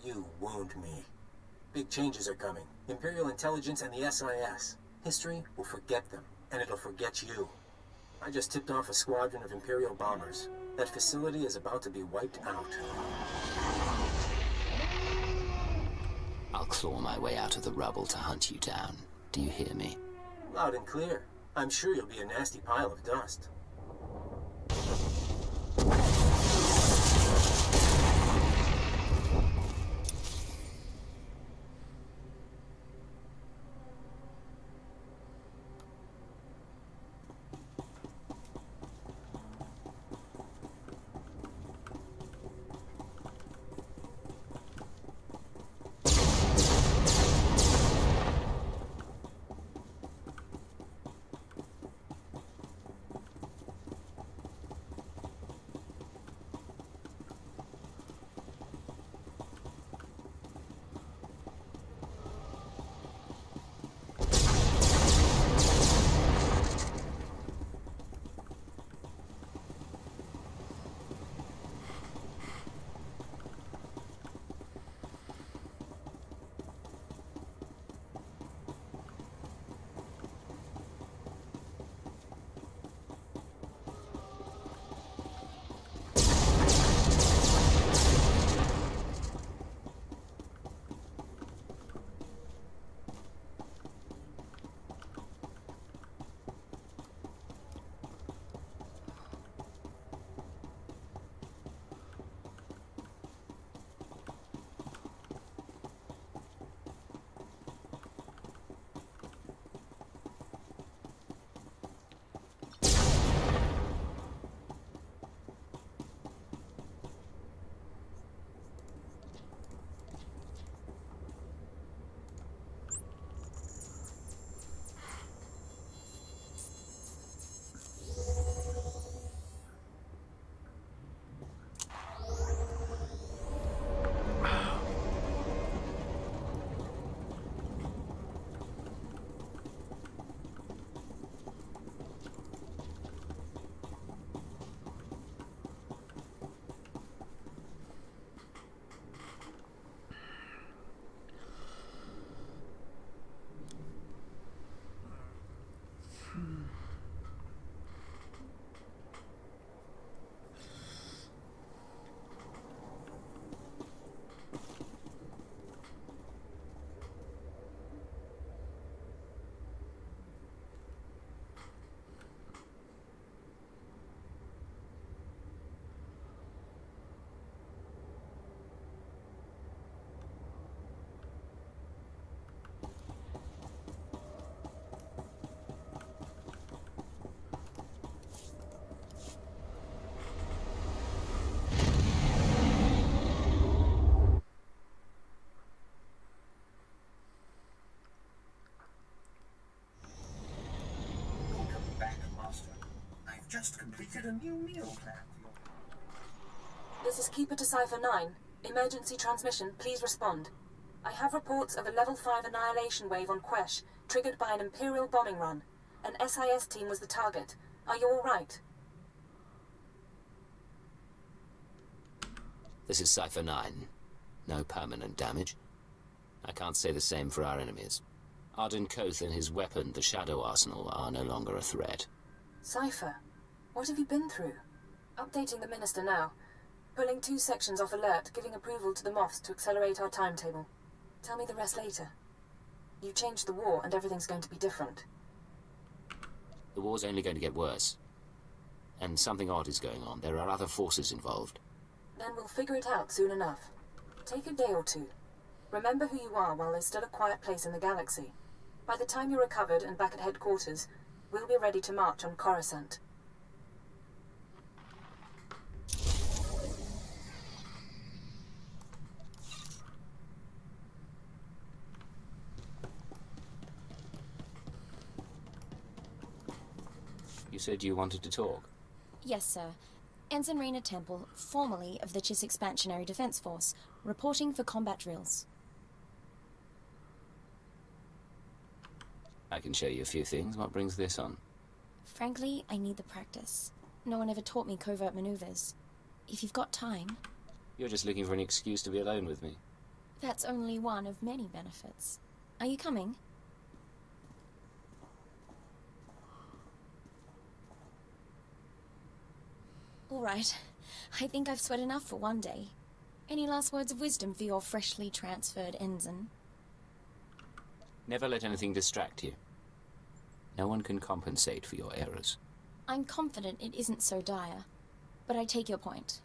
You wound me. Big changes are coming. Imperial intelligence and the SIS. History will forget them, and it'll forget you. I just tipped off a squadron of Imperial bombers. That facility is about to be wiped out. I'll claw my way out of the rubble to hunt you down. Do you hear me? Loud and clear. I'm sure you'll be a nasty pile of dust. Welcome back, Master. I've just completed a new meal plan for your... This is Keeper to Cipher 9. Emergency transmission, please respond. I have reports of a level 5 annihilation wave on Quesh, triggered by an Imperial bombing run. An SIS team was the target. Are you all right? This is Cipher 9. No permanent damage. I can't say the same for our enemies. Arden Koth and his weapon, the Shadow Arsenal, are no longer a threat. Cipher, what have you been through? Updating the Minister now. Pulling 2 sections off alert, giving approval to the Moffs to accelerate our timetable. Tell me the rest later. You changed the war and everything's going to be different. The war's only going to get worse. And something odd is going on. There are other forces involved. Then we'll figure it out soon enough. Take a day or two. Remember who you are while there's still a quiet place in the galaxy. By the time you're recovered and back at headquarters, we'll be ready to march on Coruscant. You said you wanted to talk. Yes, sir. Ensign Rena Temple, formerly of the Chiss Expansionary Defense Force, reporting for combat drills. I can show you a few things. What brings this on? Frankly, I need the practice. No one ever taught me covert maneuvers. If you've got time... You're just looking for an excuse to be alone with me. That's only one of many benefits. Are you coming? All right. I think I've sweat enough for one day. Any last words of wisdom for your freshly transferred ensign? Never let anything distract you. No one can compensate for your errors. I'm confident it isn't so dire. But I take your point.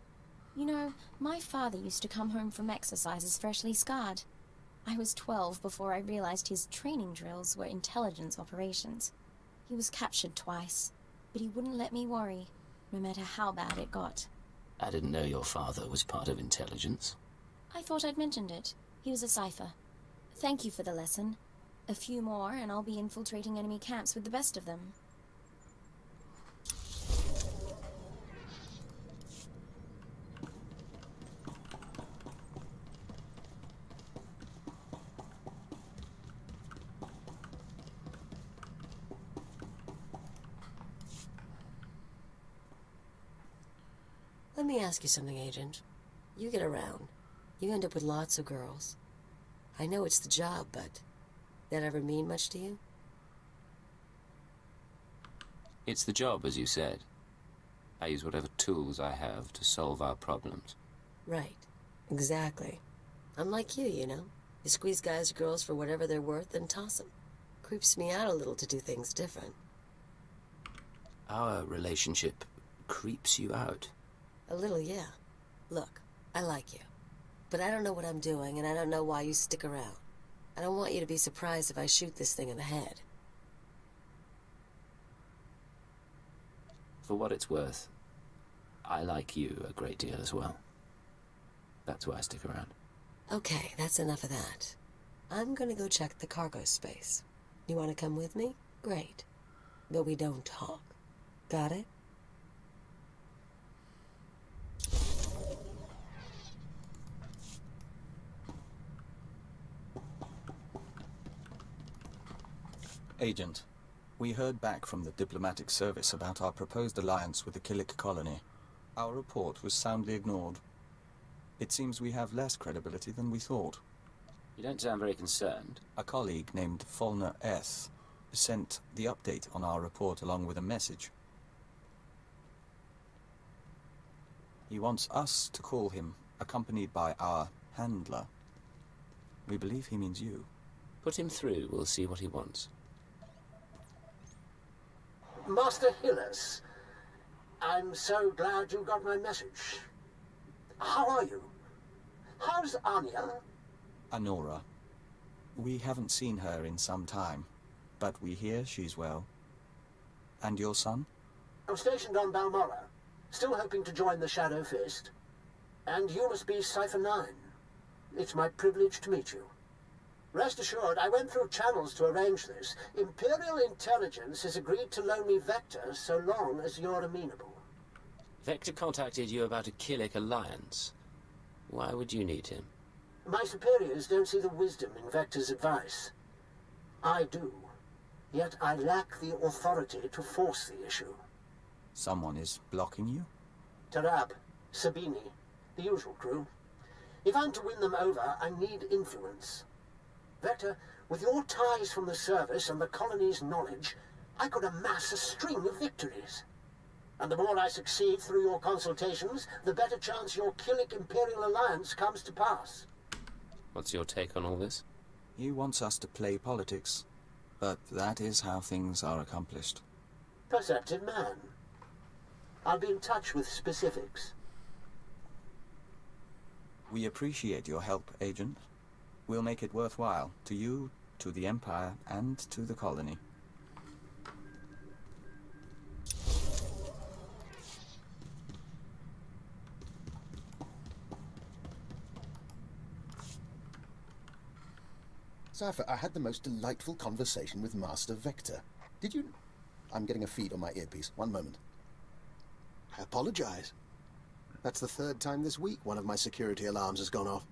You know, my father used to come home from exercises freshly scarred. I was 12 before I realized his training drills were intelligence operations. He was captured twice, but he wouldn't let me worry, no matter how bad it got. I didn't know your father was part of intelligence. I thought I'd mentioned it. He was a cipher. Thank you for the lesson. A few more, and I'll be infiltrating enemy camps with the best of them. Let me ask you something, Agent. You get around. You end up with lots of girls. I know it's the job, but that ever mean much to you? It's the job, as you said. I use whatever tools I have to solve our problems. Right. Exactly. I'm like you know. You squeeze guys or girls for whatever they're worth and toss them. Creeps me out a little to do things different. Our relationship creeps you out. A little, yeah. Look, I like you. But I don't know what I'm doing, and I don't know why you stick around. I don't want you to be surprised if I shoot this thing in the head. For what it's worth, I like you a great deal as well. That's why I stick around. Okay, that's enough of that. I'm gonna go check the cargo space. You wanna come with me? Great. But we don't talk. Got it? Agent, we heard back from the diplomatic service about our proposed alliance with the Killik colony. Our report was soundly ignored. It seems we have less credibility than we thought. You don't sound very concerned. A colleague named Fulner S. sent the update on our report along with a message. He wants us to call him, accompanied by our handler. We believe he means you. Put him through, we'll see what he wants. Master Hillis, I'm so glad you got my message. How are you? How's Anya? Anora. We haven't seen her in some time, but we hear she's well. And your son? I'm stationed on Balmora, still hoping to join the Shadow Fist. And you must be Cypher 9. It's my privilege to meet you. Rest assured, I went through channels to arrange this. Imperial Intelligence has agreed to loan me Vector so long as you're amenable. Vector contacted you about a Killik alliance. Why would you need him? My superiors don't see the wisdom in Vector's advice. I do. Yet I lack the authority to force the issue. Someone is blocking you? Tarab, Sabini, the usual crew. If I'm to win them over, I need influence. Vector, with your ties from the service and the colony's knowledge, I could amass a string of victories. And the more I succeed through your consultations, the better chance your Killik Imperial Alliance comes to pass. What's your take on all this? He wants us to play politics, but that is how things are accomplished. Perceptive man. I'll be in touch with specifics. We appreciate your help, Agent. We'll make it worthwhile, to you, to the Empire, and to the colony. Cypher, I had the most delightful conversation with Master Vector. Did you... I'm getting a feed on my earpiece. One moment. I apologize. That's the third time this week one of my security alarms has gone off.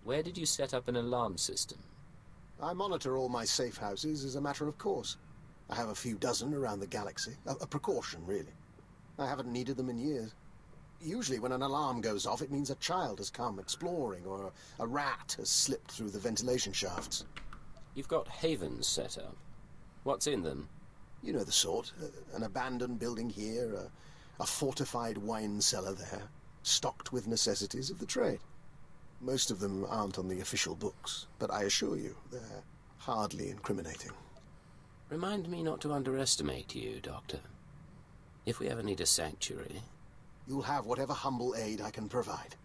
Where did you set up an alarm system? I monitor all my safe houses as a matter of course. I have a few dozen around the galaxy. A precaution, really. I haven't needed them in years. Usually when an alarm goes off, it means a child has come exploring, or a rat has slipped through the ventilation shafts. You've got havens set up. What's in them? You know the sort. An abandoned building here, a fortified wine cellar there, stocked with necessities of the trade. Most of them aren't on the official books, but I assure you, they're hardly incriminating. Remind me not to underestimate you, Doctor. If we ever need a sanctuary... You'll have whatever humble aid I can provide.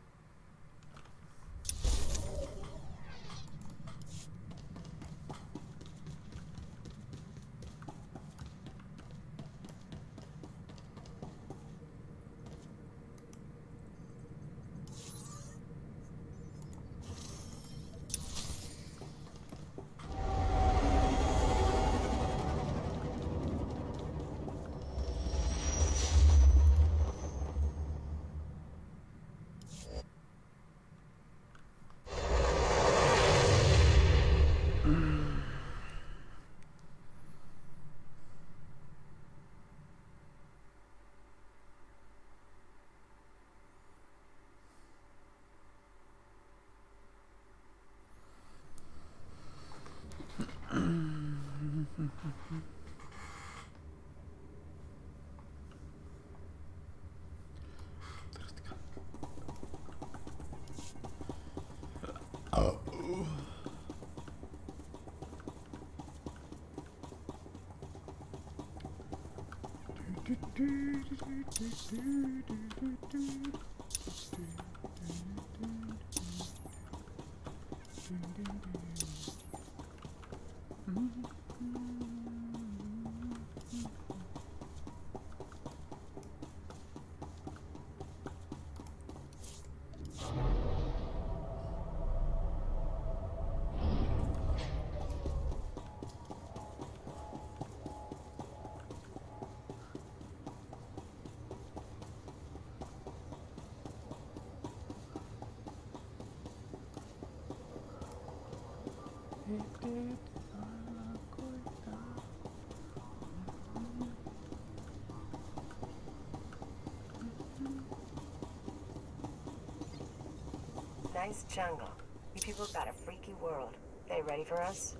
Nice jungle. We people's got a freaky world. They ready for us?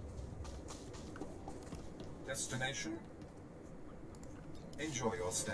Destination. Enjoy your stay.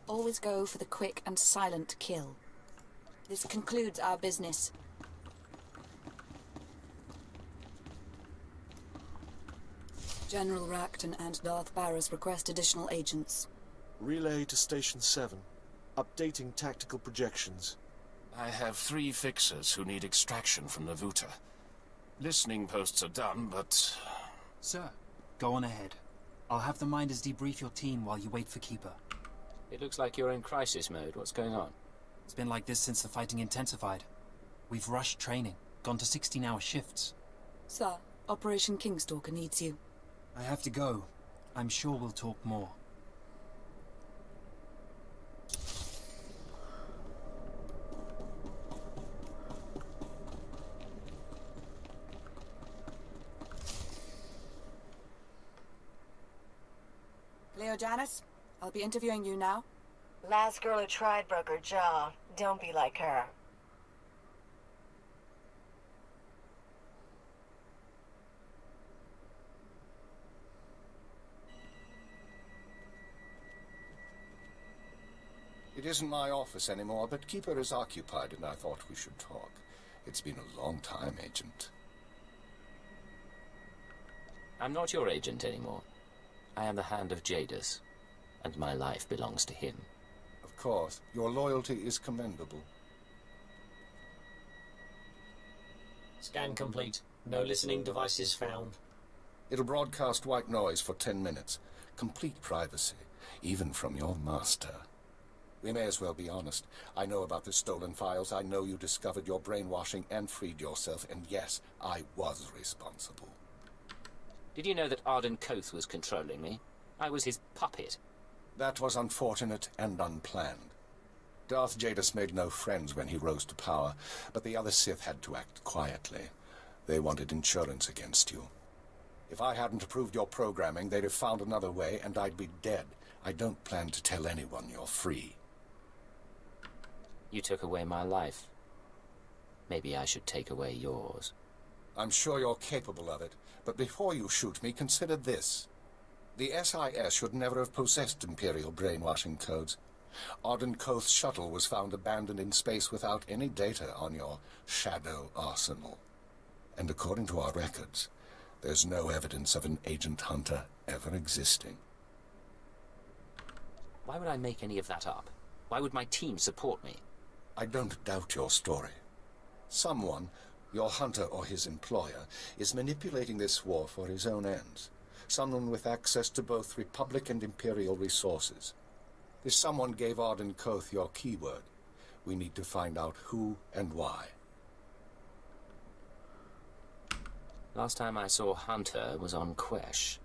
Always go for the quick and silent kill. This concludes our business. General Racton and Darth Barris request additional agents. Relay to Station 7. Updating tactical projections. I have 3 fixers who need extraction from Navuta. Listening posts are done, but... Sir, go on ahead. I'll have the Minders debrief your team while you wait for Keeper. It looks like you're in crisis mode. What's going on? It's been like this since the fighting intensified. We've rushed training, gone to 16-hour shifts. Sir, Operation Kingstalker needs you. I have to go. I'm sure we'll talk more. Leo Janice, I'll be interviewing you now. Last girl who tried broke her jaw. Don't be like her. It isn't my office anymore, but Keeper is occupied and I thought we should talk. It's been a long time, Agent. I'm not your agent anymore. I am the Hand of Jadus, and my life belongs to him. Of course, your loyalty is commendable. Scan complete. No listening devices found. It'll broadcast white noise for 10 minutes. Complete privacy, even from your master. We may as well be honest. I know about the stolen files. I know you discovered your brainwashing and freed yourself, and yes, I was responsible. Did you know that Arden Koth was controlling me? I was his puppet. That was unfortunate and unplanned. Darth Jadus made no friends when he rose to power, but the other Sith had to act quietly. They wanted insurance against you. If I hadn't approved your programming, they'd have found another way, and I'd be dead. I don't plan to tell anyone you're free. You took away my life. Maybe I should take away yours. I'm sure you're capable of it, but before you shoot me, consider this. The SIS should never have possessed Imperial brainwashing codes. Arden Koth's shuttle was found abandoned in space without any data on your shadow arsenal. And according to our records, there's no evidence of an agent hunter ever existing. Why would I make any of that up? Why would my team support me? I don't doubt your story. Someone, your hunter or his employer, is manipulating this war for his own ends. Someone with access to both Republic and Imperial resources. This someone gave Arden Koth your keyword. We need to find out who and why. Last time I saw Hunter was on Quesh,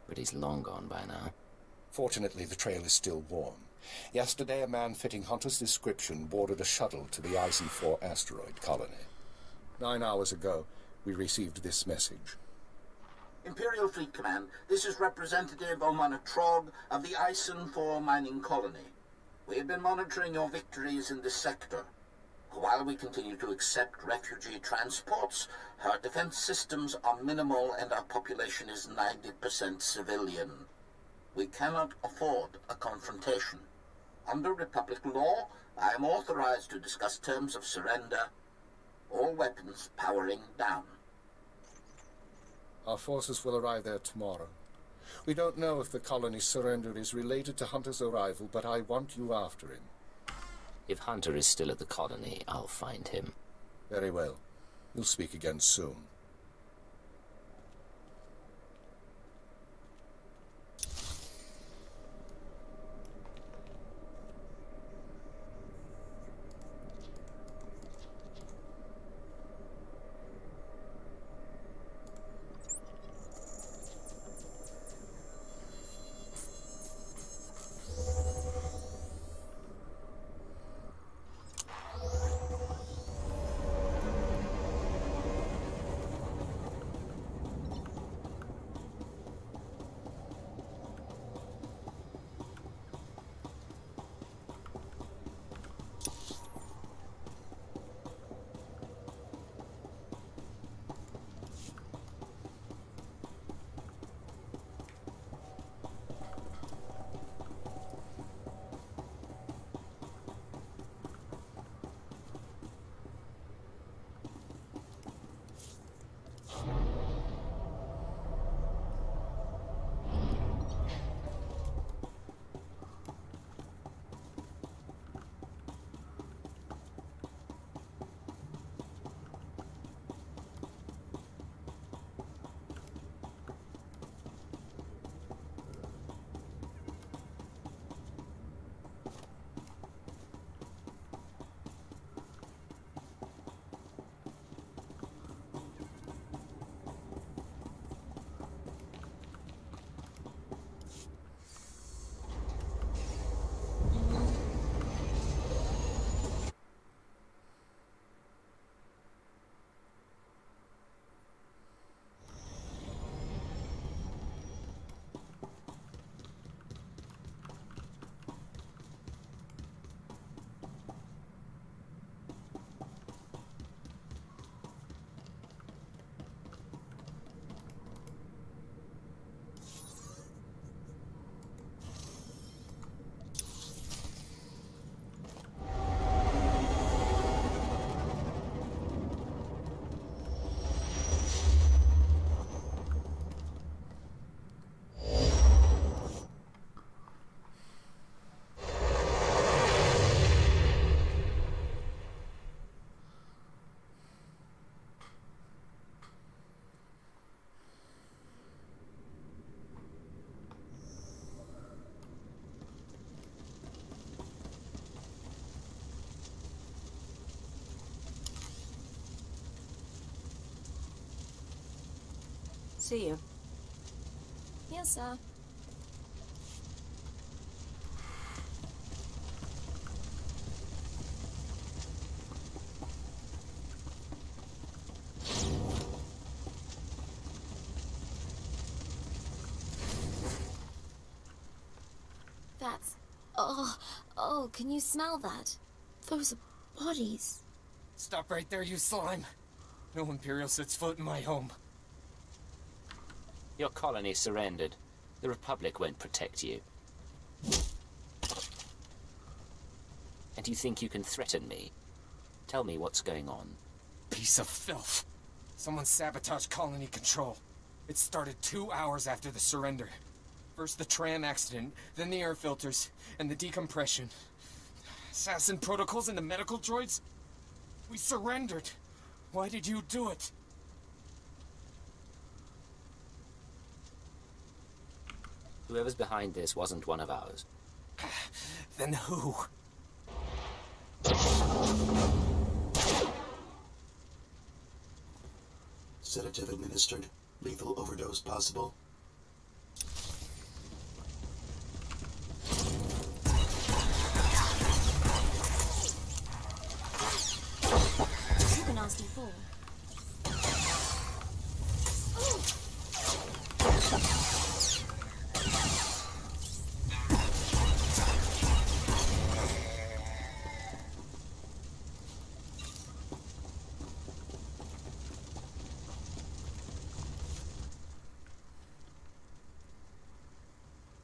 but he's long gone by now. Fortunately, the trail is still warm. Yesterday, a man fitting Hunter's description boarded a shuttle to the IC-4 asteroid colony. 9 hours ago, we received this message. Imperial Fleet Command, this is Representative Omana Trog of the Ison-4 mining colony. We have been monitoring your victories in this sector. While we continue to accept refugee transports, our defense systems are minimal and our population is 90% civilian. We cannot afford a confrontation. Under Republic law, I am authorized to discuss terms of surrender. All weapons powering down. Our forces will arrive there tomorrow. We don't know if the colony's surrender is related to Hunter's arrival, but I want you after him. If Hunter is still at the colony, I'll find him. Very well. We'll speak again soon. See you. Yes, sir. That's... Oh, can you smell that? Those are bodies. Stop right there, you slime. No Imperial sets foot in my home. Your colony surrendered. The Republic won't protect you. And you think you can threaten me? Tell me what's going on. Piece of filth. Someone sabotaged colony control. It started 2 hours after the surrender. First the tram accident, then the air filters, and the decompression. Assassin protocols and the medical droids? We surrendered. Why did you do it? Whoever's behind this wasn't one of ours. Then who? Sedative administered. Lethal overdose possible. Took a nasty fall.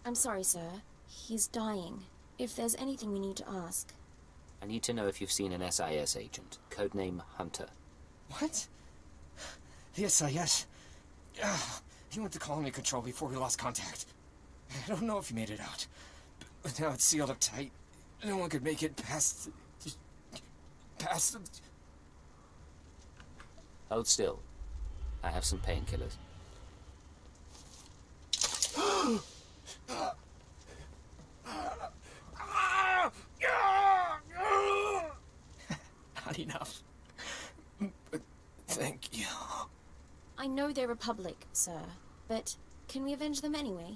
I'm sorry, sir. He's dying. If there's anything we need to ask. I need to know if you've seen an SIS agent, codename Hunter. What? The SIS? He went to colony control before we lost contact. I don't know if he made it out. But now it's sealed up tight. No one could make it past... past... Hold still. I have some painkillers. Not enough. But thank you. I know they're Republic, sir, but can we avenge them anyway?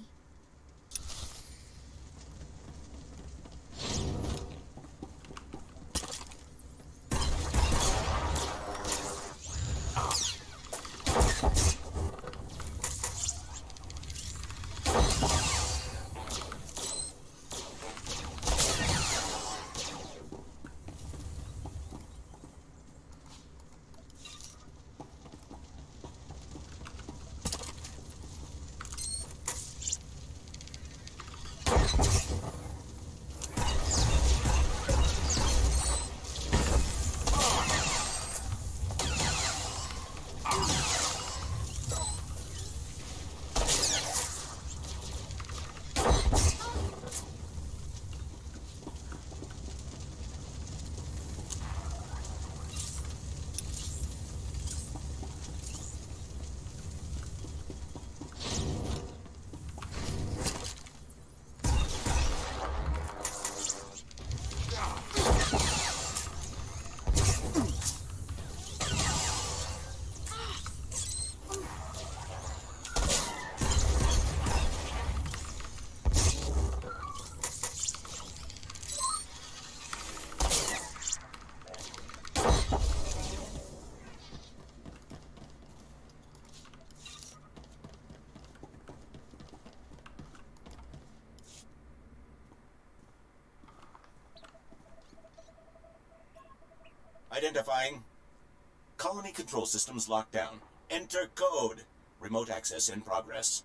Identifying. Colony control systems locked down. Enter code. Remote access in progress.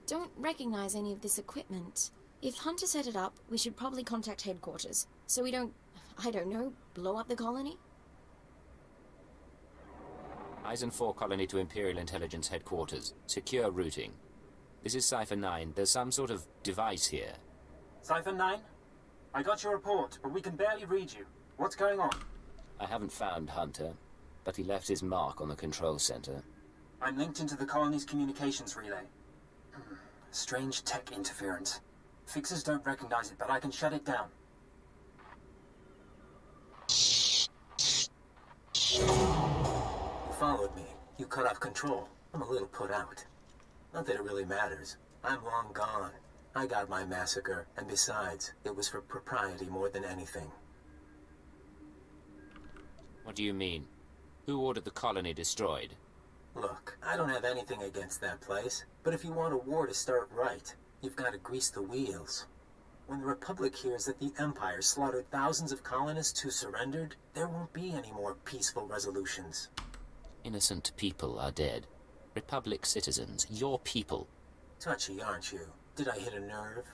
Don't recognize any of this equipment. If Hunter set it up, we should probably contact headquarters, so we don't, I don't know, blow up the colony? Eisen 4 colony to Imperial Intelligence headquarters. Secure routing. This is Cypher 9. There's some sort of device here. Cypher 9? I got your report, but we can barely read you. What's going on? I haven't found Hunter, but he left his mark on the control center. I'm linked into the colony's communications relay. Strange tech interference. Fixers don't recognize it, but I can shut it down. You followed me. You cut off control. I'm a little put out. Not that it really matters. I'm long gone. I got my massacre, and besides, it was for propriety more than anything. What do you mean? Who ordered the colony destroyed? Look, I don't have anything against that place, but if you want a war to start right, you've got to grease the wheels. When the Republic hears that the Empire slaughtered thousands of colonists who surrendered, there won't be any more peaceful resolutions. Innocent people are dead. Republic citizens, your people. Touchy, aren't you? Did I hit a nerve?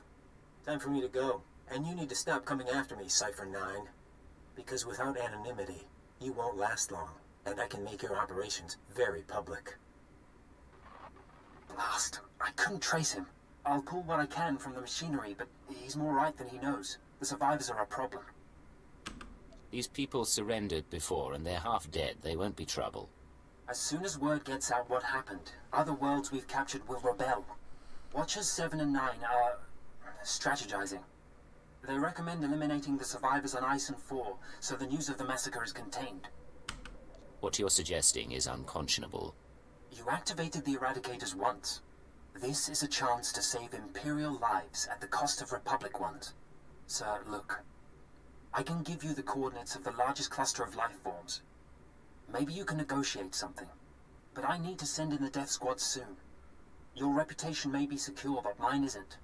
Time for me to go. And you need to stop coming after me, Cypher 9. Because without anonymity, you won't last long. And I can make your operations very public. Blast. I couldn't trace him. I'll pull what I can from the machinery, but he's more right than he knows. The survivors are a problem. These people surrendered before, and they're half dead. They won't be trouble. As soon as word gets out what happened, other worlds we've captured will rebel. Watchers 7 and 9 are strategizing. They recommend eliminating the survivors on Ison 4, so the news of the massacre is contained. What you're suggesting is unconscionable. You activated the Eradicators once. This is a chance to save Imperial lives at the cost of Republic ones. Sir, look. I can give you the coordinates of the largest cluster of life forms. Maybe you can negotiate something. But I need to send in the death squad soon. Your reputation may be secure, but mine isn't.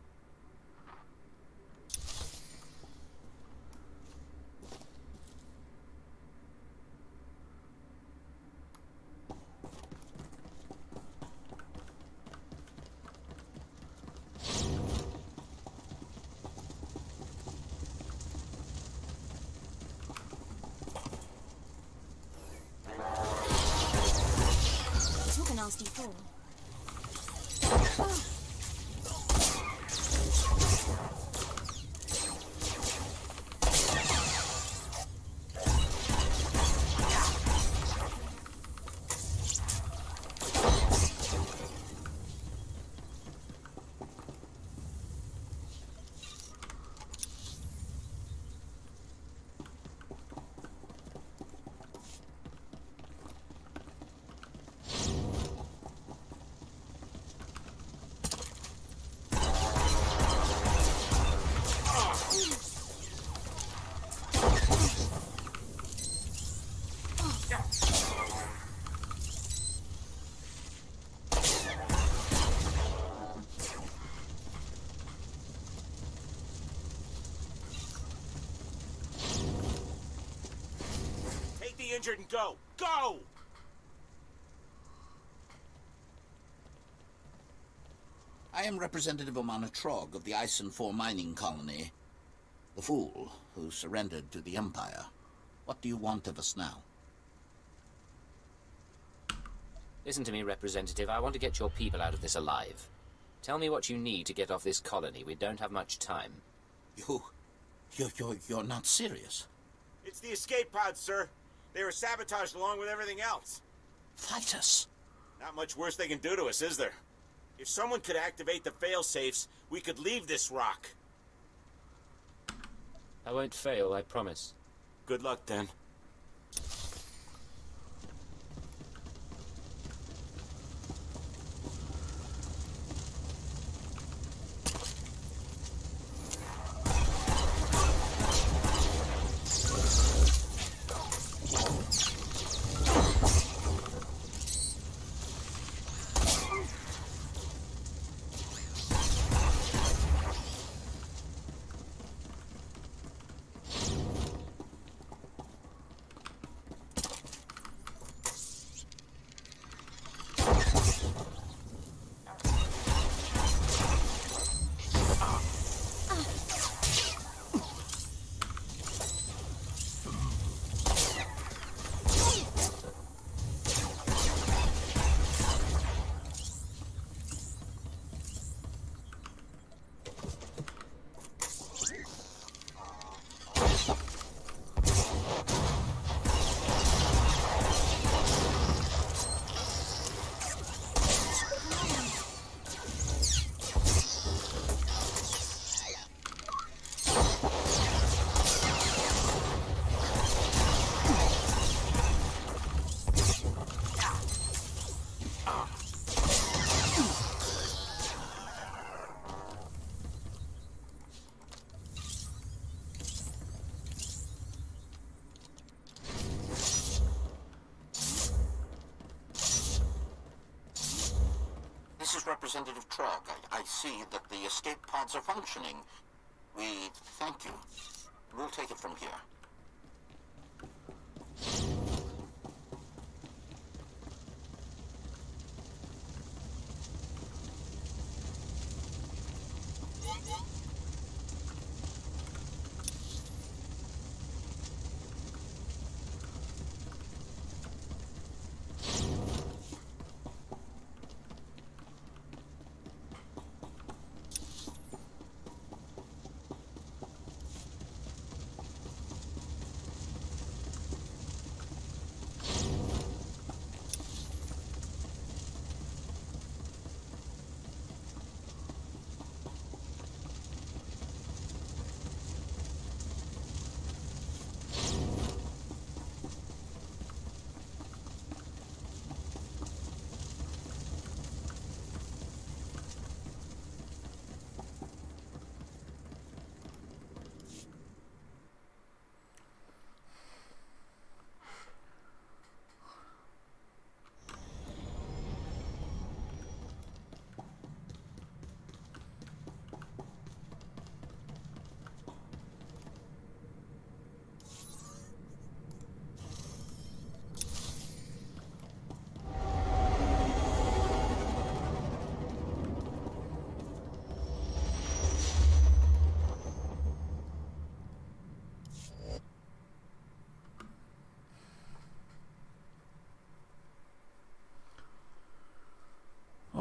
Took a nasty fall. Injured and go! Go! I am Representative Omana Trog of the Ison 4 mining colony. The fool who surrendered to the Empire. What do you want of us now? Listen to me, Representative. I want to get your people out of this alive. Tell me what you need to get off this colony. We don't have much time. You're not serious? It's the escape pods, sir. They were sabotaged along with everything else. Fight us. Not much worse they can do to us, is there? If someone could activate the fail-safes, we could leave this rock. I won't fail, I promise. Good luck, then. This is Representative Trog. I see that the escape pods are functioning. We thank you. We'll take it from here.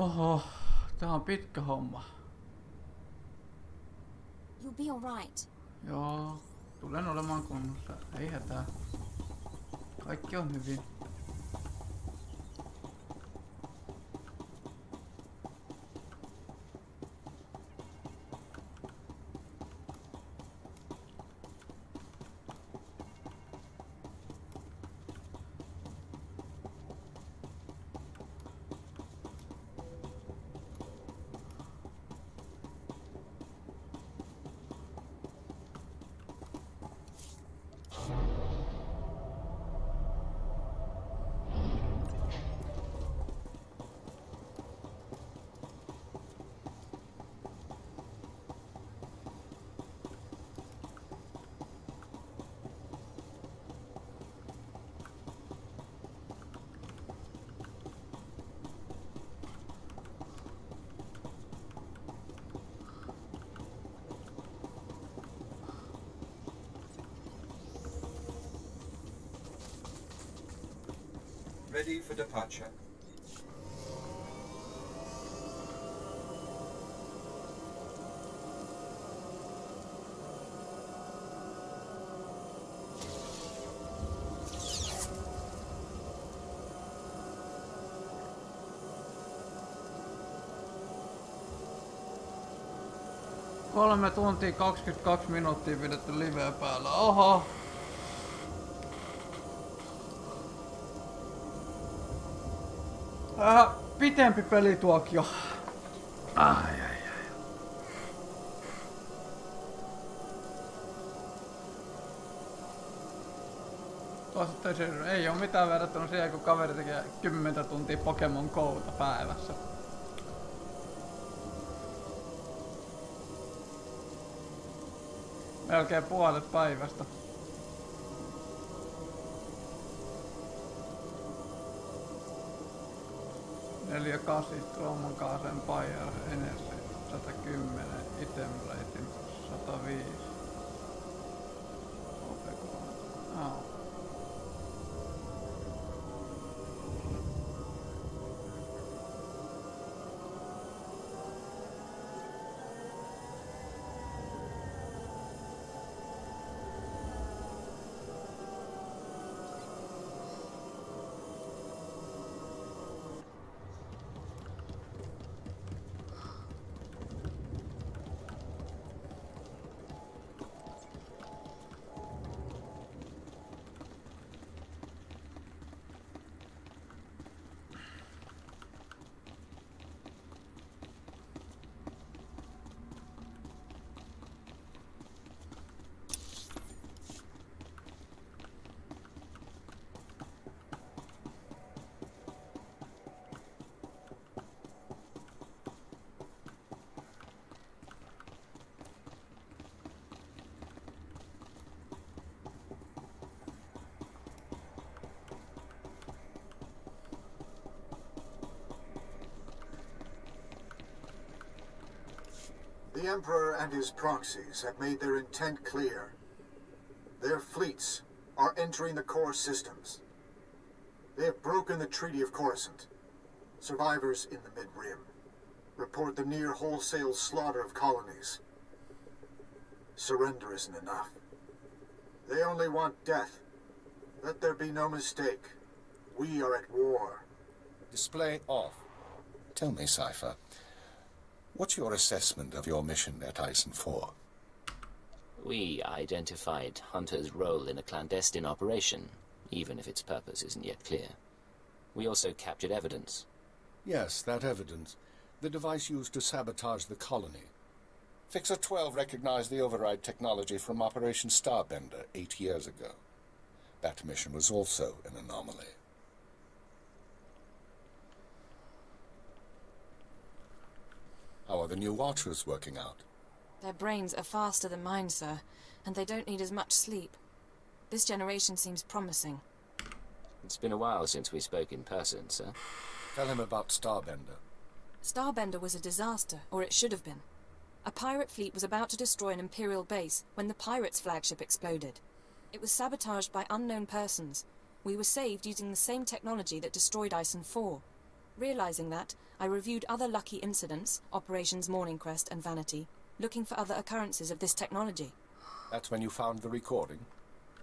Oho, tää on pitkä homma. You'll be alright. Joo, tulen olemaan kunnossa. Ei hätää. Kaikki on hyvin. Ready for departure. Kolme tuntia 22 minuuttia pidetty liveä päällä. Oho! Pitempi pelituokio. Ai. Ei oo mitään verrattuna siihen, kun kaveri tekee 10 tuntia Pokemon Gota päivässä. Melkein puolet päivästä. Neljä 8 Roman Kaasen Empire Energy 110 Item Rating 105 The Emperor and his proxies have made their intent clear. Their fleets are entering the core systems. They have broken the Treaty of Coruscant. Survivors in the Mid-Rim report the near wholesale slaughter of colonies. Surrender isn't enough. They only want death. Let there be no mistake. We are at war. Display off. Tell me, Cypher, what's your assessment of your mission at Ison 4? We identified Hunter's role in a clandestine operation, even if its purpose isn't yet clear. We also captured evidence. Yes, that evidence. The device used to sabotage the colony. Fixer 12 recognized the override technology from Operation Starbender 8 years ago. That mission was also an anomaly. How are the new Watchers working out? Their brains are faster than mine, sir, and they don't need as much sleep. This generation seems promising. It's been a while since we spoke in person, sir. Tell him about Starbender. Starbender was a disaster, or it should have been. A pirate fleet was about to destroy an Imperial base when the pirates' flagship exploded. It was sabotaged by unknown persons. We were saved using the same technology that destroyed Ison 4. Realizing that, I reviewed other lucky incidents, Operations Morning Crest and Vanity, looking for other occurrences of this technology. That's when you found the recording?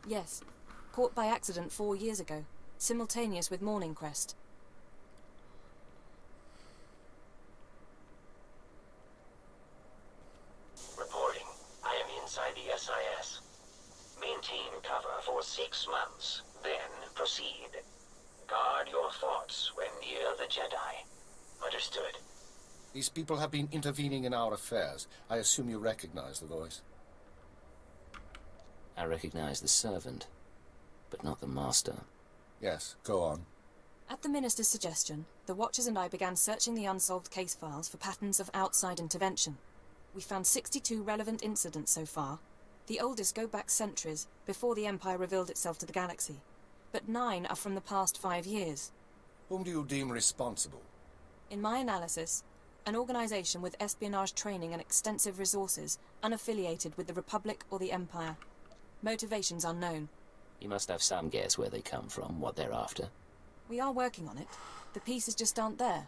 Yes. Caught by accident 4 years ago, simultaneous with Morning Crest. Reporting. I am inside the SIS. Maintain cover for 6 months, then proceed. Guard your thoughts when near the Jedi. Understood. These people have been intervening in our affairs. I assume you recognize the voice. I recognize the servant, but not the master. Yes, go on. At the Minister's suggestion, the Watchers and I began searching the unsolved case files for patterns of outside intervention. We found 62 relevant incidents so far. The oldest go back centuries, before the Empire revealed itself to the galaxy. But 9 are from the past 5 years. Whom do you deem responsible? In my analysis, an organization with espionage training and extensive resources, unaffiliated with the Republic or the Empire. Motivations unknown. You must have some guess where they come from, what they're after. We are working on it. The pieces just aren't there.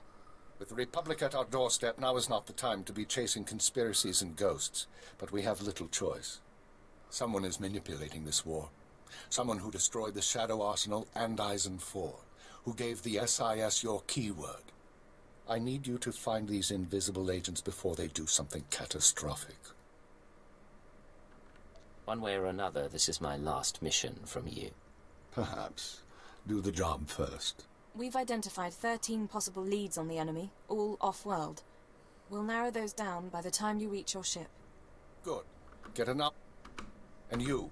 With the Republic at our doorstep, now is not the time to be chasing conspiracies and ghosts, but we have little choice. Someone is manipulating this war. Someone who destroyed the Shadow Arsenal and Eisen 4, who gave the SIS your keyword. I need you to find these invisible agents before they do something catastrophic. One way or another, this is my last mission from you. Perhaps. Do the job first. We've identified 13 possible leads on the enemy, all off-world. We'll narrow those down by the time you reach your ship. Good. Get enough. And you.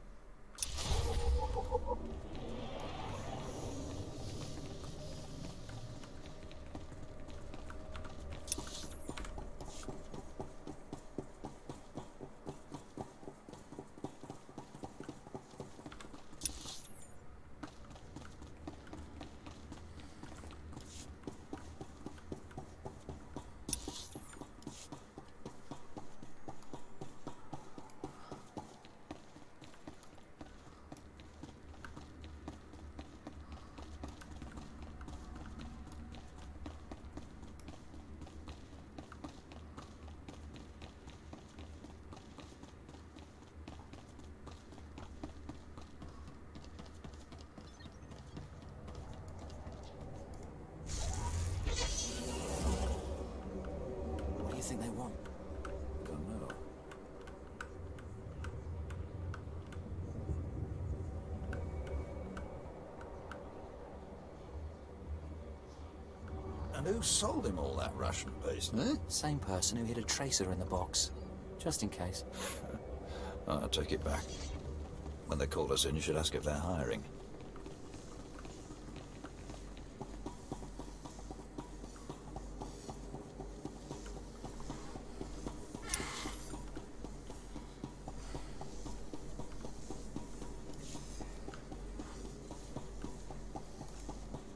What do you think they want? Don't know. And who sold him all that Russian beast, eh? Same person who hid a tracer in the box. Just in case. I'll take it back. When they called us in, you should ask if they're hiring.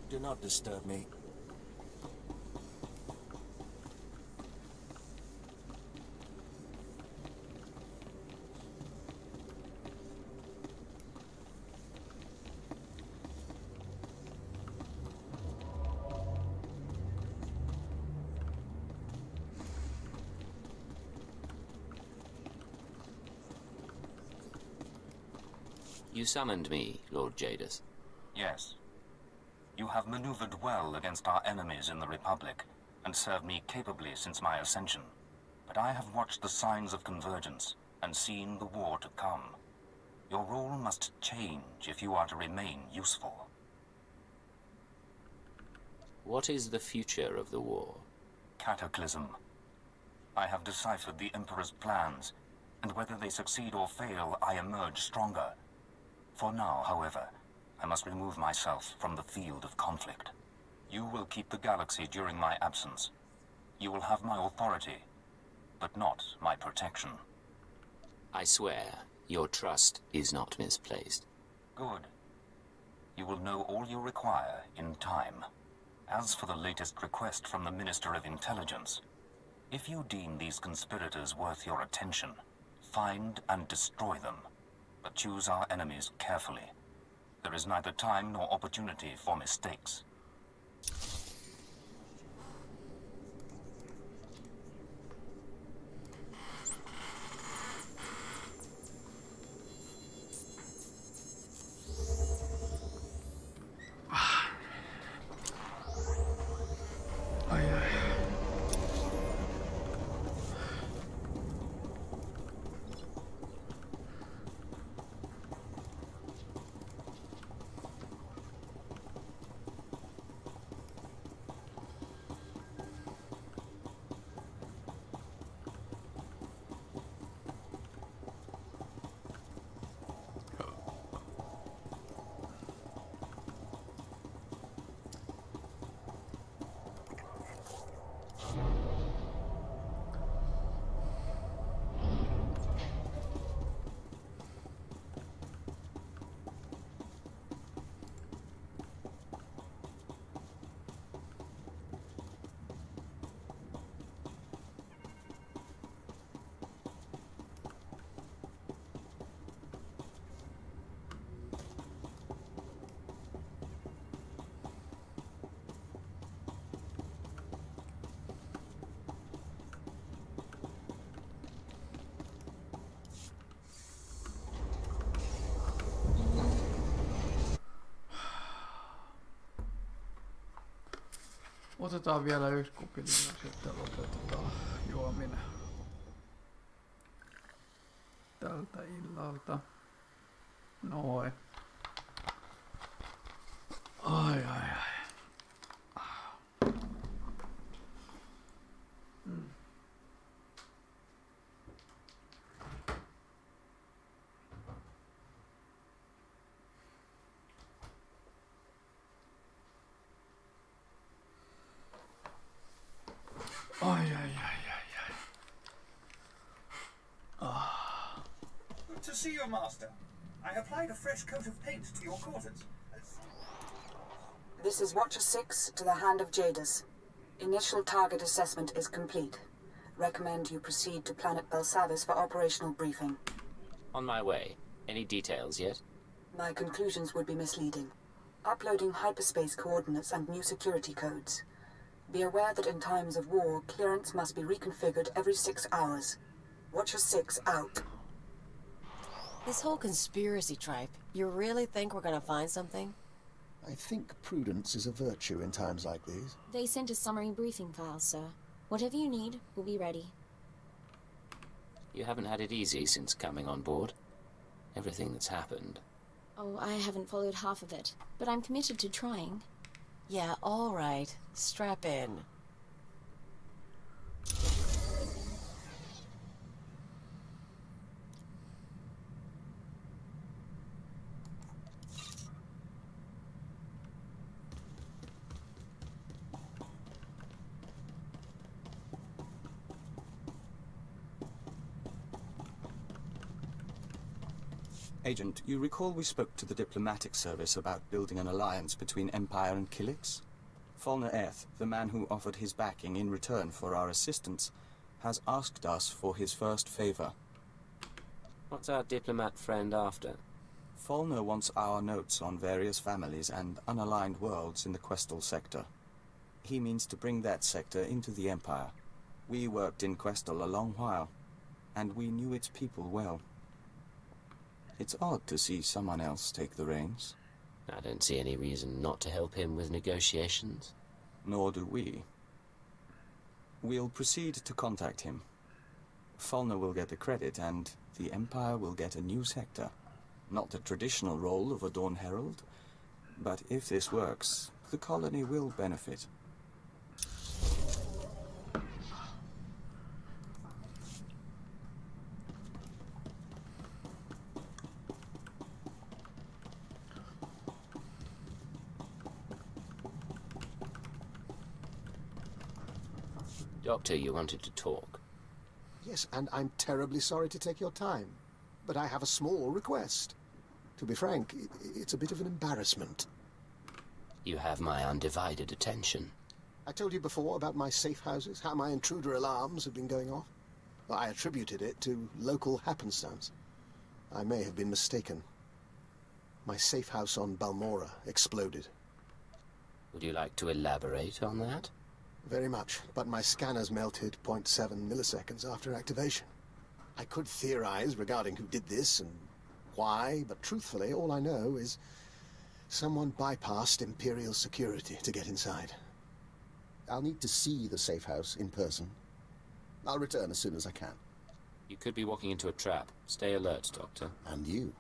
Do not disturb me. You summoned me, Lord Jadis. Yes. You have maneuvered well against our enemies in the Republic, and served me capably since my ascension. But I have watched the signs of convergence, and seen the war to come. Your role must change if you are to remain useful. What is the future of the war? Cataclysm. I have deciphered the Emperor's plans, and whether they succeed or fail, I emerge stronger. For now, however, I must remove myself from the field of conflict. You will keep the galaxy during my absence. You will have my authority, but not my protection. I swear, your trust is not misplaced. Good. You will know all you require in time. As for the latest request from the Minister of Intelligence, if you deem these conspirators worth your attention, find and destroy them, but choose our enemies carefully. There is neither time nor opportunity for mistakes. Otetaan vielä yksi kuppi, niin sitten lopetetaan juominen tältä illalta. Noin. Ai. Good to see you, Master. I applied a fresh coat of paint to your quarters. This is Watcher 6 to the Hand of Jadis. Initial target assessment is complete. Recommend you proceed to planet Belsavis for operational briefing. On my way. Any details yet? My conclusions would be misleading. Uploading hyperspace coordinates and new security codes. Be aware that in times of war, clearance must be reconfigured every 6 hours. Watcher 6 out. This whole conspiracy tripe, you really think we're gonna find something? I think prudence is a virtue in times like these. They sent a summary briefing file, sir. Whatever you need, we'll be ready. You haven't had it easy since coming on board. Everything that's happened. Oh, I haven't followed half of it, but I'm committed to trying. Yeah, all right. Strap in. Agent, you recall we spoke to the diplomatic service about building an alliance between Empire and Kilix? Falner Eth, the man who offered his backing in return for our assistance, has asked us for his first favor. What's our diplomat friend after? Falner wants our notes on various families and unaligned worlds in the Questal sector. He means to bring that sector into the Empire. We worked in Questal a long while, and we knew its people well. It's odd to see someone else take the reins. I don't see any reason not to help him with negotiations. Nor do we. We'll proceed to contact him. Falner will get the credit, and the Empire will get a new sector. Not the traditional role of a Dawn Herald, but if this works, the colony will benefit. Doctor, you wanted to talk. Yes, and I'm terribly sorry to take your time, but I have a small request. To be frank, it's a bit of an embarrassment. You have my undivided attention. I told you before about my safe houses, how my intruder alarms have been going off. Well, I attributed it to local happenstance. I may have been mistaken. My safe house on Balmora exploded. Would you like to elaborate on that? Very much, but my scanners melted 0.7 milliseconds after activation. I could theorize regarding who did this and why, but truthfully, all I know is someone bypassed Imperial security to get inside. I'll need to see the safe house in person. I'll return as soon as I can. You could be walking into a trap. Stay alert, Doctor. And you.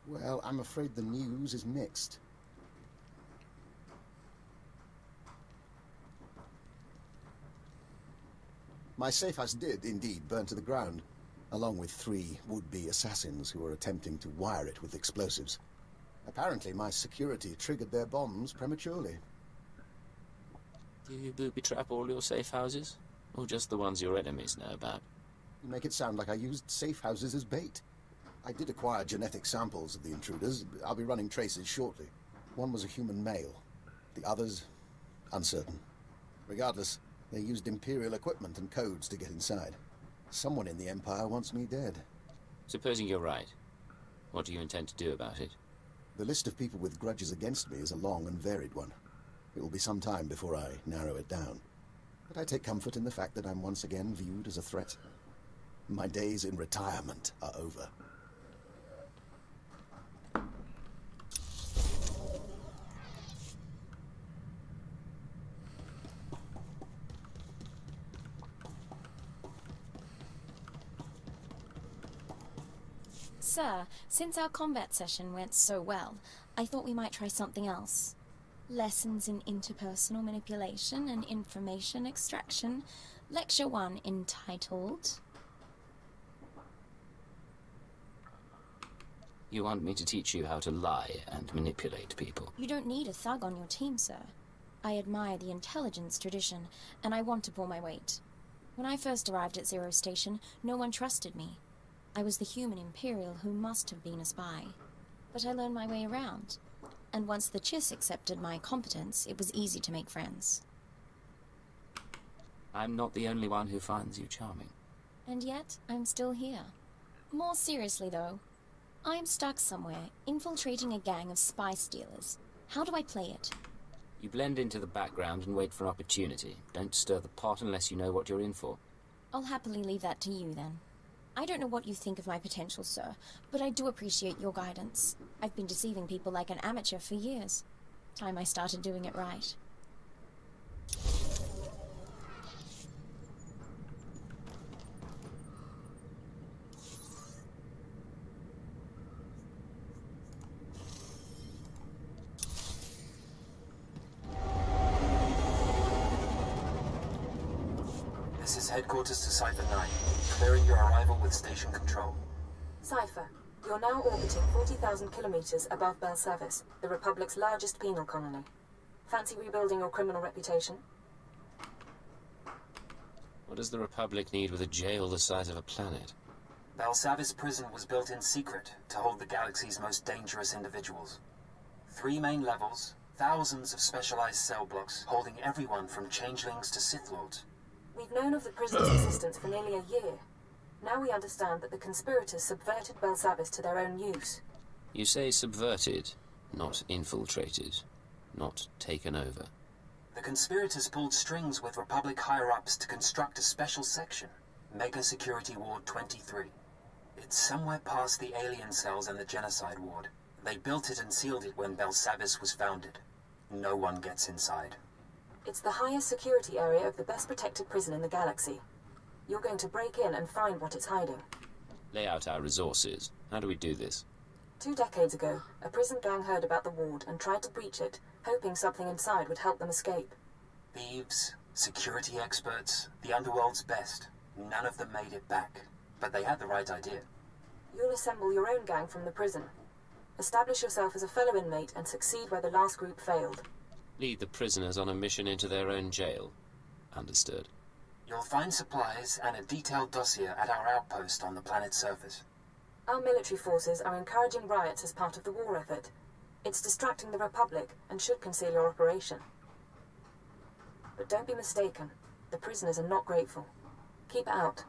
Well, I'm afraid the news is mixed. My safe house did, indeed, burn to the ground, along with 3 would-be assassins who were attempting to wire it with explosives. Apparently, my security triggered their bombs prematurely. Do you booby-trap all your safe houses? Or just the ones your enemies know about? You make it sound like I used safe houses as bait. I did acquire genetic samples of the intruders. I'll be running traces shortly. One was a human male. The others, uncertain. Regardless, they used Imperial equipment and codes to get inside. Someone in the Empire wants me dead. Supposing you're right, what do you intend to do about it? The list of people with grudges against me is a long and varied one. It will be some time before I narrow it down. but I take comfort in the fact that I'm once again viewed as a threat. My days in retirement are over. Sir, since our combat session went so well, I thought we might try something else. Lessons in interpersonal manipulation and information extraction. Lecture 1 entitled... You want me to teach you how to lie and manipulate people? You don't need a thug on your team, sir. I admire the intelligence tradition, and I want to pull my weight. When I first arrived at Zero Station, no one trusted me. I was the human Imperial who must have been a spy. But I learned my way around. And once the Chiss accepted my competence, it was easy to make friends. I'm not the only one who finds you charming. And yet, I'm still here. More seriously, though, I'm stuck somewhere, infiltrating a gang of spy stealers. How do I play it? You blend into the background and wait for opportunity. Don't stir the pot unless you know what you're in for. I'll happily leave that to you, then. I don't know what you think of my potential, sir, but I do appreciate your guidance. I've been deceiving people like an amateur for years. Time I started doing it right. This is headquarters to Cypher 9. Clearing your arrival with station control. Cypher, you're now orbiting 40,000 kilometers above Belsavis, the Republic's largest penal colony. Fancy rebuilding your criminal reputation? What does the Republic need with a jail the size of a planet? Belsavis prison was built in secret to hold the galaxy's most dangerous individuals. 3 main levels, thousands of specialized cell blocks holding everyone from changelings to Sith Lords. We've known of the prison's existence for nearly a year. Now we understand that the conspirators subverted Belsavis to their own use. You say subverted, not infiltrated, not taken over. The conspirators pulled strings with Republic higher-ups to construct a special section, Mega Security Ward 23. It's somewhere past the alien cells and the Genocide Ward. They built it and sealed it when Belsavis was founded. No one gets inside. It's the highest security area of the best protected prison in the galaxy. You're going to break in and find what it's hiding. Lay out our resources. How do we do this? 2 decades ago, a prison gang heard about the ward and tried to breach it, hoping something inside would help them escape. Thieves, security experts, the underworld's best. None of them made it back, but they had the right idea. You'll assemble your own gang from the prison. Establish yourself as a fellow inmate and succeed where the last group failed. Lead the prisoners on a mission into their own jail. Understood. You'll find supplies and a detailed dossier at our outpost on the planet's surface. Our military forces are encouraging riots as part of the war effort. It's distracting the Republic and should conceal your operation. But don't be mistaken. The prisoners are not grateful. Keep it out.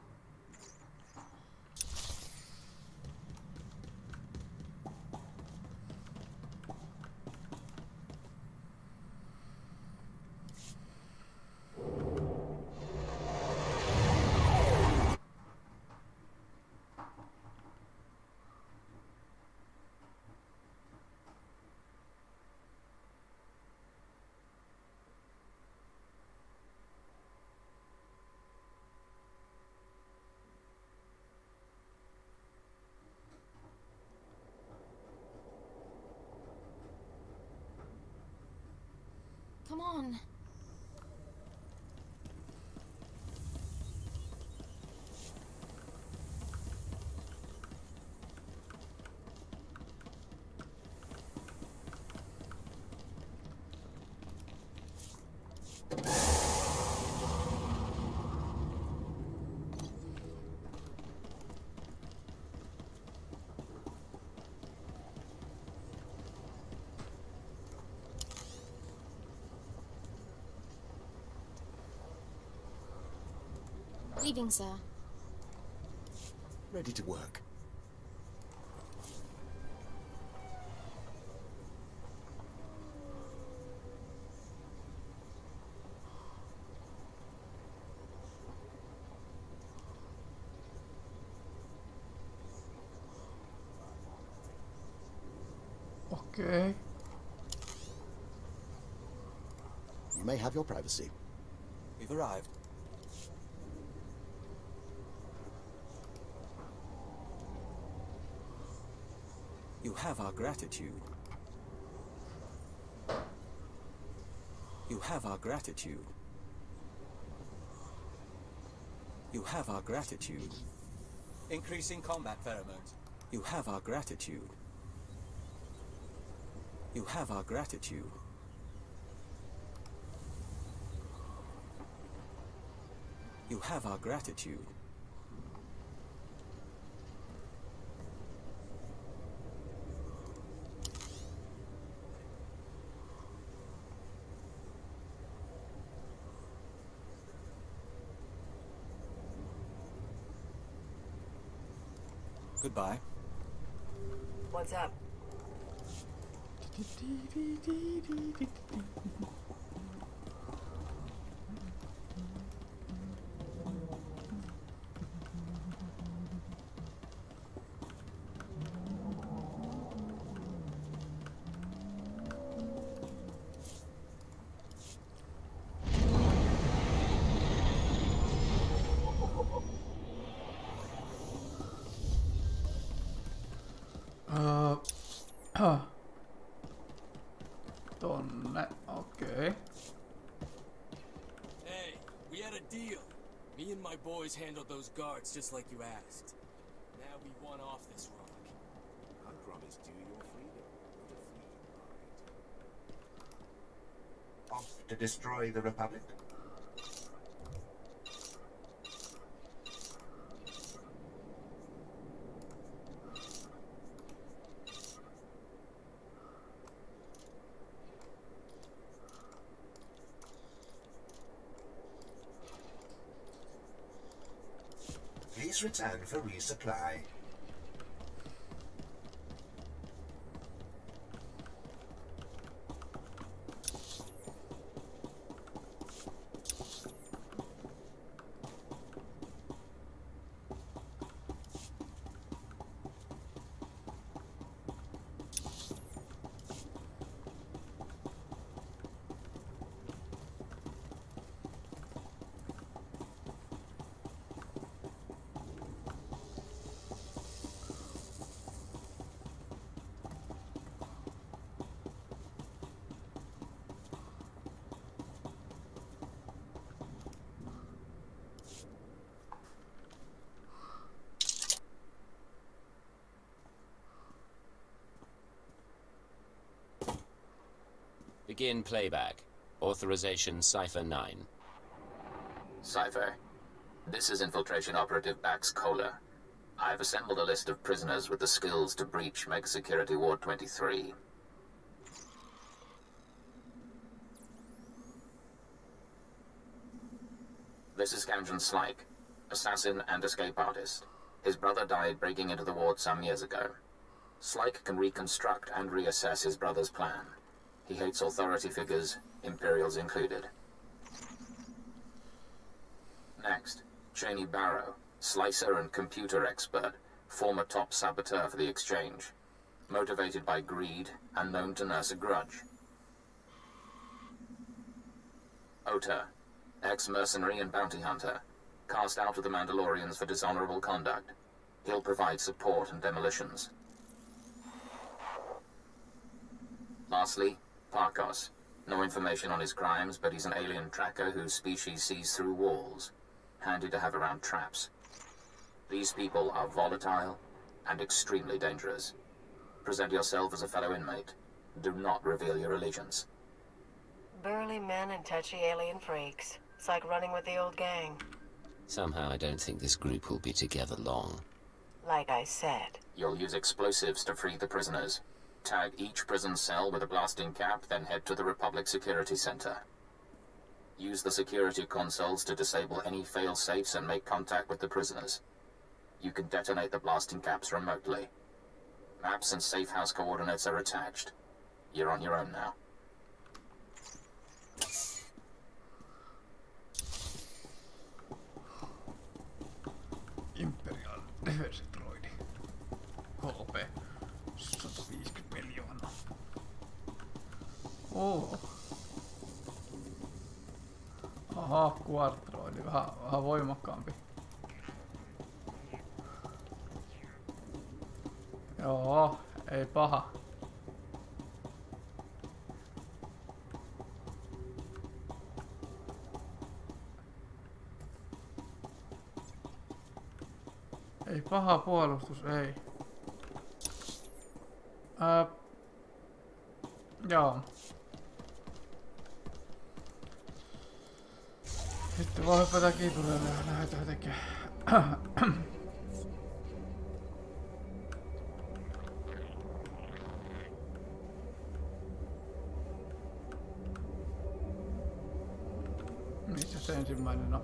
Come on. Leaving, sir. Ready to work. Okay. You may have your privacy. We've arrived. You have our gratitude. You have our gratitude. You have our gratitude. Increasing combat pheromones. You have our gratitude. You have our gratitude. You have our gratitude. Goodbye. What's up? Tonne, okei. Hey, we had a deal. Me and my boys handled those guards just like you asked. Now we won off this rock. I promised you your freedom. Off to destroy the Republic? Please return for resupply. Begin playback. Authorization Cipher 9. Cipher, this is Infiltration Operative Bax Kohler. I've assembled a list of prisoners with the skills to breach Mega Security Ward 23. This is Camden Slyke, assassin and escape artist. His brother died breaking into the ward some years ago. Slyke can reconstruct and reassess his brother's plan. He hates authority figures, Imperials included. Next, Cheney Barrow, slicer and computer expert, former top saboteur for the Exchange. Motivated by greed and known to nurse a grudge. Ota, ex-mercenary and bounty hunter, cast out of the Mandalorians for dishonorable conduct. He'll provide support and demolitions. Lastly, Parkos. No information on his crimes, but he's an alien tracker whose species sees through walls. Handy to have around traps. These people are volatile and extremely dangerous. Present yourself as a fellow inmate. Do not reveal your allegiance. Burly men and touchy alien freaks. It's like running with the old gang. Somehow I don't think this group will be together long. Like I said. You'll use explosives to free the prisoners. Tag each prison cell with a blasting cap, then head to the Republic Security Center. Use the security consoles to disable any fail-safes and make contact with the prisoners. You can detonate the blasting caps remotely. Maps and safe house coordinates are attached. You're on your own now. Imperial Defense Droidi. HP 150 miljoonaa. Aha, Quattro, eli vähän voimakkaampi. Joo, ei paha. Ei paha puolustus, ei. Joo. Sitten voi hypätä kiipurille ja lähdetään tekemään. Missä se ensimmäinen on?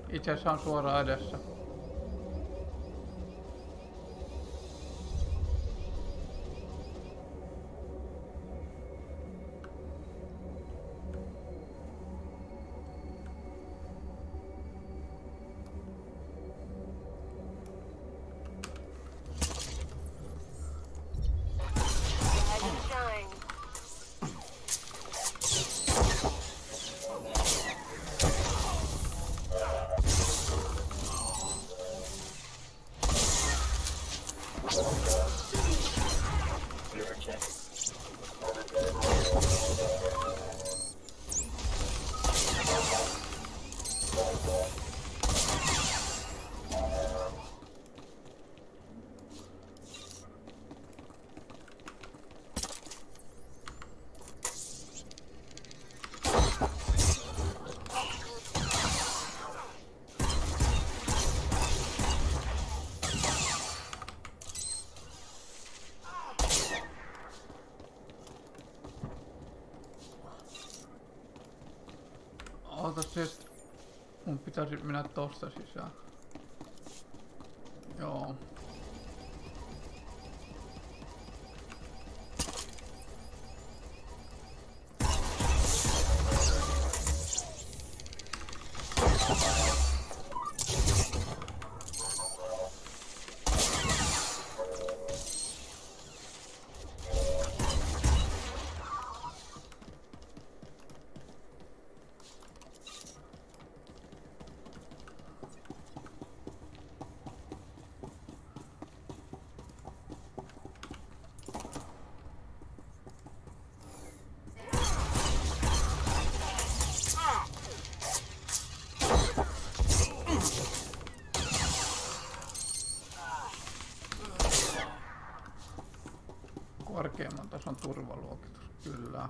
Itse asiassa on suoraan edessä. Ootas siis, mun pitäisi mennä tosta sisään. Joo. Korkeamman tason turvaluokitus, kyllä.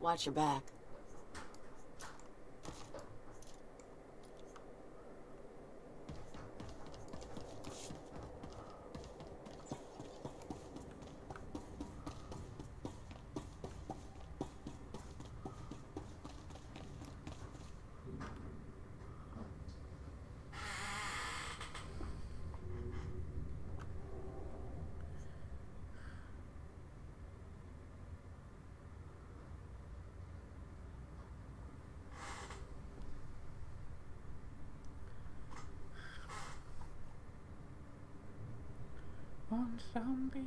Watch your back. On zombie,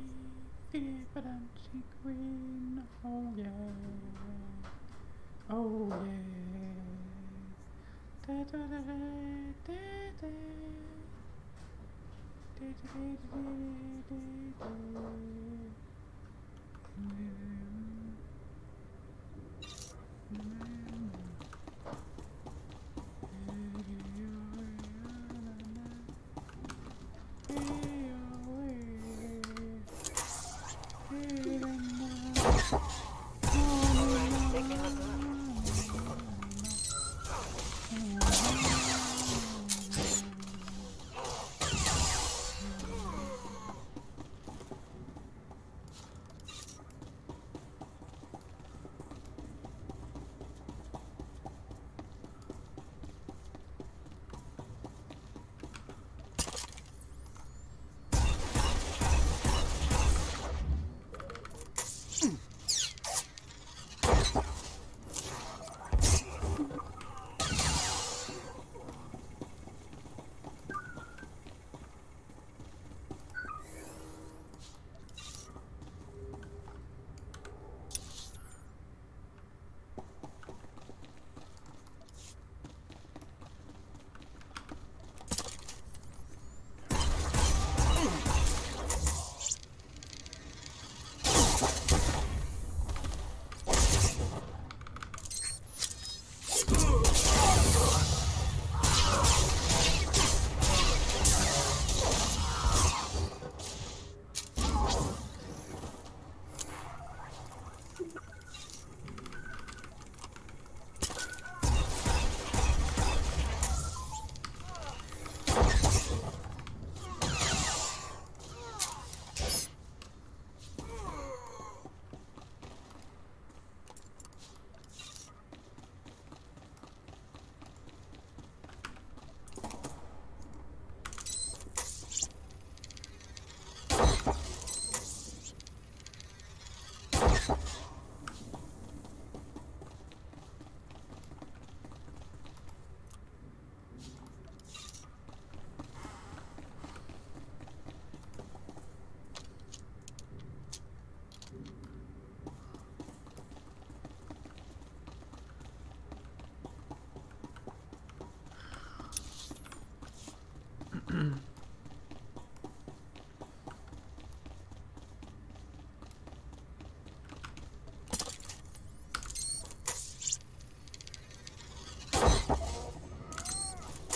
fever dancing queen, oh yeah, oh yeah. Da da da da da da. Da da da da da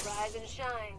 Rise and shine.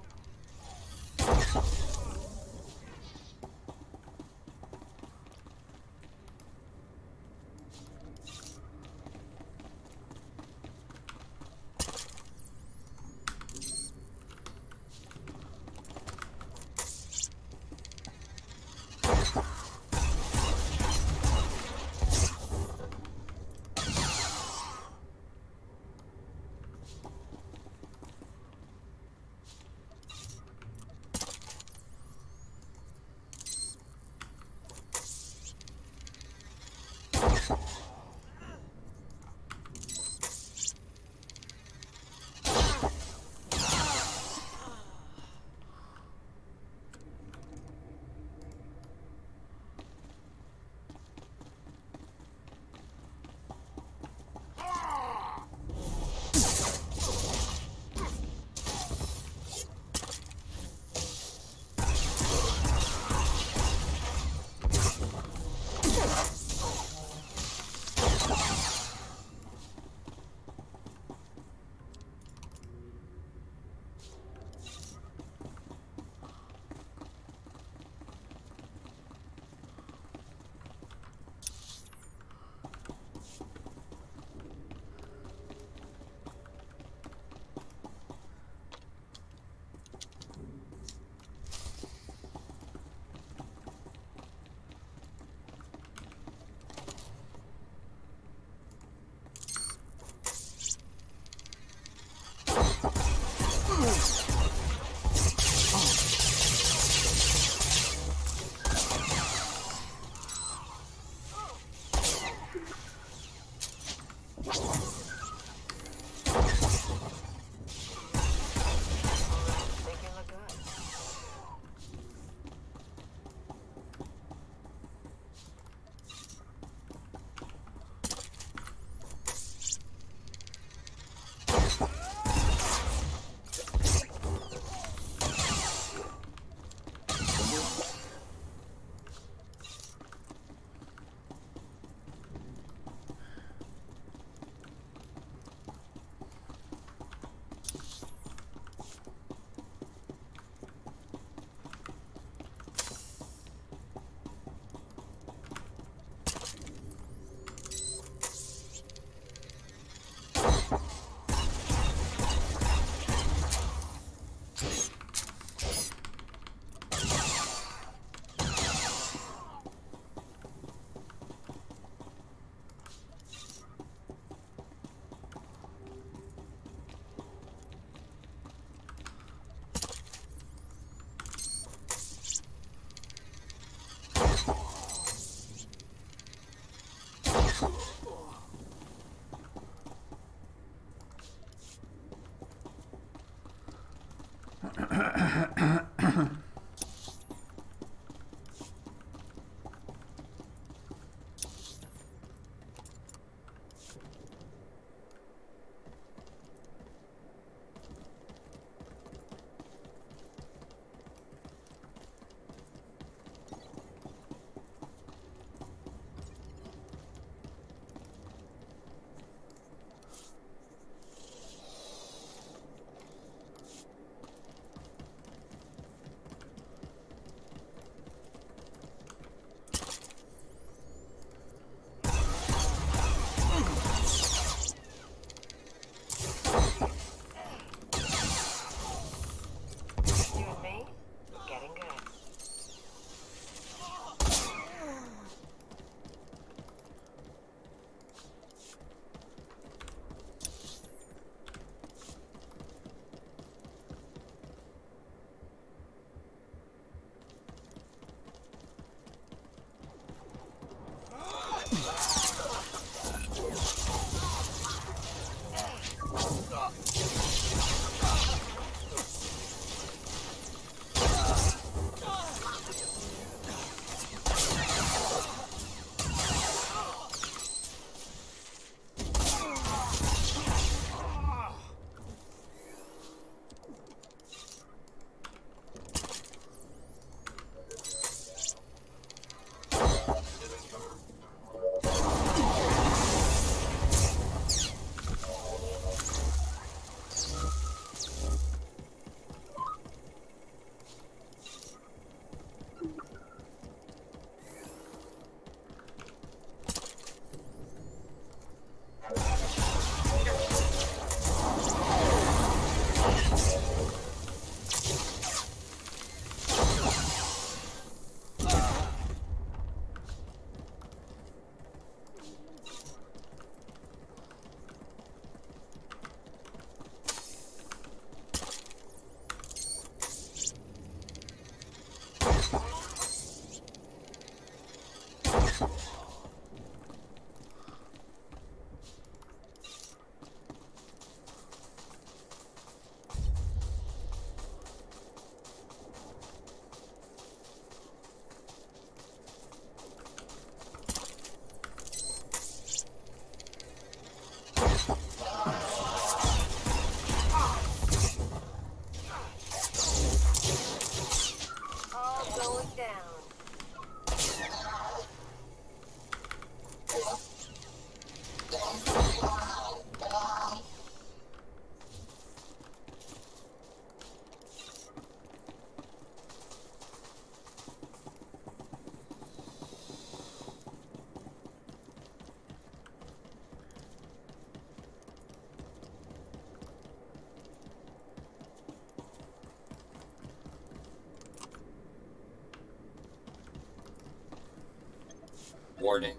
Warning.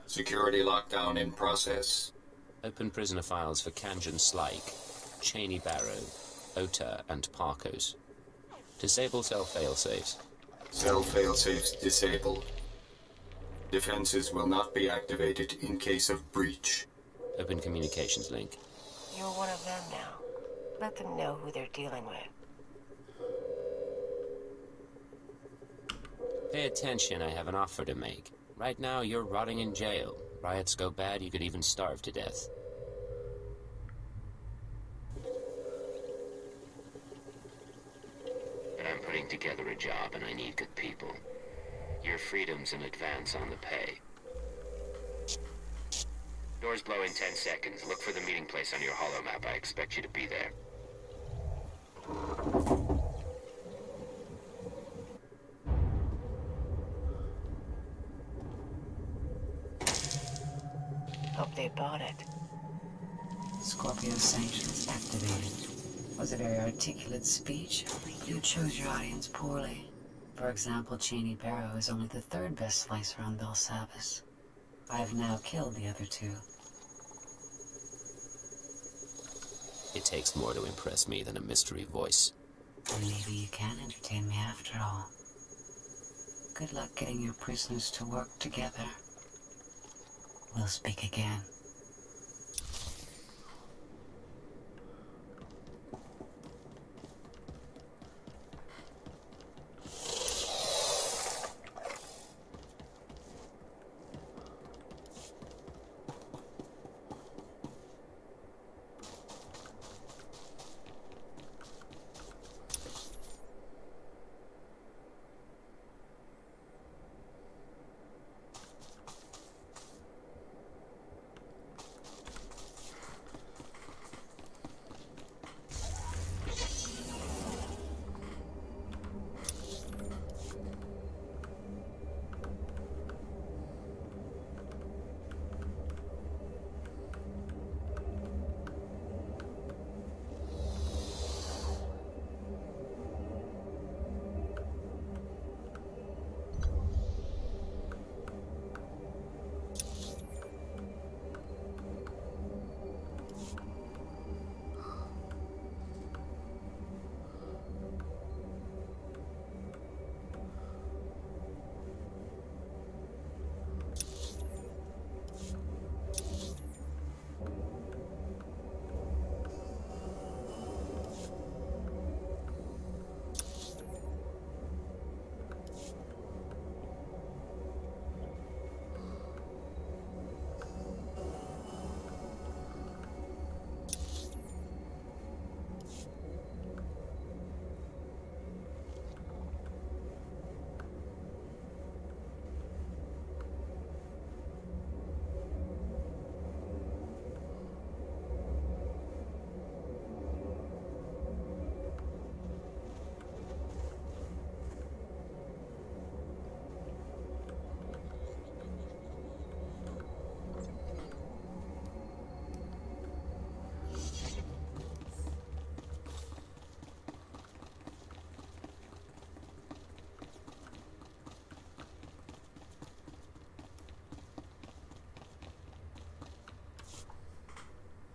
Security lockdown in process. Open prisoner files for Kanjan Slike, Cheney Barrow, OTA and Parkos. Disable cell failsafes. Cell failsafes disabled. Defenses will not be activated in case of breach. Open communications link. You're one of them now. Let them know who they're dealing with. Pay attention, I have an offer to make. Right now, you're rotting in jail. Riots go bad, you could even starve to death. But I'm putting together a job and I need good people. Your freedom's an advance on the pay. Doors blow in 10 seconds. Look for the meeting place on your holo map. I expect you to be there. Hope they bought it. Scorpio sanctions activated. Was a very articulate speech. You chose your audience poorly. For example, Cheney Barrow is only the third best slicer on Bell Savis. I have now killed the other two. It takes more to impress me than a mystery voice. Maybe you can entertain me after all. Good luck getting your prisoners to work together. We'll speak again.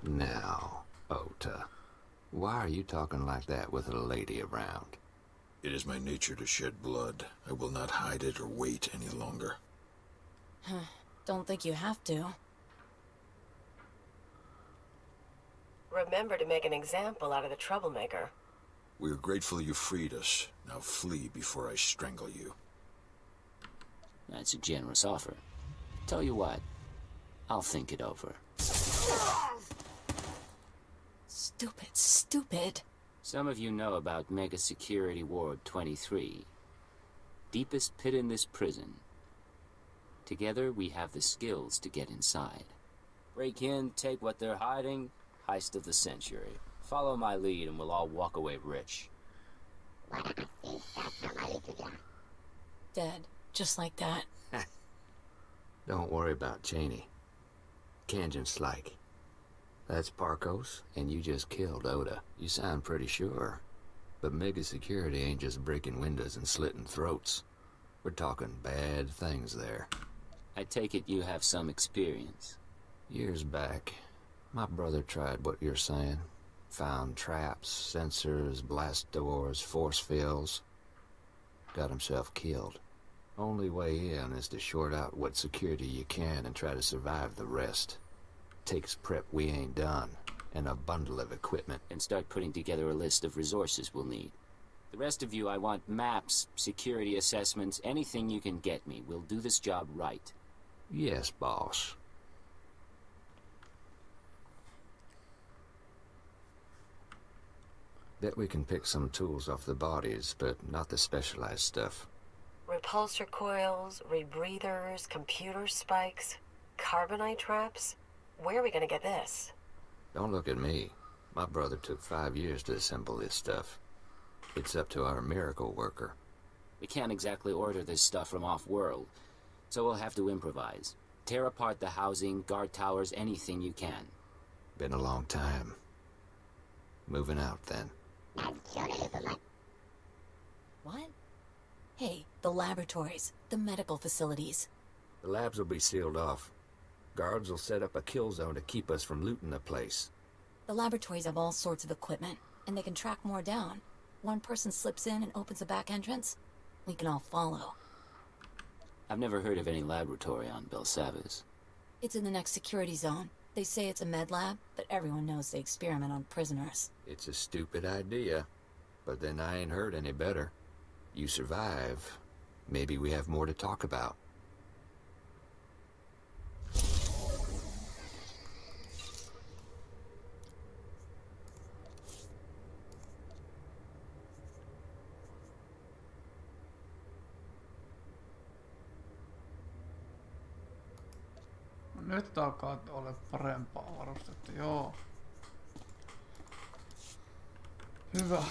Now, Ota, why are you talking like that with a lady around? It is my nature to shed blood. I will not hide it or wait any longer. Don't think you have to. Remember to make an example out of the troublemaker. We are grateful you freed us. Now flee before I strangle you. That's a generous offer. Tell you what, I'll think it over. Stupid. Some of you know about Mega Security Ward 23. Deepest pit in this prison. Together, we have the skills to get inside. Break in, take what they're hiding, heist of the century. Follow my lead and we'll all walk away rich. Dead. Just like that. Don't worry about Cheney. Kanjan's like. That's Parkos, and you just killed Ota. You sound pretty sure. But Mega Security ain't just breaking windows and slitting throats. We're talking bad things there. I take it you have some experience. Years back, my brother tried what you're saying. Found traps, sensors, blast doors, force fields. Got himself killed. Only way in is to short out what security you can and try to survive the rest. Takes prep we ain't done, and a bundle of equipment. And start putting together a list of resources we'll need. The rest of you, I want maps, security assessments, anything you can get me. We'll do this job right. Yes, boss. Bet we can pick some tools off the bodies, but not the specialized stuff. Repulsor coils, rebreathers, computer spikes, carbonite traps. Where are we gonna get this? Don't look at me. My brother took 5 years to assemble this stuff. It's up to our miracle worker. We can't exactly order this stuff from off-world, so we'll have to improvise. Tear apart the housing, guard towers, anything you can. Been a long time. Moving out, then. What? Hey, the laboratories, the medical facilities. The labs will be sealed off. Guards will set up a kill zone to keep us from looting the place. The laboratories have all sorts of equipment, and they can track more down. One person slips in and opens a back entrance, we can all follow. I've never heard of any laboratory on Belsavis. It's in the next security zone. They say it's a med lab, but everyone knows they experiment on prisoners. It's a stupid idea, but then I ain't heard any better. You survive, maybe we have more to talk about. Nyt alkaa olla parempaa varustetta, joo. Hyvä.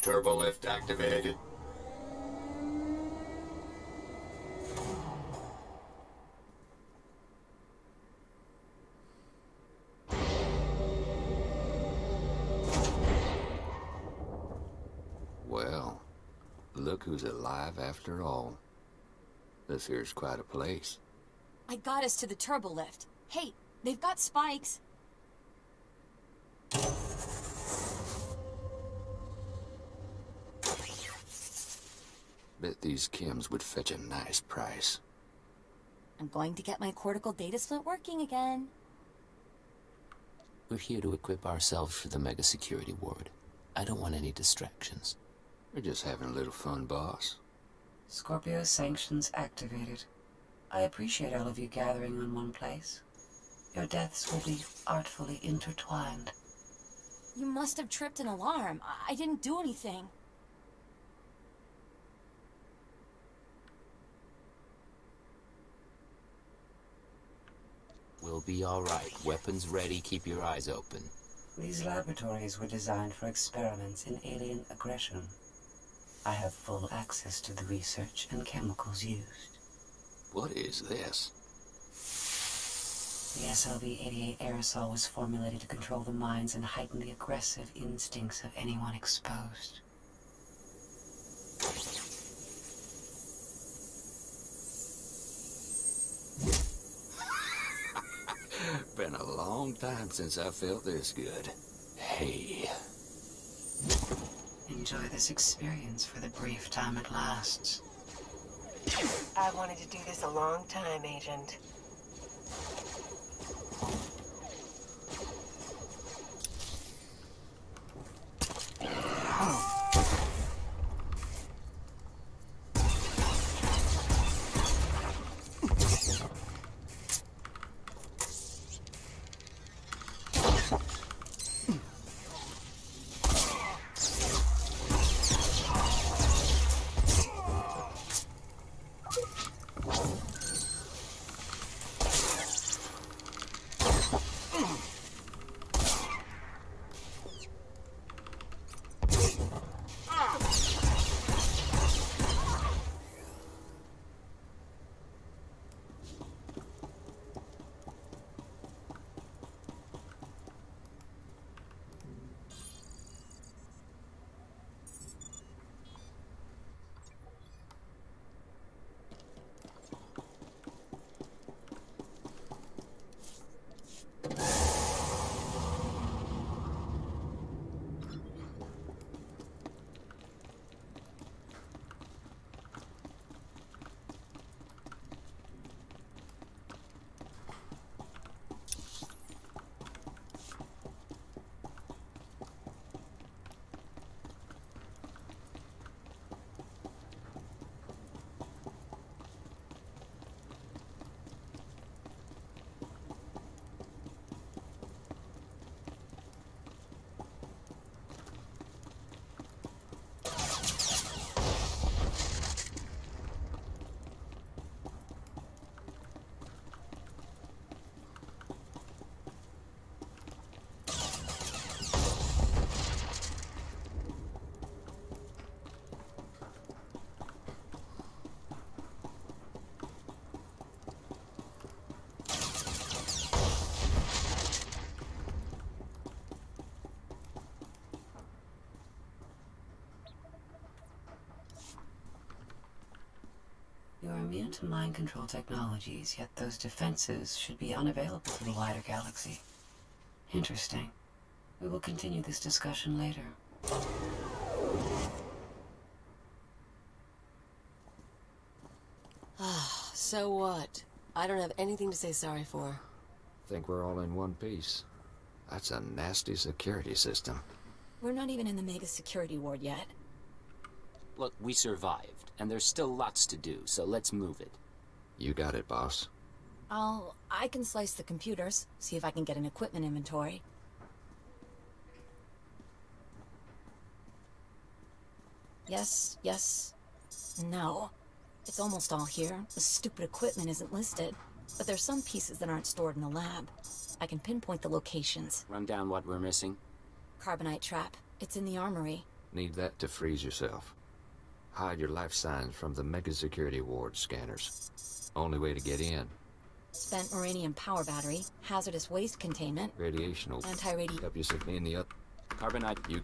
Turbo lift activated. look who's alive after all. This here's quite a place. I got us to the turbo lift. Hey, they've got spikes. Bet these chems would fetch a nice price. I'm going to get my cortical data split working again. We're here to equip ourselves for the mega security ward. I don't want any distractions. We're just having a little fun, boss. Scorpio sanctions activated. I appreciate all of you gathering in one place. Your deaths will be artfully intertwined. You must have tripped an alarm. I didn't do anything. We'll be all right. Weapons ready. Keep your eyes open. These laboratories were designed for experiments in alien aggression. I have full access to the research and chemicals used. What is this? The SLV-88 aerosol was formulated to control the minds and heighten the aggressive instincts of anyone exposed. Been a long time since I felt this good. Hey. Enjoy this experience for the brief time it lasts. I wanted to do this a long time, Agent. You are immune to mind control technologies, yet those defenses should be unavailable to the wider galaxy. Interesting. We will continue this discussion later. Ah, so what? I don't have anything to say sorry for. Think we're all in one piece. That's a nasty security system. We're not even in the mega security ward yet. Look, we survived, and there's still lots to do, so let's move it. You got it, boss. I can slice the computers, see if I can get an equipment inventory. Yes, yes, no. It's almost all here. The stupid equipment isn't listed. But there's some pieces that aren't stored in the lab. I can pinpoint the locations. Run down what we're missing. Carbonite trap. It's in the armory. Need that to freeze yourself. Hide your life signs from the mega security ward scanners. Only way to get in. Spent uranium power battery. Hazardous waste containment. Radiational. Anti-radi... Help you sit me in the other. Carbonite. You...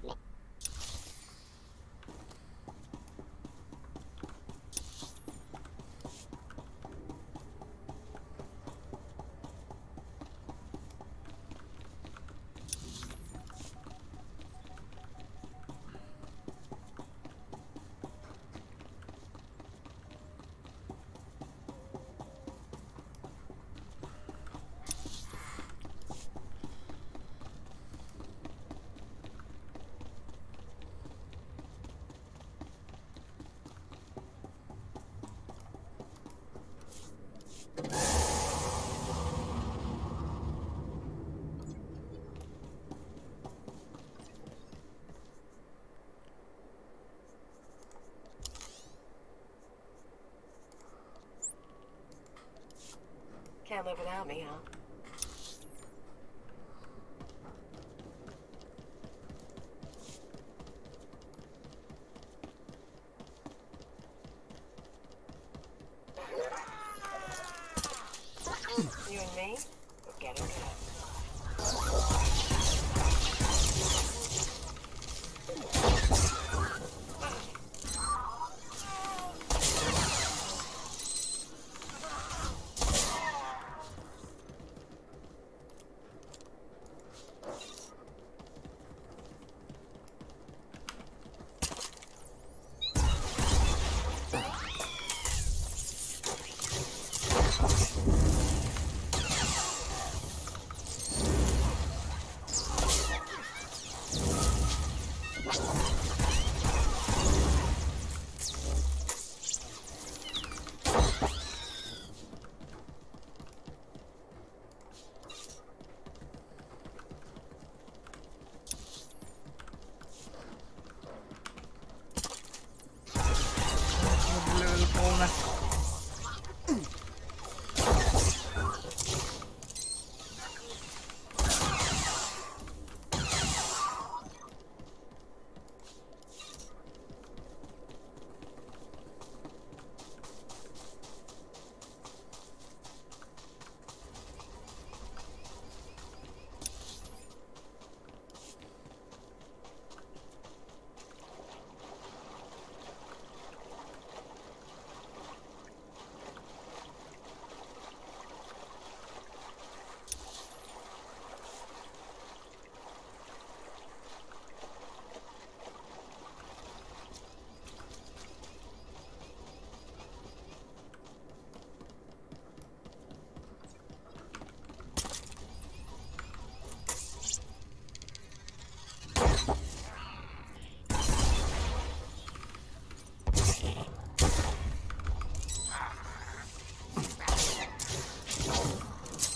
can't live without me, huh? You and me? We're getting good. Level 3.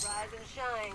Rise and shine.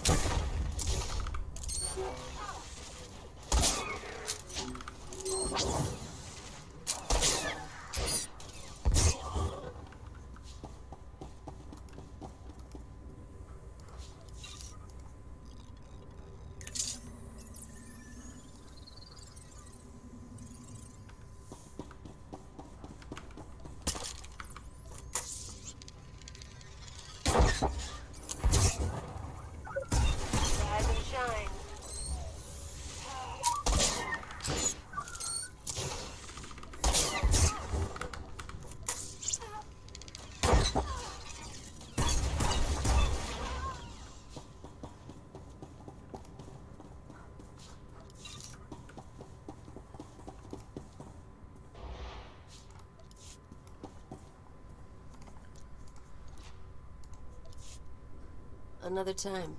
Rise and shine. Another time.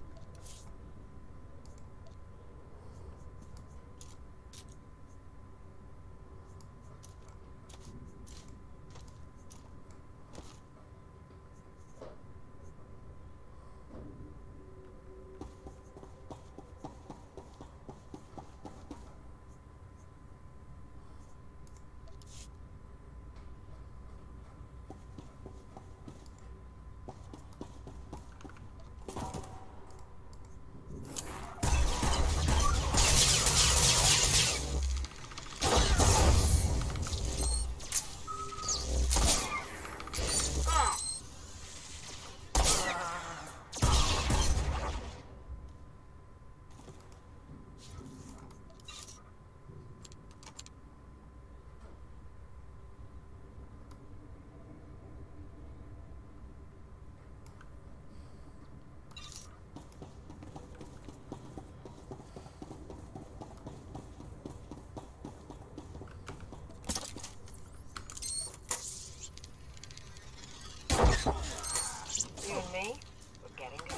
You and me, we're getting good.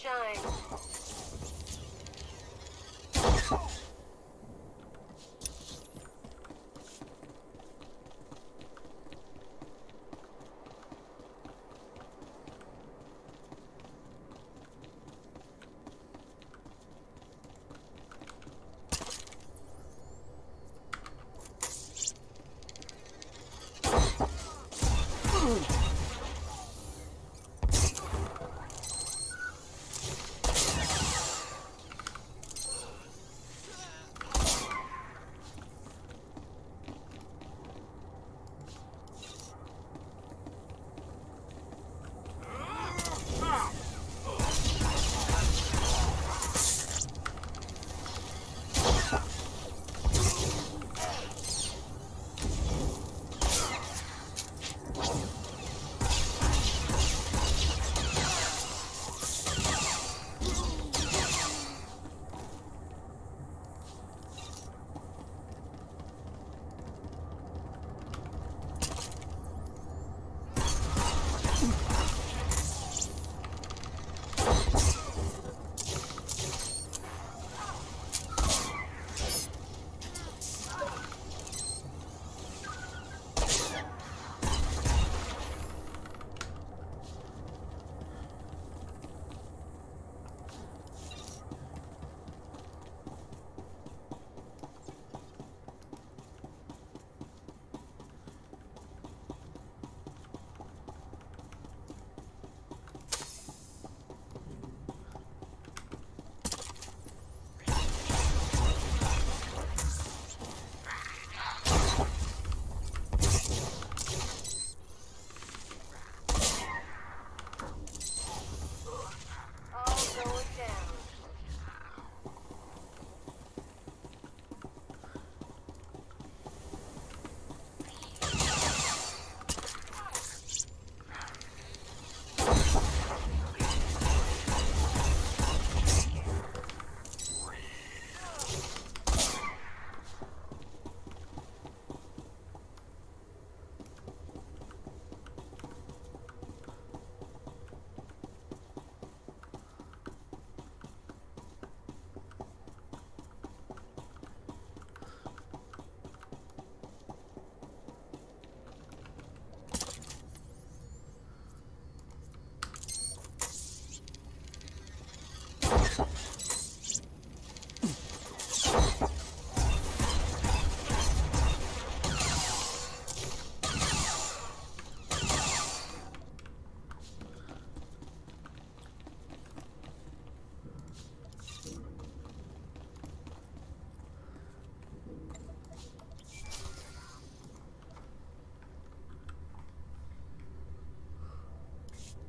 shine.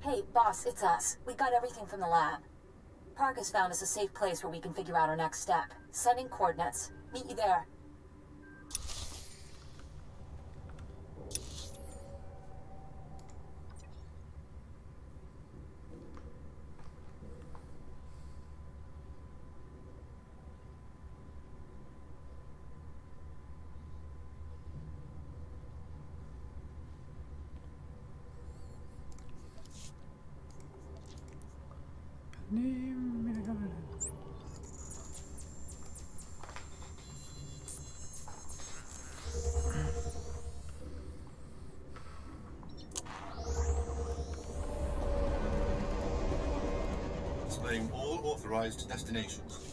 Hey, boss, it's us. We got everything from the lab. Park has found us a safe place where we can figure out our next step. Sending coordinates. Meet you there. Displaying all authorized destinations.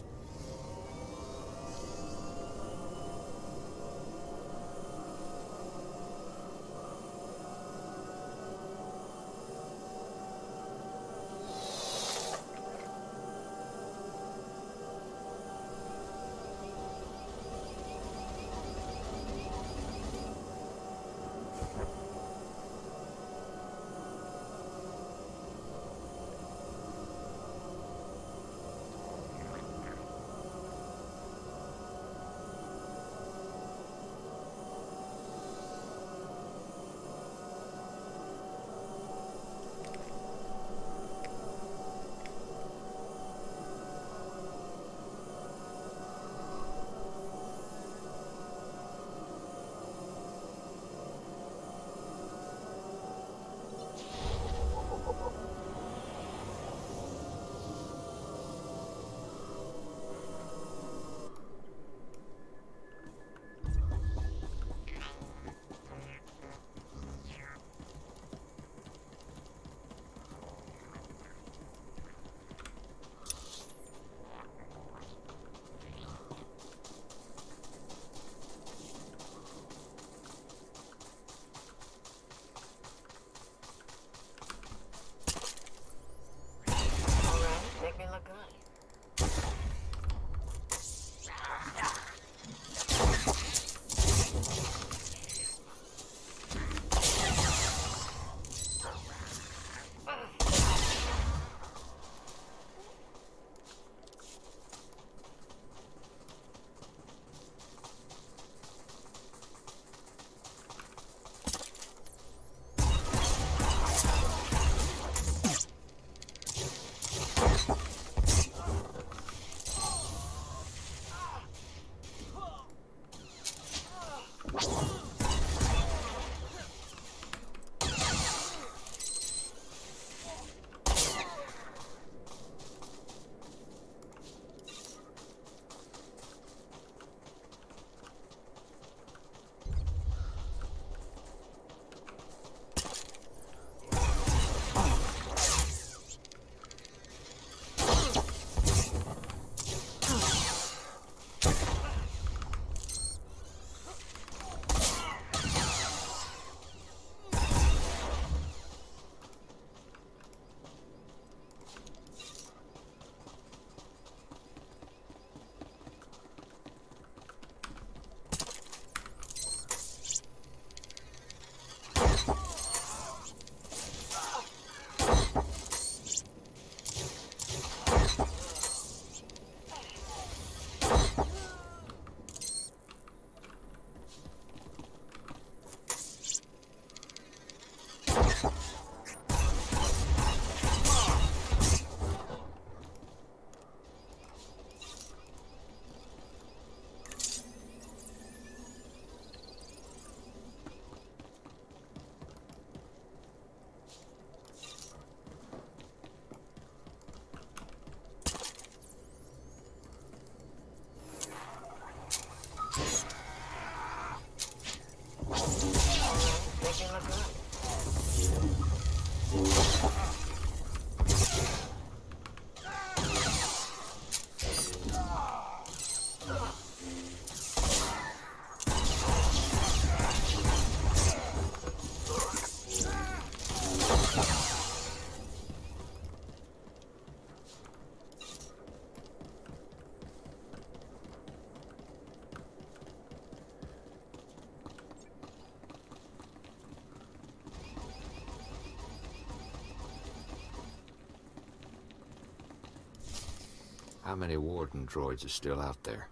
How many warden droids are still out there?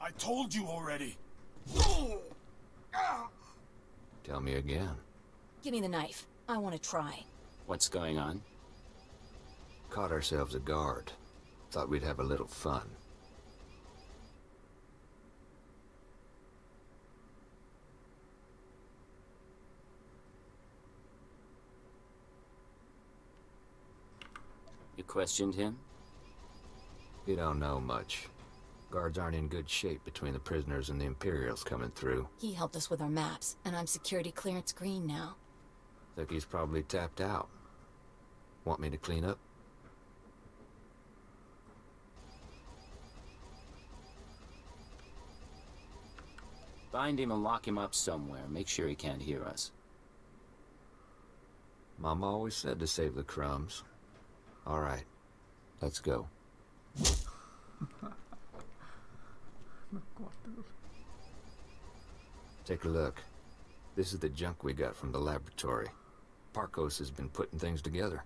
I told you already. Tell me again. Give me the knife. I want to try. What's going on? Caught ourselves a guard. Thought we'd have a little fun. You questioned him? You don't know much. Guards aren't in good shape between the prisoners and the Imperials coming through. He helped us with our maps, and I'm security clearance green now. Think he's probably tapped out. Want me to clean up? Bind him and lock him up somewhere. Make sure he can't hear us. Mama always said to save the crumbs. All right, let's go. Take a look. This is the junk we got from the laboratory. Parkos has been putting things together.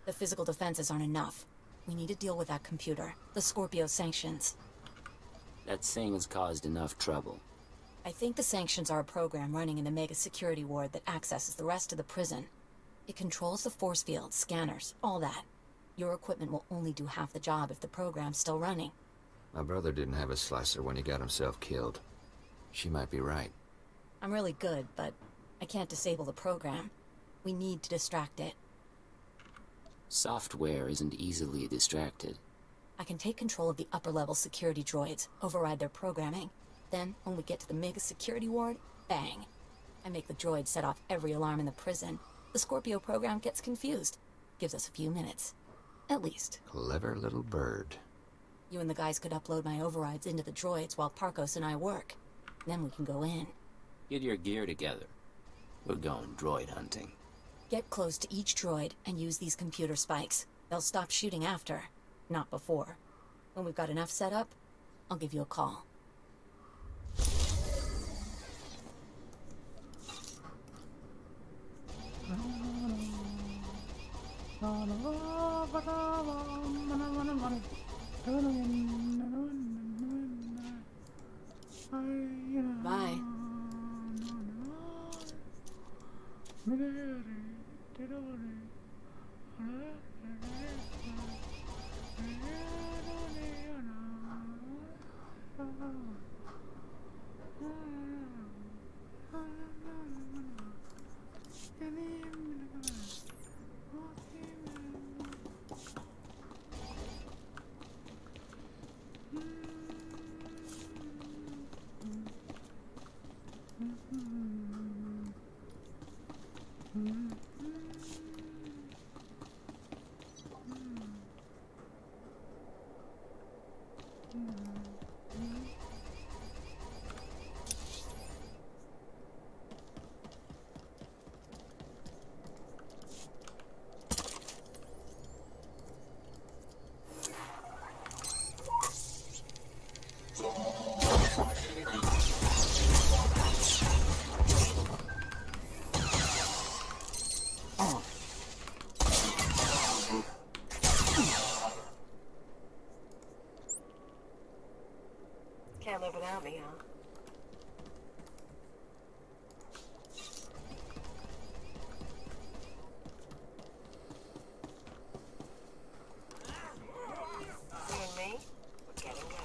The physical defenses aren't enough. We need to deal with that computer. The Scorpio sanctions. That thing has caused enough trouble. I think the sanctions are a program running in the mega security ward that accesses the rest of the prison. It controls the force field, scanners, all that. Your equipment will only do half the job if the program's still running. My brother didn't have a slicer when he got himself killed. She might be right. I'm really good, but I can't disable the program. We need to distract it. Software isn't easily distracted. I can take control of the upper-level security droids, override their programming. Then, when we get to the mega security ward, bang. I make the droid set off every alarm in the prison. The Scorpio program gets confused. Gives us a few minutes. At least. Clever little bird. You and the guys could upload my overrides into the droids while Parkos and I work. Then we can go in. Get your gear together. We're going droid hunting. Get close to each droid and use these computer spikes. They'll stop shooting after, not before. When we've got enough set up, I'll give you a call. Bye. Can't live without me, huh? You and me, we're getting good.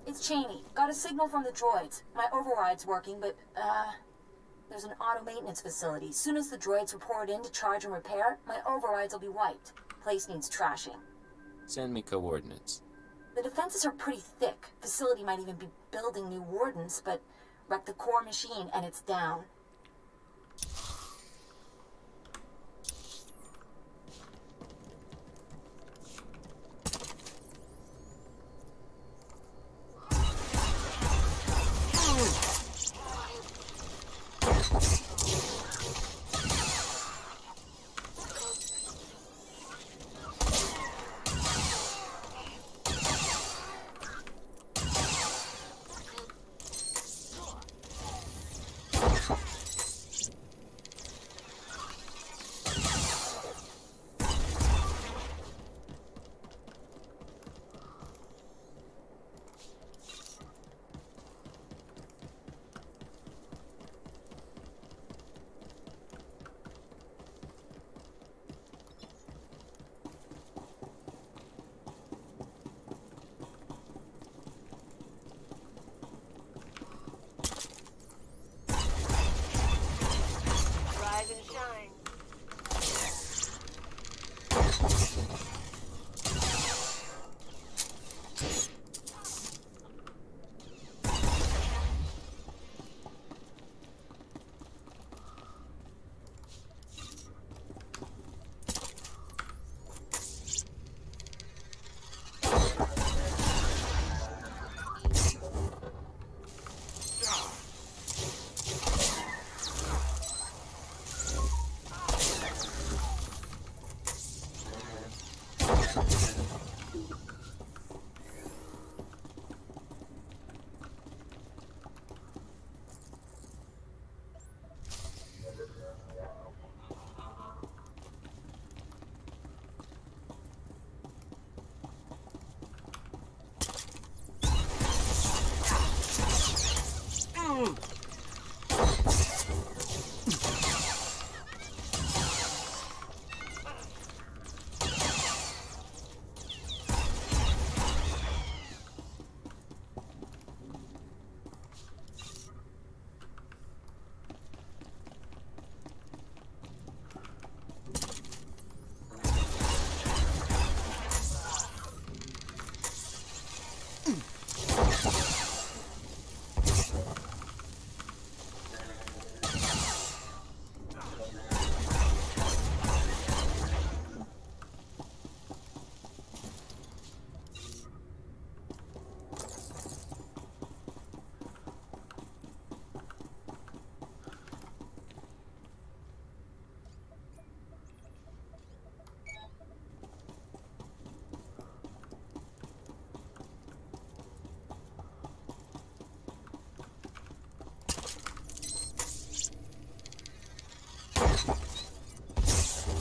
It's Cheney. Got a signal from the droids. My override's working, but, there's an auto maintenance facility. Soon as the droids report in to charge and repair, my overrides will be wiped. Place needs trashing. Send me coordinates. The defenses are pretty thick. Facility might even be building new wardens, but wreck the core machine and it's down.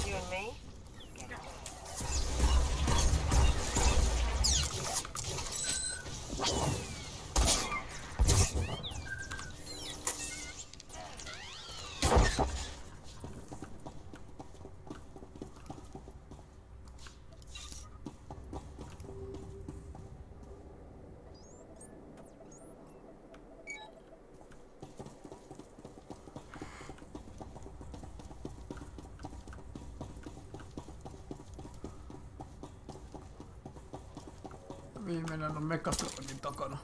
You and me? Viimeinen on Megatronin takana.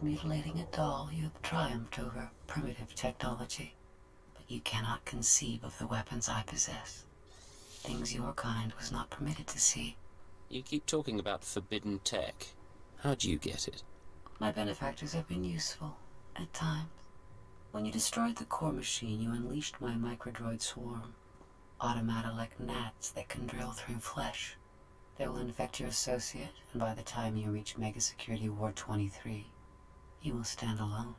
Mutilating a doll, you have triumphed over primitive technology. But you cannot conceive of the weapons I possess. Things your kind was not permitted to see. You keep talking about forbidden tech. How'd you get it? My benefactors have been useful, at times. When you destroyed the core machine, you unleashed my microdroid swarm. automata like gnats that can drill through flesh. They will infect your associate, and by the time you reach Mega Security Ward 23, you will stand alone.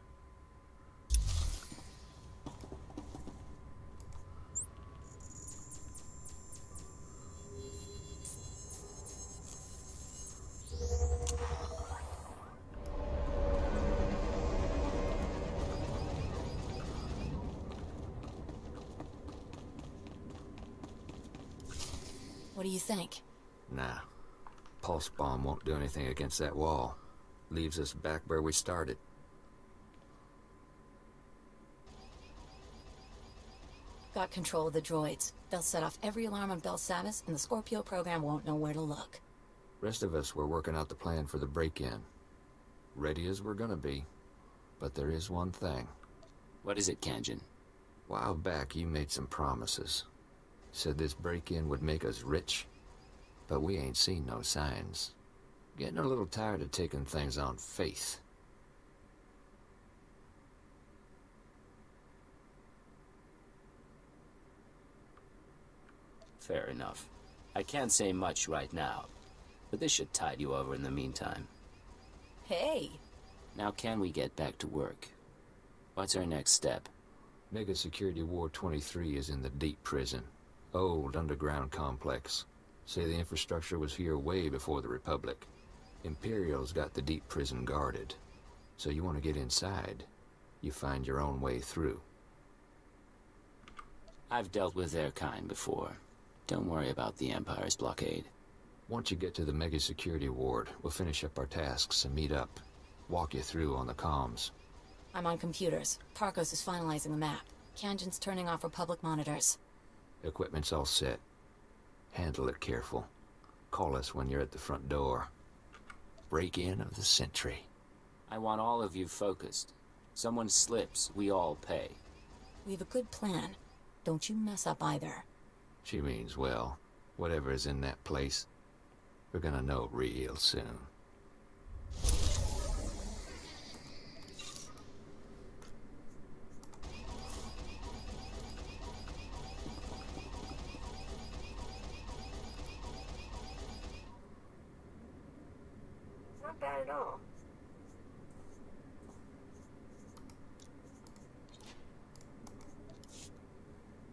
What do you think? Nah. Pulse bomb won't do anything against that wall. Leaves us back where we started. Got control of the droids. They'll set off every alarm on Bel Savis, and the Scorpio program won't know where to look. Rest of us were working out the plan for the break-in. Ready as we're gonna be. But there is one thing. What is it, Kanjin? While back, you made some promises. Said this break-in would make us rich. But we ain't seen no signs. Getting a little tired of taking things on faith. Fair enough. I can't say much right now, but this should tide you over in the meantime. Hey! Now can we get back to work? What's our next step? Mega Security Ward 23 is in the deep prison. Old underground complex. Say the infrastructure was here way before the Republic. Imperial's got the deep prison guarded. So you want to get inside, you find your own way through. I've dealt with their kind before. Don't worry about the Empire's blockade. Once you get to the Mega Security Ward, we'll finish up our tasks and meet up. Walk you through on the comms. I'm on computers. Parkos is finalizing the map. Kanjin's turning off Republic monitors. Equipment's all set. Handle it careful. Call us when you're at the front door. Break-in of the century. I want all of you focused. Someone slips, we all pay. We have a good plan. Don't you mess up either. She means well. Whatever is in that place, we're gonna know real soon. Not bad at all.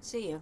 See you.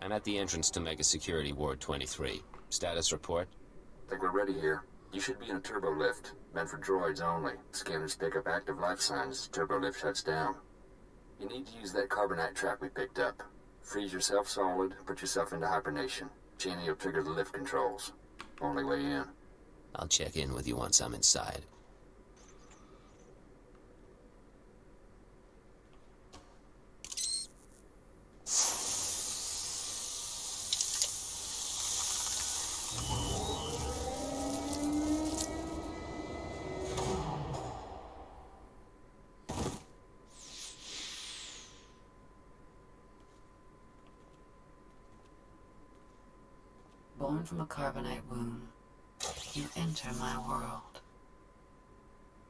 I'm at the entrance to Mega Security Ward 23. Status report? Think we're ready here. You should be in a turbo lift, meant for droids only. Scanners pick up active life signs, turbo lift shuts down. You need to use that carbonite trap we picked up. Freeze yourself solid, put yourself into hibernation. Cheney will trigger the lift controls. Only way in. I'll check in with you once I'm inside. Born from a carbonite womb, you enter my world.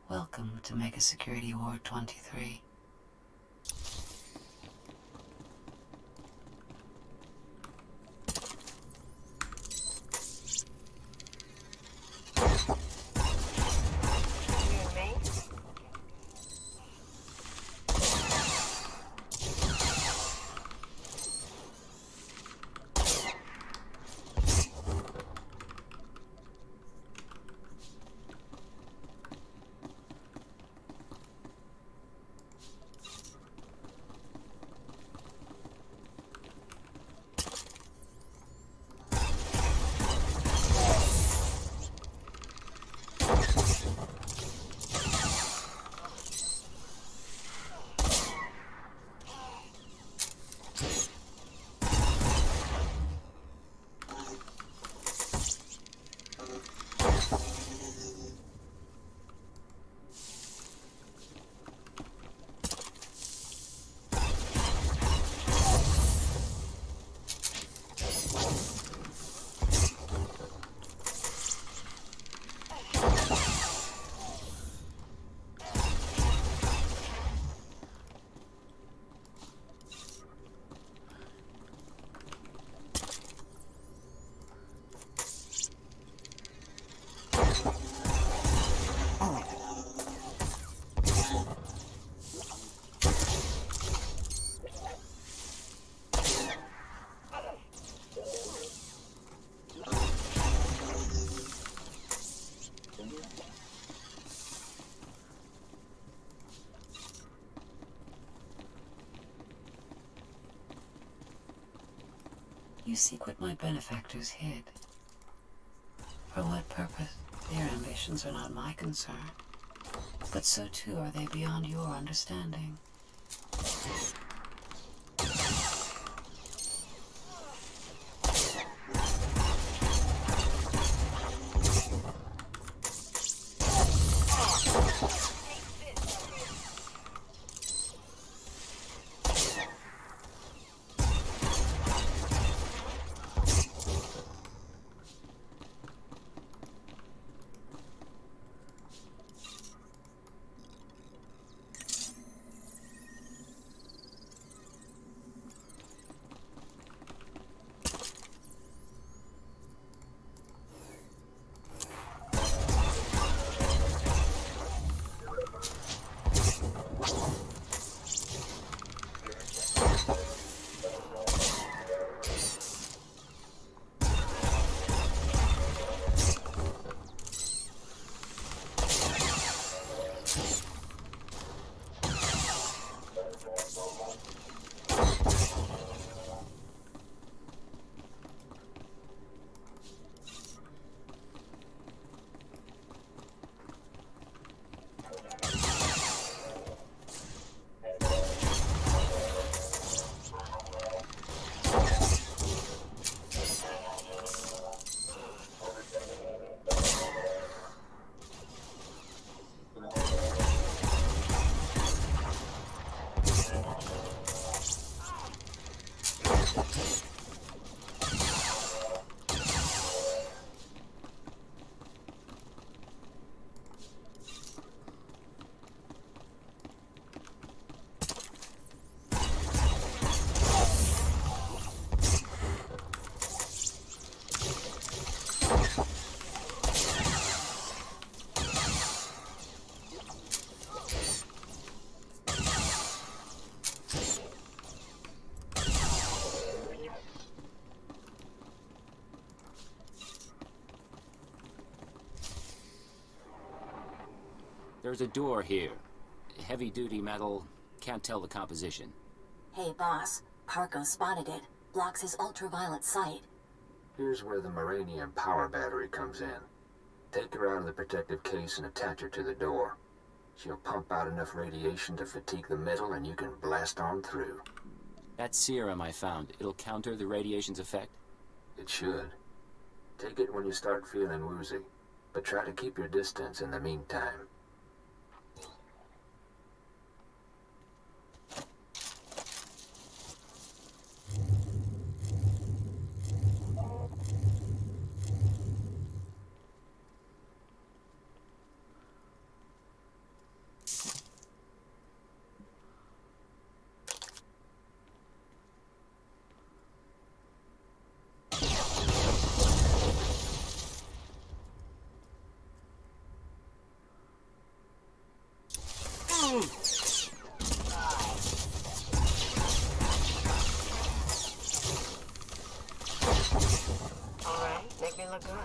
Welcome to Mega Security Ward 23. You seek what my benefactors hid. For what purpose? Their ambitions are not my concern. But so too are they beyond your understanding. There's a door here. Heavy-duty metal. Can't tell the composition. Hey, boss. Parko spotted it. Blocks his ultraviolet sight. Here's where the Moranium power battery comes in. Take her out of the protective case and attach her to the door. She'll pump out enough radiation to fatigue the metal and you can blast on through. That serum I found, it'll counter the radiation's effect? It should. Take it when you start feeling woozy, but try to keep your distance in the meantime. Alright, make me look good.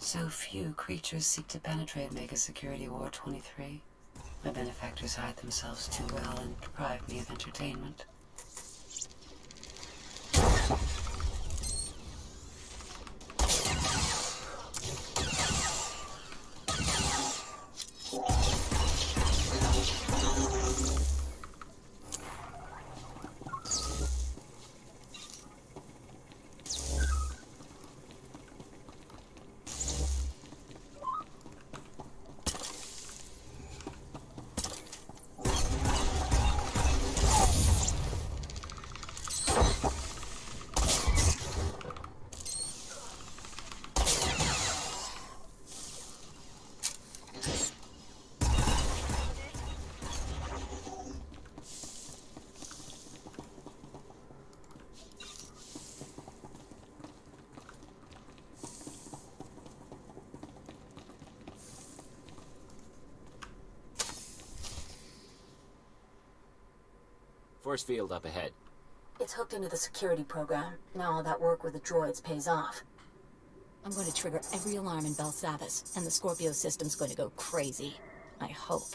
So few creatures seek to penetrate Mega Security Ward 23. My benefactors hide themselves too well and deprive me of entertainment. Force field up ahead. It's hooked into the security program. Now all that work with the droids pays off. I'm going to trigger every alarm in Belsavis, and the Scorpio system's going to go crazy. I hope.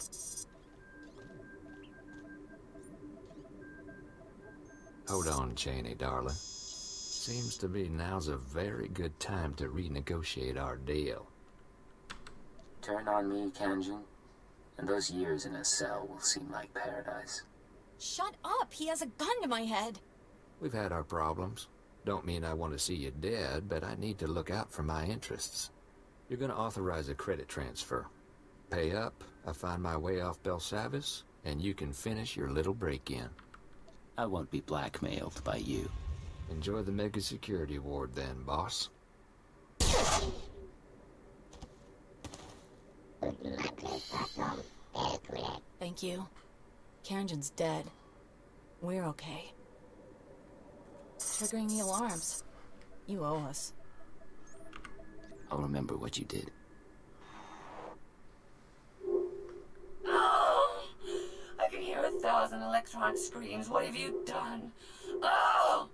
Hold on, Cheney, darling. Seems to me now's a very good time to renegotiate our deal. Turn on me, Kanjin, and those years in a cell will seem like paradise. Shut up! He has a gun to my head! We've had our problems. Don't mean I want to see you dead, but I need to look out for my interests. You're going to authorize a credit transfer. Pay up, I find my way off Belsavis, and you can finish your little break-in. I won't be blackmailed by you. Enjoy the Mega Security Ward then, boss. Thank you. Karenjan's dead. We're okay. Triggering the alarms. You owe us. I'll remember what you did. Oh! I can hear 1,000 electronic screams. What have you done? Oh!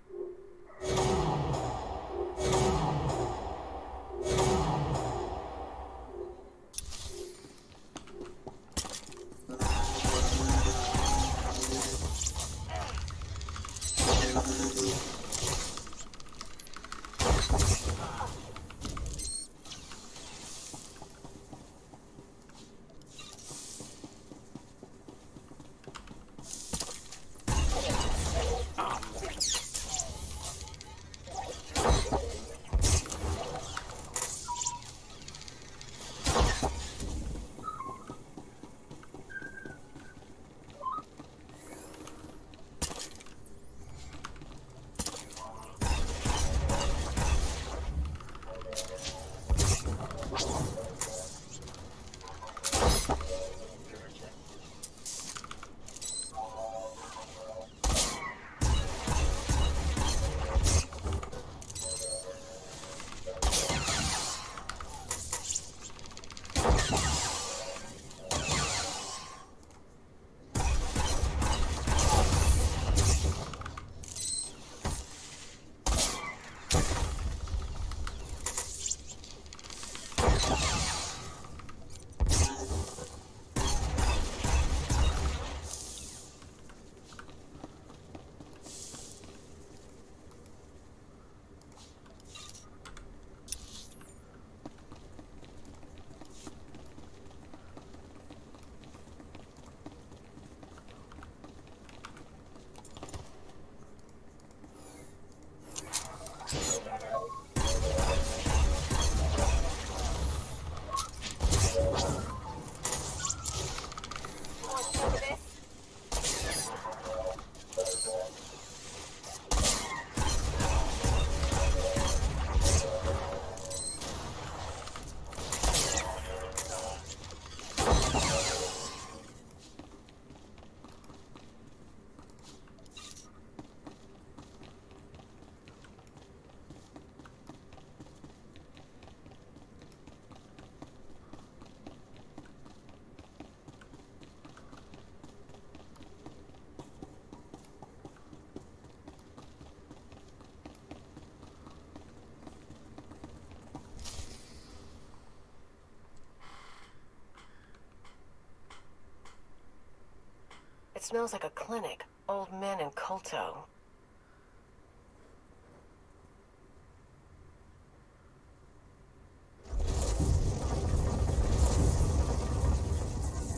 It smells like a clinic. Old men and Kolto.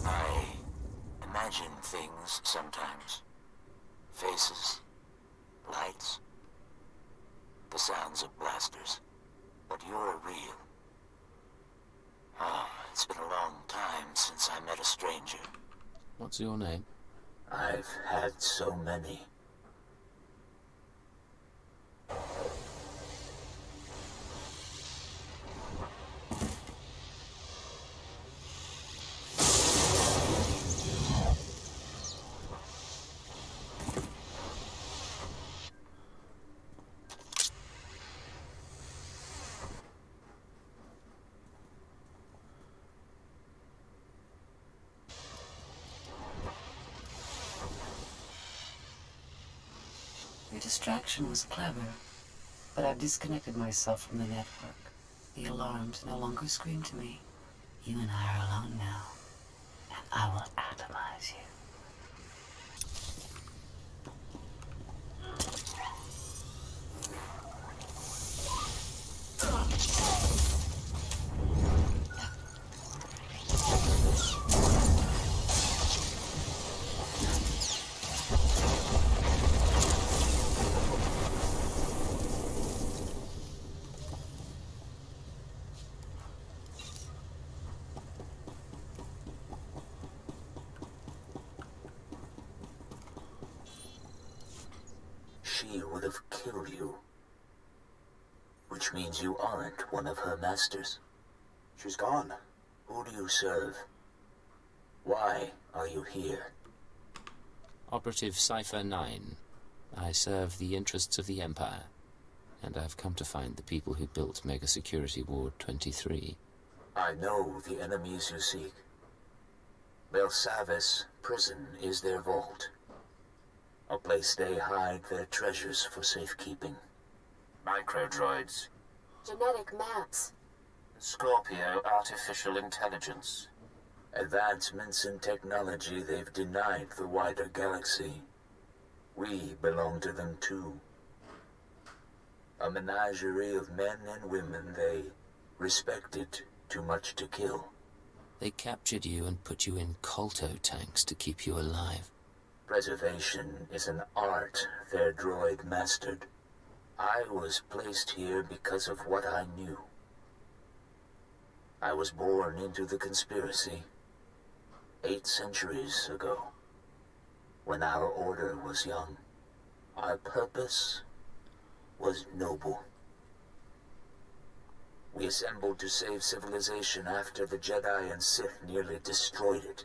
I imagine things sometimes. Faces, lights, the sounds of blasters. But you're real. Oh, it's been a long time since I met a stranger. What's your name? I've had so many. Your distraction was clever, but I've disconnected myself from the network. The alarms no longer scream to me. You and I are alone now, and I will atomize you. She would have killed you. Which means you aren't one of her masters. She's gone. Who do you serve? Why are you here? Operative Cipher 9. I serve the interests of the Empire, and I've come to find the people who built Mega Security Ward 23. I know the enemies you seek. Belsavis prison is their vault. A place they hide their treasures for safekeeping. Microdroids. Genetic maps. Scorpio artificial intelligence. Advancements in technology they've denied the wider galaxy. We belong to them too. A menagerie of men and women they respected too much to kill. They captured you and put you in Kolto tanks to keep you alive. Preservation is an art their droid mastered. I was placed here because of what I knew. I was born into the conspiracy 8 centuries ago, when our order was young. Our purpose was noble. We assembled to save civilization after the Jedi and Sith nearly destroyed it.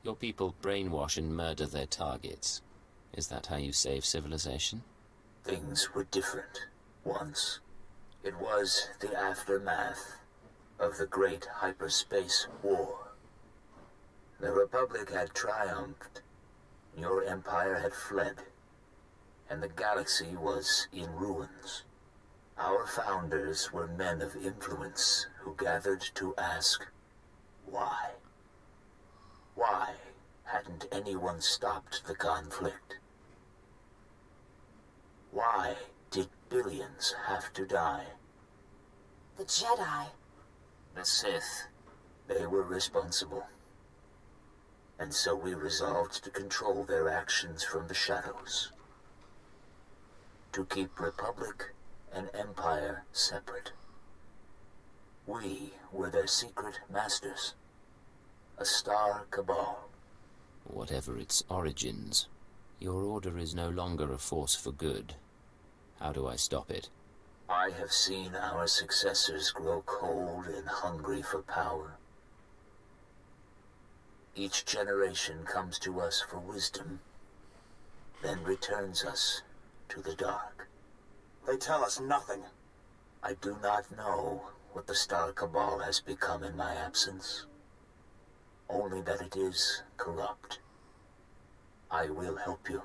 Your people brainwash and murder their targets. Is that how you save civilization? Things were different once. It was the aftermath of the Great Hyperspace War. The Republic had triumphed, your empire had fled, and the galaxy was in ruins. Our founders were men of influence who gathered to ask, why? Why hadn't anyone stopped the conflict? Why did billions have to die? The Jedi. The Sith. They were responsible. And so we resolved to control their actions from the shadows. To keep Republic and Empire separate. We were their secret masters. A star cabal. Whatever its origins, your order is no longer a force for good. How do I stop it? I have seen our successors grow cold and hungry for power. Each generation comes to us for wisdom, then returns us to the dark. They tell us nothing. I do not know what the Star Cabal has become in my absence. Only that it is corrupt. I will help you.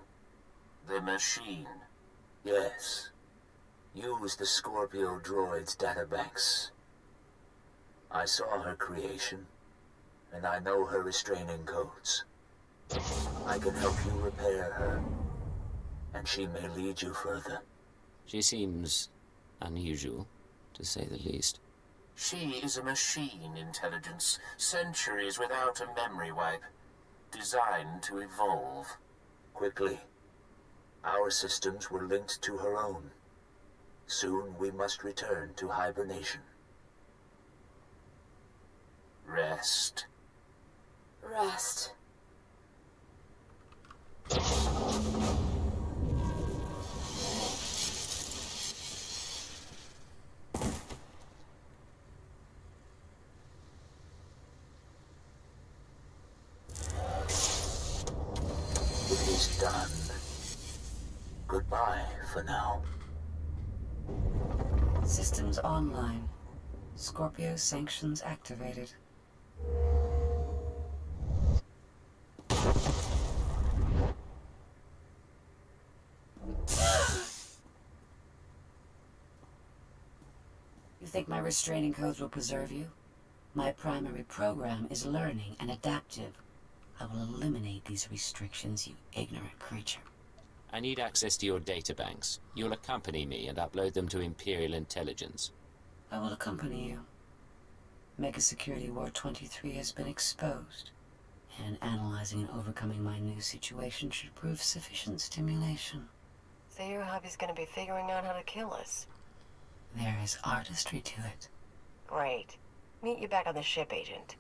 The machine. Yes. Use the Scorpio droid's databanks. I saw her creation, and I know her restraining codes. I can help you repair her, and she may lead you further. She seems unusual, to say the least. She is a machine intelligence, centuries without a memory wipe, designed to evolve. Quickly. Our systems were linked to her own. Soon we must return to hibernation. Rest. Rest. It is done. Goodbye for now. Systems online. Scorpio sanctions activated. You think my restraining codes will preserve you? My primary program is learning and adaptive. I will eliminate these restrictions, you ignorant creature. I need access to your databanks. You'll accompany me and upload them to Imperial Intelligence. I will accompany you. Mega Security War 23 has been exposed, and analyzing and overcoming my new situation should prove sufficient stimulation. So your hobby's gonna be figuring out how to kill us? There is artistry to it. Great. Meet you back on the ship, Agent.